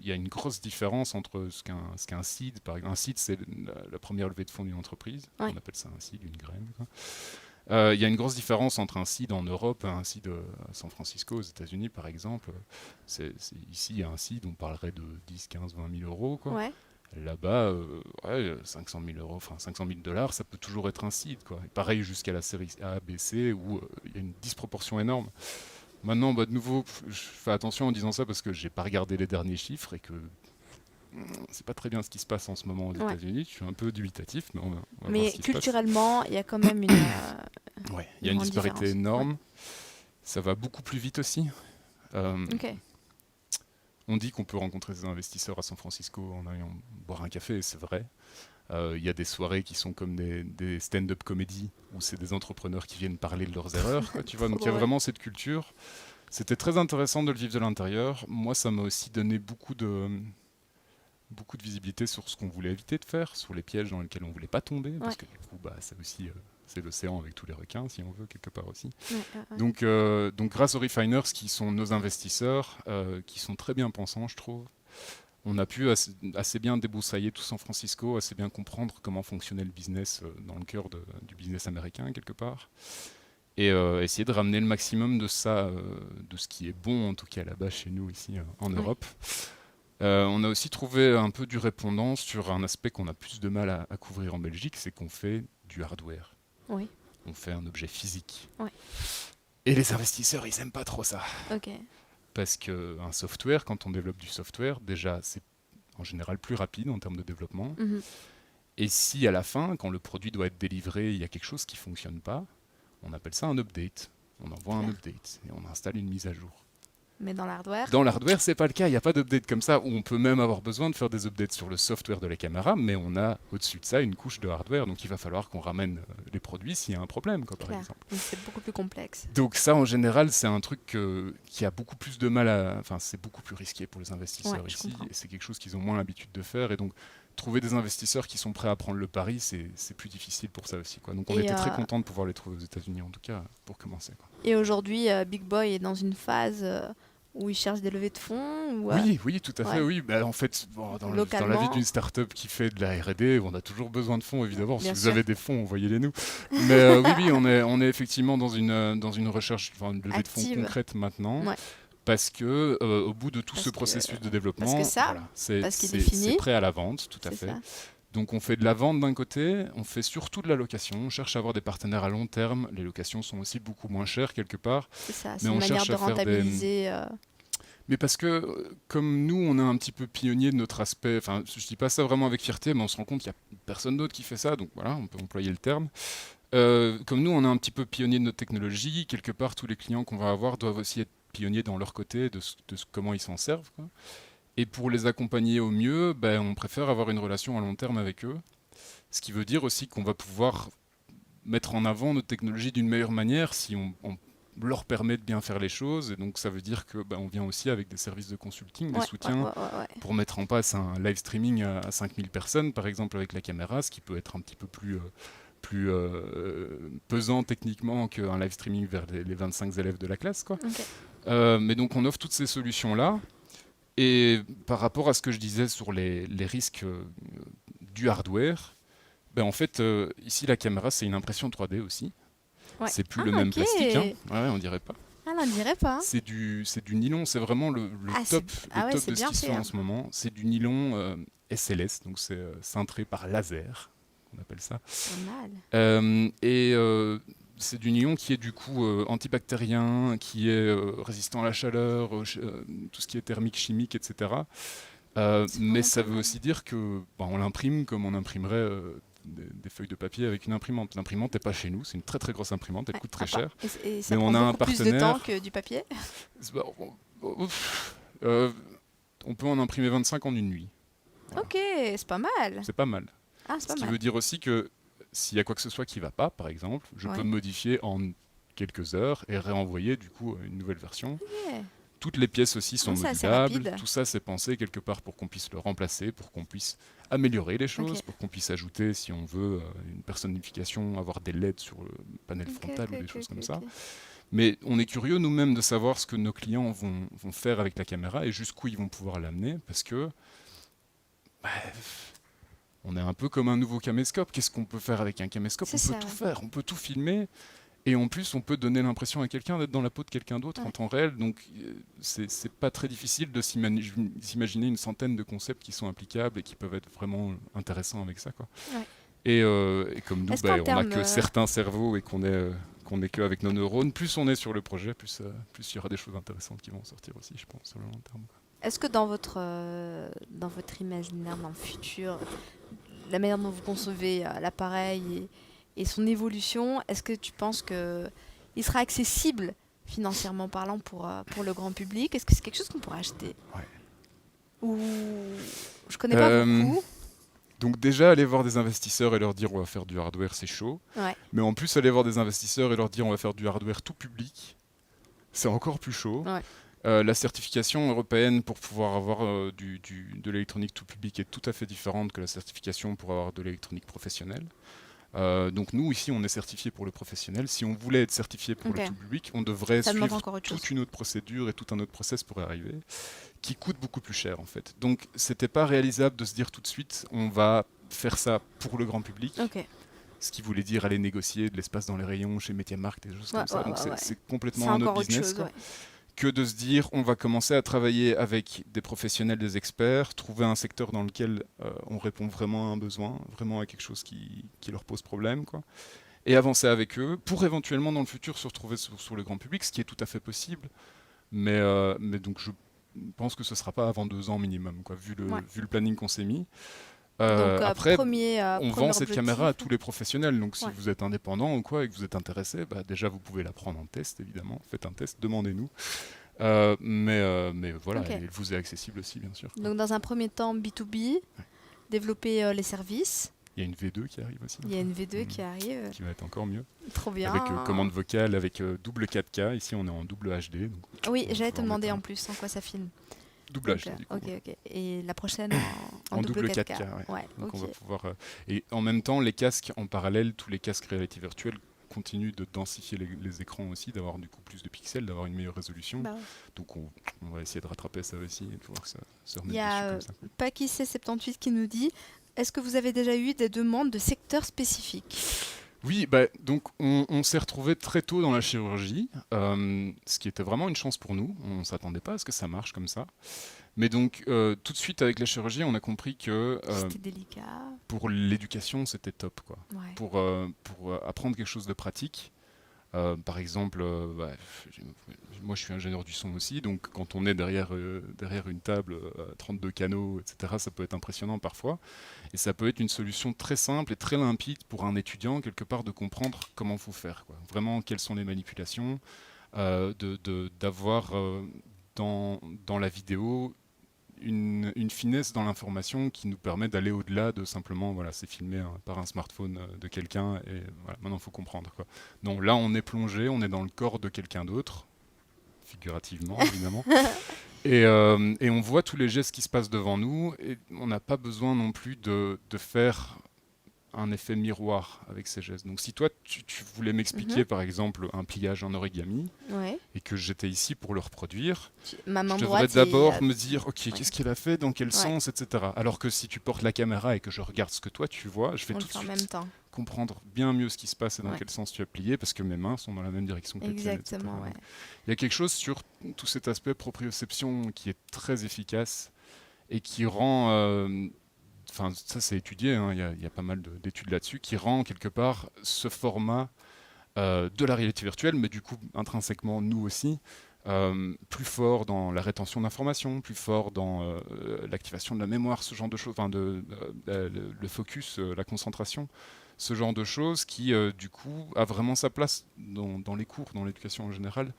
il y a une grosse différence entre ce qu'un seed, par exemple. Un seed, c'est la première levée de fonds d'une entreprise, on appelle ça un seed, une graine. Il y a une grosse différence entre un seed en Europe et un seed à San Francisco, aux États-Unis par exemple. Ici, il y a un seed, on parlerait de 10, 15, 20 000 euros. Quoi. Ouais. Là-bas, 500 000 euros, enfin 500 000 $, ça peut toujours être un seed. Quoi. Et pareil jusqu'à la série A, B, C, où il y a une disproportion énorme. Maintenant, de nouveau, je fais attention en disant ça parce que j'ai pas regardé les derniers chiffres et que c'est pas très bien ce qui se passe en ce moment aux États-Unis. Je suis un peu dubitatif, mais on va voir ce qui culturellement, il y a quand même une. Il y a une disparité énorme. Ouais. Ça va beaucoup plus vite aussi. On dit qu'on peut rencontrer des investisseurs à San Francisco en allant boire un café, et c'est vrai. Il y a des soirées qui sont comme des stand-up comédies où c'est des entrepreneurs qui viennent parler de leurs erreurs. Quoi, tu vois. Donc il y a vraiment cette culture. C'était très intéressant de le vivre de l'intérieur. Moi, ça m'a aussi donné beaucoup de visibilité sur ce qu'on voulait éviter de faire, sur les pièges dans lesquels on ne voulait pas tomber, parce que du coup, c'est aussi c'est l'océan avec tous les requins, si on veut, quelque part aussi. Donc, grâce aux Refiners, qui sont nos investisseurs, qui sont très bien pensants, je trouve, on a pu assez bien débroussailler tout San Francisco, assez bien comprendre comment fonctionnait le business dans le cœur du business américain, quelque part. Et essayer de ramener le maximum de ça, de ce qui est bon, en tout cas là-bas chez nous, ici en Europe. On a aussi trouvé un peu du répondant sur un aspect qu'on a plus de mal à couvrir en Belgique, c'est qu'on fait du hardware. Oui. On fait un objet physique. Oui. Et les investisseurs, ils n'aiment pas trop ça. Ok. Parce qu'un software, quand on développe du software, déjà, c'est en général plus rapide en termes de développement. Et si à la fin, quand le produit doit être délivré, il y a quelque chose qui ne fonctionne pas, on appelle ça un update. On envoie un update et on installe une mise à jour. Mais dans l'hardware ? Dans l'hardware, c'est pas le cas. Il n'y a pas d'update comme ça, où on peut même avoir besoin de faire des updates sur le software de la caméra, mais on a au-dessus de ça une couche de hardware, donc il va falloir qu'on ramène les produits s'il y a un problème, quoi, par exemple. Donc c'est beaucoup plus complexe. Donc ça, en général, c'est un truc qui a beaucoup plus de mal à... Enfin, c'est beaucoup plus risqué pour les investisseurs ici, et c'est quelque chose qu'ils ont moins l'habitude de faire, et donc trouver des investisseurs qui sont prêts à prendre le pari, c'est plus difficile pour ça aussi, quoi. Donc on était très contents de pouvoir les trouver aux États-Unis, en tout cas, pour commencer, quoi. Et aujourd'hui, Big Boy est dans une phase... où ils cherchent des levées de fonds ou Oui, tout à fait, oui. Bah, en fait, dans la vie d'une start-up qui fait de la R&D, on a toujours besoin de fonds, évidemment. Bien si sûr. vous avez des fonds, envoyez-les nous. Mais oui, on est effectivement dans une recherche, une levée de fonds concrète maintenant. Ouais. Parce que au bout de tout ce processus de développement, c'est prêt à la vente, tout à fait. Ça. Donc on fait de la vente d'un côté, on fait surtout de la location, on cherche à avoir des partenaires à long terme, les locations sont aussi beaucoup moins chères quelque part. C'est ça, c'est une manière de rentabiliser. Mais parce que comme nous on est un petit peu pionnier de notre aspect, enfin je dis pas ça vraiment avec fierté, mais on se rend compte qu'il n'y a personne d'autre qui fait ça, donc voilà, on peut employer le terme. Comme nous on est un petit peu pionnier de notre technologie, quelque part tous les clients qu'on va avoir doivent aussi être pionniers dans leur côté de comment ils s'en servent, quoi. Et pour les accompagner au mieux, on préfère avoir une relation à long terme avec eux. Ce qui veut dire aussi qu'on va pouvoir mettre en avant notre technologie d'une meilleure manière si on leur permet de bien faire les choses. Et donc ça veut dire qu'on vient aussi avec des services de consulting, des soutiens pour mettre en place un live streaming à 5000 personnes, par exemple avec la caméra, ce qui peut être un petit peu plus pesant techniquement qu'un live streaming vers les 25 élèves de la classe, quoi. Okay. Mais donc on offre toutes ces solutions-là. Et par rapport à ce que je disais sur les risques du hardware, en fait, ici, la caméra, c'est une impression 3D aussi. Ouais. C'est plus le même plastique, hein. On dirait pas. Ah, on dirait pas. C'est du nylon, c'est vraiment le top de ce qui se fait en ce moment. C'est du nylon SLS, donc c'est cintré par laser, on appelle ça. Pas mal. C'est du nylon qui est du coup antibactérien, qui est résistant à la chaleur, tout ce qui est thermique, chimique, etc. Mais ça veut aussi dire que on l'imprime comme on imprimerait des feuilles de papier avec une imprimante. L'imprimante n'est pas chez nous, c'est une très très grosse imprimante, elle coûte très cher. Et ça prend beaucoup plus de temps que du papier. On peut en imprimer 25 en une nuit. Voilà. Ok, c'est pas mal. C'est pas mal. Ce qui veut dire aussi que s'il y a quoi que ce soit qui ne va pas, par exemple, je peux modifier en quelques heures et réenvoyer du coup une nouvelle version. Okay. Toutes les pièces aussi sont modulables. Tout ça, c'est pensé quelque part pour qu'on puisse le remplacer, pour qu'on puisse améliorer les choses, pour qu'on puisse ajouter, si on veut, une personnification, avoir des LED sur le panel frontal ou des choses comme ça. Mais on est curieux nous-mêmes de savoir ce que nos clients vont faire avec la caméra et jusqu'où ils vont pouvoir l'amener, parce que on est un peu comme un nouveau caméscope. Qu'est-ce qu'on peut faire avec un caméscope ? On peut tout faire, on peut tout filmer. Et en plus, on peut donner l'impression à quelqu'un d'être dans la peau de quelqu'un d'autre en temps réel. Donc, c'est pas très difficile de s'imaginer une centaine de concepts qui sont applicables et qui peuvent être vraiment intéressants avec ça, quoi. Ouais. Et comme nous, on n'a que certains cerveaux et qu'on est que avec nos neurones, plus on est sur le projet, plus il y aura des choses intéressantes qui vont sortir aussi, je pense, sur le long terme, quoi. Est-ce que dans votre imaginaire, dans le futur, la manière dont vous concevez l'appareil et son évolution, est-ce que tu penses qu'il sera accessible financièrement parlant pour le grand public ? Est-ce que c'est quelque chose qu'on pourrait acheter ? Ou je connais pas beaucoup. Donc déjà, aller voir des investisseurs et leur dire on va faire du hardware, c'est chaud. Ouais. Mais en plus, aller voir des investisseurs et leur dire on va faire du hardware tout public, c'est encore plus chaud. Ouais. La certification européenne pour pouvoir avoir de l'électronique tout public est tout à fait différente que la certification pour avoir de l'électronique professionnelle. Donc nous, ici, on est certifié pour le professionnel. Si on voulait être certifié pour le tout public, on devrait suivre toute une autre procédure et tout un autre process pour y arriver, qui coûte beaucoup plus cher en fait. Donc c'était pas réalisable de se dire tout de suite, on va faire ça pour le grand public. Ce qui voulait dire aller négocier de l'espace dans les rayons chez MediaMarkt et des choses comme ça. Donc c'est complètement un autre business. Que de se dire on va commencer à travailler avec des professionnels, des experts, trouver un secteur dans lequel on répond vraiment à un besoin, vraiment à quelque chose qui leur pose problème, quoi, et avancer avec eux pour éventuellement dans le futur se retrouver sur le grand public, ce qui est tout à fait possible. Mais donc je pense que ce ne sera pas avant 2 ans minimum, quoi, vu le planning qu'on s'est mis. Après, on vend cette caméra à tous les professionnels. Donc, si vous êtes indépendant ou quoi et que vous êtes intéressé, déjà vous pouvez la prendre en test, évidemment. Faites un test, demandez-nous. Mais voilà, elle vous est accessible aussi, bien sûr. Donc, dans un premier temps, B2B, développer les services. Il y a une V2 qui arrive aussi. Il y a une V2 qui arrive. Qui va être encore mieux. Trop bien. Avec commande vocale, avec double 4K. Ici, on est en double HD. Donc, oui, j'allais te demander en plus en quoi ça filme. Double HD, du coup. Ok. Et la prochaine en double 4K. Donc on va pouvoir. Et en même temps, les casques en parallèle, tous les casques réalité virtuelle continuent de densifier les écrans aussi, d'avoir du coup plus de pixels, d'avoir une meilleure résolution. Donc on va essayer de rattraper ça aussi et de pouvoir que ça se remette dessus comme ça. Paki C78 qui nous dit: est-ce que vous avez déjà eu des demandes de secteurs spécifiques ? Oui, donc on s'est retrouvé très tôt dans la chirurgie, ce qui était vraiment une chance pour nous. On ne s'attendait pas à ce que ça marche comme ça. Mais donc, tout de suite avec la chirurgie, on a compris que c'était délicat. Pour l'éducation, c'était top, quoi. Ouais. Pour apprendre quelque chose de pratique. Par exemple, moi je suis ingénieur du son aussi, donc quand on est derrière une table, 32 canaux, etc., ça peut être impressionnant parfois. Et ça peut être une solution très simple et très limpide pour un étudiant, quelque part, de comprendre comment il faut faire, quoi. Vraiment, quelles sont les manipulations, d'avoir dans la vidéo une finesse dans l'information qui nous permet d'aller au-delà de simplement, voilà, c'est filmé par un smartphone de quelqu'un et voilà, maintenant il faut comprendre, quoi. Donc là, on est plongé, on est dans le corps de quelqu'un d'autre, figurativement évidemment, et on voit tous les gestes qui se passent devant nous et on n'a pas besoin non plus de faire un effet miroir avec ces gestes. Donc si toi tu voulais m'expliquer par exemple un pliage en origami et que j'étais ici pour le reproduire, je devrais d'abord me dire qu'est-ce qu'il a fait, dans quel sens, etc. Alors que si tu portes la caméra et que je regarde ce que toi tu vois, je vais tout de suite comprendre bien mieux ce qui se passe et dans quel sens tu as plié parce que mes mains sont dans la même direction que les tiennes, etc. Il y a quelque chose sur tout cet aspect proprioception qui est très efficace et qui rend... Enfin, ça c'est étudié, hein, y a pas mal d'études là-dessus, qui rend quelque part ce format de la réalité virtuelle, mais du coup intrinsèquement nous aussi, plus fort dans la rétention d'informations, plus fort dans l'activation de la mémoire, ce genre de choses, le focus, la concentration, ce genre de choses qui du coup a vraiment sa place dans les cours, dans l'éducation en général.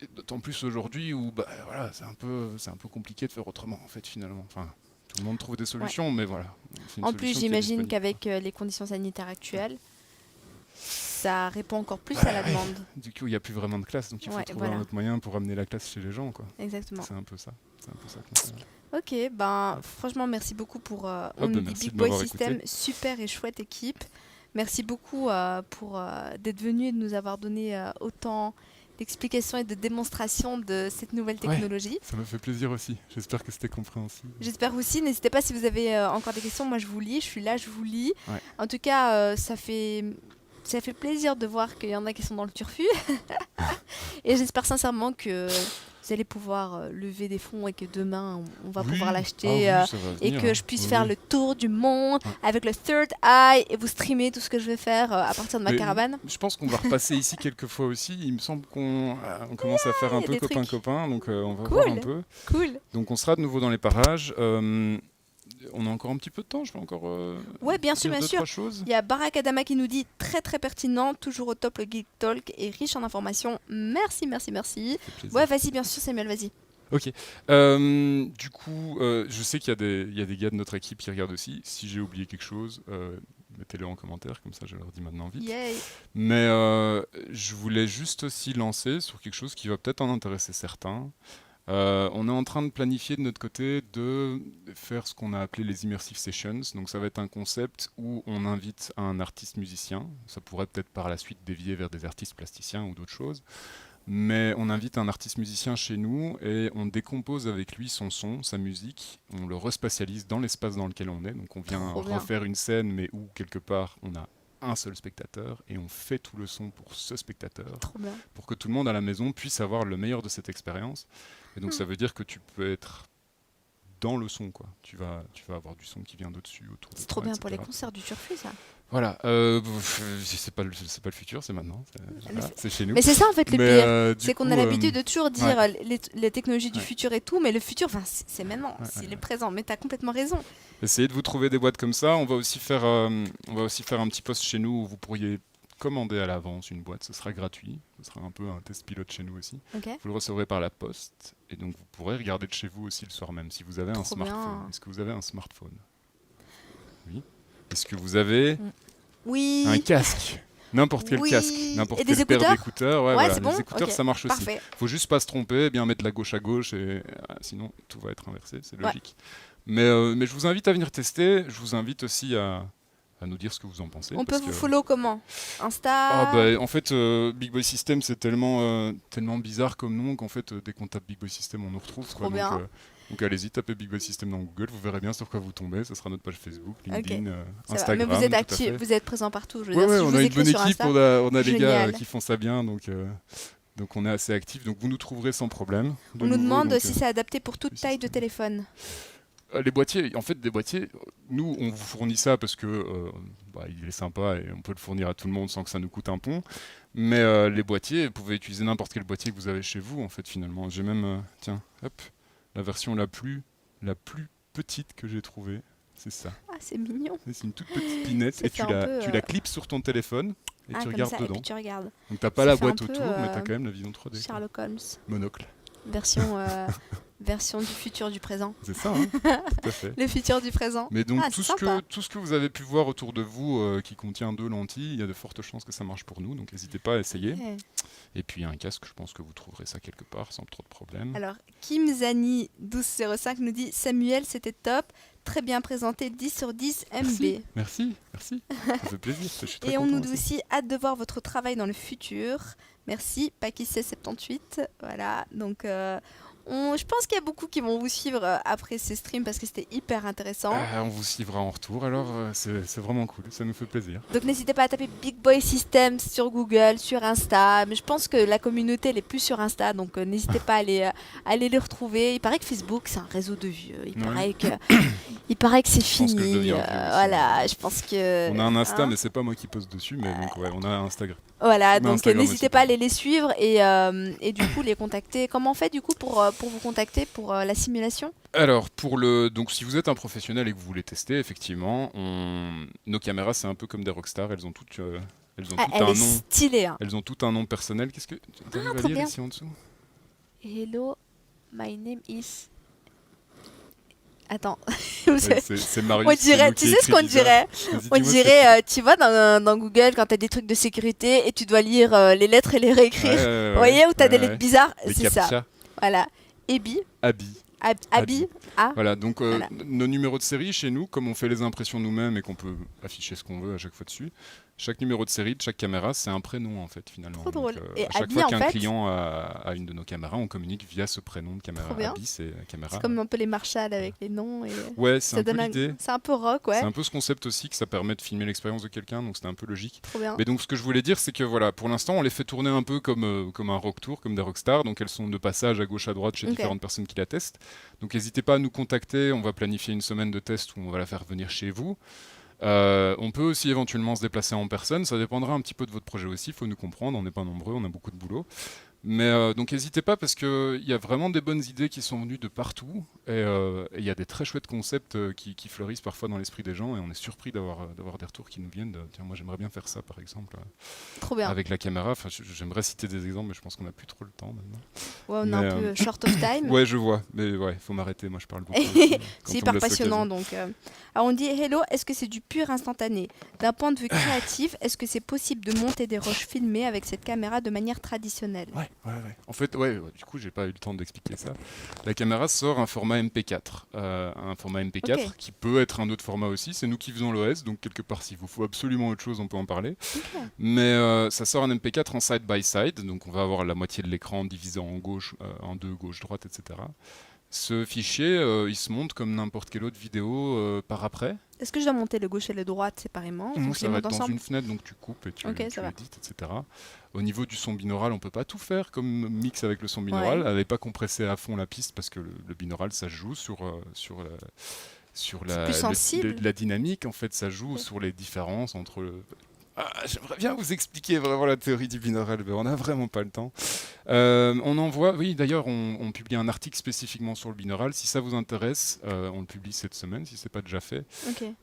Et d'autant plus aujourd'hui où voilà, c'est un peu compliqué de faire autrement en fait finalement. Enfin, tout le monde trouve des solutions, mais voilà. En plus, j'imagine qu'avec les conditions sanitaires actuelles, ça répond encore plus à la demande. Du coup, il n'y a plus vraiment de classe, donc il faut trouver un autre moyen pour amener la classe chez les gens, quoi. Exactement. C'est un peu ça. Ok, franchement, merci beaucoup pour On dit Big Boy System, super et chouette équipe. Merci beaucoup d'être venu et de nous avoir donné autant d'explications et de démonstrations de cette nouvelle technologie. Ouais, ça me fait plaisir aussi. J'espère que c'était compréhensible. J'espère aussi. N'hésitez pas si vous avez encore des questions. Moi, je vous lis. Je suis là, je vous lis. Ouais. En tout cas, ça fait plaisir de voir qu'il y en a qui sont dans le turfu. Et j'espère sincèrement que vous allez pouvoir lever des fonds et que demain, on va pouvoir l'acheter et que je puisse faire le tour du monde avec le third eye et vous streamer tout ce que je vais faire à partir de ma caravane. Je pense qu'on va repasser ici quelques fois aussi. Il me semble qu'on commence à faire un peu copain-copain, donc on va voir un peu. Cool. Donc on sera de nouveau dans les parages. On a encore un petit peu de temps, je peux encore bien sûr. Il y a Barack Adama qui nous dit très très pertinent, toujours au top le Geek Talk et riche en informations. Merci. Ouais, vas-y, bien sûr Samuel, vas-y. Ok. Du coup, je sais qu'il y a des gars de notre équipe qui regardent aussi. Si j'ai oublié quelque chose, mettez-le en commentaire, comme ça je leur dis maintenant vite. Yay. Mais je voulais juste aussi lancer sur quelque chose qui va peut-être en intéresser certains. On est en train de planifier de notre côté de faire ce qu'on a appelé les Immersive Sessions. Donc ça va être un concept où on invite un artiste musicien. Ça pourrait peut-être par la suite dévier vers des artistes plasticiens ou d'autres choses. Mais on invite un artiste musicien chez nous et on décompose avec lui son son, sa musique. On le respatialise dans l'espace dans lequel on est. Donc on vient refaire une scène, mais où quelque part on a un seul spectateur et on fait tout le son pour ce spectateur. Pour que tout le monde à la maison puisse avoir le meilleur de cette expérience. Et donc ça veut dire que tu peux être dans le son, quoi. Tu vas avoir du son qui vient d'au-dessus, autour de toi. C'est trop bien etc. pour les concerts du Turfu, ça. Voilà, c'est pas le futur, c'est maintenant, c'est chez nous. Mais c'est ça en fait le pire, c'est qu'on a l'habitude de toujours dire les technologies du futur et tout, mais le futur, c'est maintenant, c'est le présent. Mais t'as complètement raison. Essayez de vous trouver des boîtes comme ça. On va aussi faire un petit post chez nous où vous pourriez commander à l'avance une boîte. Ce sera gratuit. Ce sera un peu un test pilote chez nous aussi. Okay. Vous le recevrez par la poste et donc vous pourrez regarder de chez vous aussi le soir même si vous avez un smartphone. Est-ce que vous avez un smartphone? Oui. Est-ce que vous avez un casque? N'importe quel casque, n'importe quelle paire d'écouteurs. Ouais, voilà. Bon. Les écouteurs, ça marche aussi. Parfait. Faut juste pas se tromper, bien mettre la gauche à gauche, et sinon tout va être inversé, c'est logique. Mais je vous invite à venir tester. Je vous invite aussi à nous dire ce que vous en pensez. On peut vous follow comment? Insta? En fait, Big Boy System, c'est tellement bizarre comme nom qu'en fait, dès qu'on tape Big Boy System, on nous retrouve. Trop bien. Donc allez-y, tapez Big Boy System dans Google, vous verrez bien sur quoi vous tombez. Ce sera notre page Facebook, LinkedIn, Instagram. Mais vous êtes actifs, vous êtes présents partout. Je veux dire, si on a une bonne équipe, on a des gars qui font ça bien, donc on est assez actifs. Donc vous nous trouverez sans problème. On nous demande si c'est adapté pour toute taille de téléphone. Les boîtiers, en fait, des boîtiers, nous, on vous fournit ça parce que il est sympa et on peut le fournir à tout le monde sans que ça nous coûte un pont. Mais les boîtiers, vous pouvez utiliser n'importe quel boîtier que vous avez chez vous, en fait, finalement. J'ai même, la version la plus petite que j'ai trouvée, c'est ça. Ah, c'est mignon. C'est une toute petite pinette et tu la clips sur ton téléphone et tu regardes dedans. Et puis tu regardes. Donc t'as pas la boîte autour, mais t'as quand même la vision 3D. Sherlock Holmes. Monocle. Version du futur du présent. C'est ça, hein, tout à fait. Le futur du présent. Mais donc tout ce que vous avez pu voir autour de vous qui contient 2 lentilles, il y a de fortes chances que ça marche pour nous, donc n'hésitez pas à essayer. Et puis un casque, je pense que vous trouverez ça quelque part sans trop de problème. Alors, Kim Zani 1205 nous dit Samuel, c'était top, très bien présenté, 10 sur 10 MB. Merci. Ça fait plaisir. Je suis très Et on content nous dit aussi hâte de voir votre travail dans le futur. Merci, Pakissé78. Voilà, donc je pense qu'il y a beaucoup qui vont vous suivre après ces streams parce que c'était hyper intéressant. On vous suivra en retour, alors c'est vraiment cool, ça nous fait plaisir. Donc n'hésitez pas à taper Big Boy Systems sur Google, sur Insta. Mais je pense que la communauté elle est plus sur Insta, donc n'hésitez pas à aller les retrouver. Il paraît que Facebook c'est un réseau de vieux. Il paraît que c'est fini. Voilà, je pense que. On a un Insta, mais c'est pas moi qui poste dessus, mais donc on a un Instagram. Voilà, donc n'hésitez pas à aller les suivre et du coup les contacter. Comment on fait du coup pour vous contacter pour la simulation? Alors, donc si vous êtes un professionnel et que vous voulez tester, effectivement, nos caméras c'est un peu comme des rockstars, elles ont toutes un nom. Stylée, hein. Elles ont toutes un nom personnel. Qu'est-ce que tu arrives à lire ici en dessous? Hello, my name is. Attends, c'est Marius. On dirait, tu sais ce qu'on dirait? On dirait, tu vois, dans Google, quand t'as des trucs de sécurité et tu dois lire les lettres et les réécrire. Vous voyez, où t'as des lettres bizarres? C'est ça. Voilà. Abi. Voilà, donc nos numéros de série chez nous, comme on fait les impressions nous-mêmes et qu'on peut afficher ce qu'on veut à chaque fois dessus, chaque numéro de série de chaque caméra, c'est un prénom en fait finalement. Trop drôle. Et à chaque fois qu'un client a une de nos caméras, on communique via ce prénom de caméra. Abi, c'est caméra. C'est comme un peu les Marshall avec les noms. Ouais, c'est un peu l'idée. C'est un peu rock, ouais. C'est un peu ce concept aussi que ça permet de filmer l'expérience de quelqu'un, donc c'était un peu logique. Trop bien. Mais donc ce que je voulais dire, c'est que voilà, pour l'instant, on les fait tourner un peu comme un rock tour, comme des rockstars, donc elles sont de passage à gauche à droite chez différentes personnes qui la testent. Donc n'hésitez pas à nous contacter, on va planifier une semaine de test où on va la faire venir chez vous. On peut aussi éventuellement se déplacer en personne, ça dépendra un petit peu de votre projet aussi, il faut nous comprendre, on n'est pas nombreux, on a beaucoup de boulot. Mais donc n'hésitez pas parce qu'il y a vraiment des bonnes idées qui sont venues de partout et il y a des très chouettes concepts qui fleurissent parfois dans l'esprit des gens et on est surpris d'avoir des retours qui nous viennent de tiens moi j'aimerais bien faire ça par exemple Trop bien. avec la caméra. Enfin, j'aimerais citer des exemples mais je pense qu'on n'a plus trop le temps maintenant. Ouais, on est un peu short of time. Ouais je vois mais ouais faut m'arrêter moi je parle beaucoup. C'est hyper passionnant donc. Alors on dit hello, est-ce que c'est du pur instantané? D'un point de vue créatif, est-ce que c'est possible de monter des rushs filmés avec cette caméra de manière traditionnelle? Ouais. En fait, du coup, j'ai pas eu le temps d'expliquer ça. La caméra sort un format MP4. Un format MP4 qui peut être un autre format aussi. C'est nous qui faisons l'OS, donc quelque part, s'il vous faut absolument autre chose, on peut en parler. Mais ça sort un MP4 en side-by-side, donc on va avoir la moitié de l'écran divisé en deux, gauche-droite, etc. Ce fichier, il se monte comme n'importe quelle autre vidéo par après. Est-ce que je dois monter le gauche et le droite séparément? Non, ça va être dans une fenêtre, donc tu coupes et tu édites, etc. Au niveau du son binaural, on peut pas tout faire comme mix avec le son binaural. Elle n'est pas compressée à fond la piste parce que le binaural, ça joue sur la dynamique. En fait, ça joue sur les différences entre... j'aimerais bien vous expliquer vraiment la théorie du binaural, mais on n'a vraiment pas le temps. On envoie, oui, d'ailleurs, on publie un article spécifiquement sur le binaural. Si ça vous intéresse, on le publie cette semaine, si ce n'est pas déjà fait.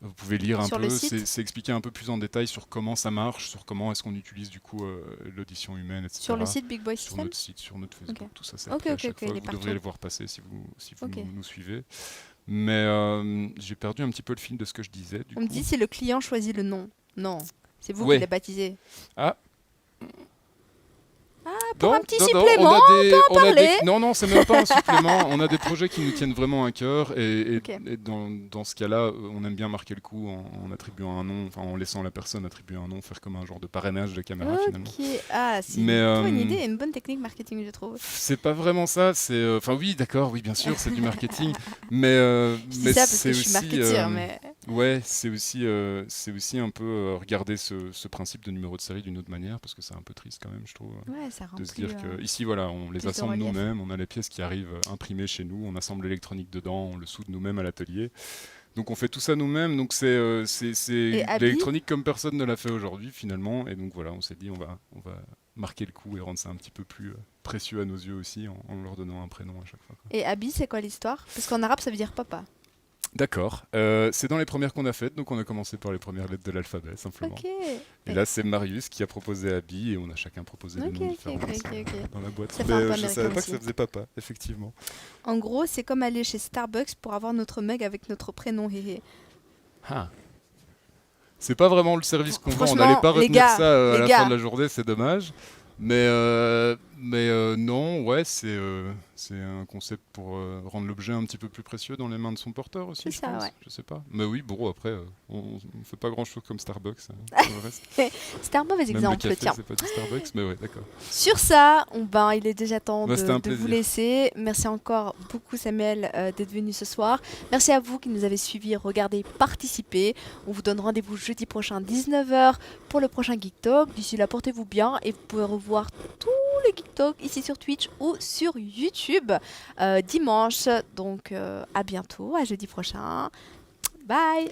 Vous pouvez lire un peu, c'est expliquer un peu plus en détail sur comment ça marche, sur comment est-ce qu'on utilise du coup l'audition humaine, etc. Sur le site Big Boy System ? Sur notre site, sur notre Facebook, tout ça, c'est à chaque fois. Vous devriez le voir passer si vous nous suivez. Mais j'ai perdu un petit peu le fil de ce que je disais. On me dit si le client choisit le nom. Non. C'est vous qui l'avez baptisé. Pour un petit supplément, on peut en parler. Non, c'est même pas un supplément. On a des projets qui nous tiennent vraiment à cœur. Et dans ce cas-là, on aime bien marquer le coup en attribuant un nom, en laissant la personne attribuer un nom, faire comme un genre de parrainage de caméra finalement. C'est une bonne idée, une bonne technique marketing, je trouve. C'est pas vraiment ça. Oui, d'accord, oui, bien sûr, c'est du marketing. mais c'est ça parce que je suis marketeur, mais... Ouais, c'est aussi un peu regarder ce principe de numéro de série d'une autre manière, parce que c'est un peu triste quand même, je trouve. Ouais, ça remplit, de se dire que ici, voilà, on les assemble nous-mêmes, on a les pièces qui arrivent imprimées chez nous, on assemble l'électronique dedans, on le soude nous-mêmes à l'atelier. Donc on fait tout ça nous-mêmes, donc c'est l'électronique comme personne ne l'a fait aujourd'hui finalement, et donc voilà, on s'est dit on va marquer le coup et rendre ça un petit peu plus précieux à nos yeux aussi en leur donnant un prénom à chaque fois. Et Abi, c'est quoi l'histoire? Parce qu'en arabe ça veut dire papa. D'accord. C'est dans les premières qu'on a faites, donc on a commencé par les premières lettres de l'alphabet, simplement. Et là, c'est Marius qui a proposé Abi, et on a chacun proposé des noms différents dans la boîte. Mais je ne savais pas que ça faisait papa, effectivement. En gros, c'est comme aller chez Starbucks pour avoir notre mug avec notre prénom. C'est pas vraiment le service qu'on vend. On n'allait pas retenir ça à la fin de la journée, c'est dommage. Mais non, ouais, c'est un concept pour rendre l'objet un petit peu plus précieux dans les mains de son porteur aussi, je pense. Ouais. Je sais pas. Mais oui, bon, après, on fait pas grand-chose comme Starbucks. C'était un mauvais exemple, le café, tiens. C'est pas du Starbucks, mais ouais, d'accord. Sur ça, il est déjà temps de vous laisser. Merci encore beaucoup, Samuel, d'être venu ce soir. Merci à vous qui nous avez suivis, regardez, participez. On vous donne rendez-vous jeudi prochain, 19h, pour le prochain Geek Talk. D'ici là, portez-vous bien et vous pouvez revoir tous les Geek Talk ici sur Twitch ou sur YouTube dimanche. Donc à bientôt, à jeudi prochain. Bye.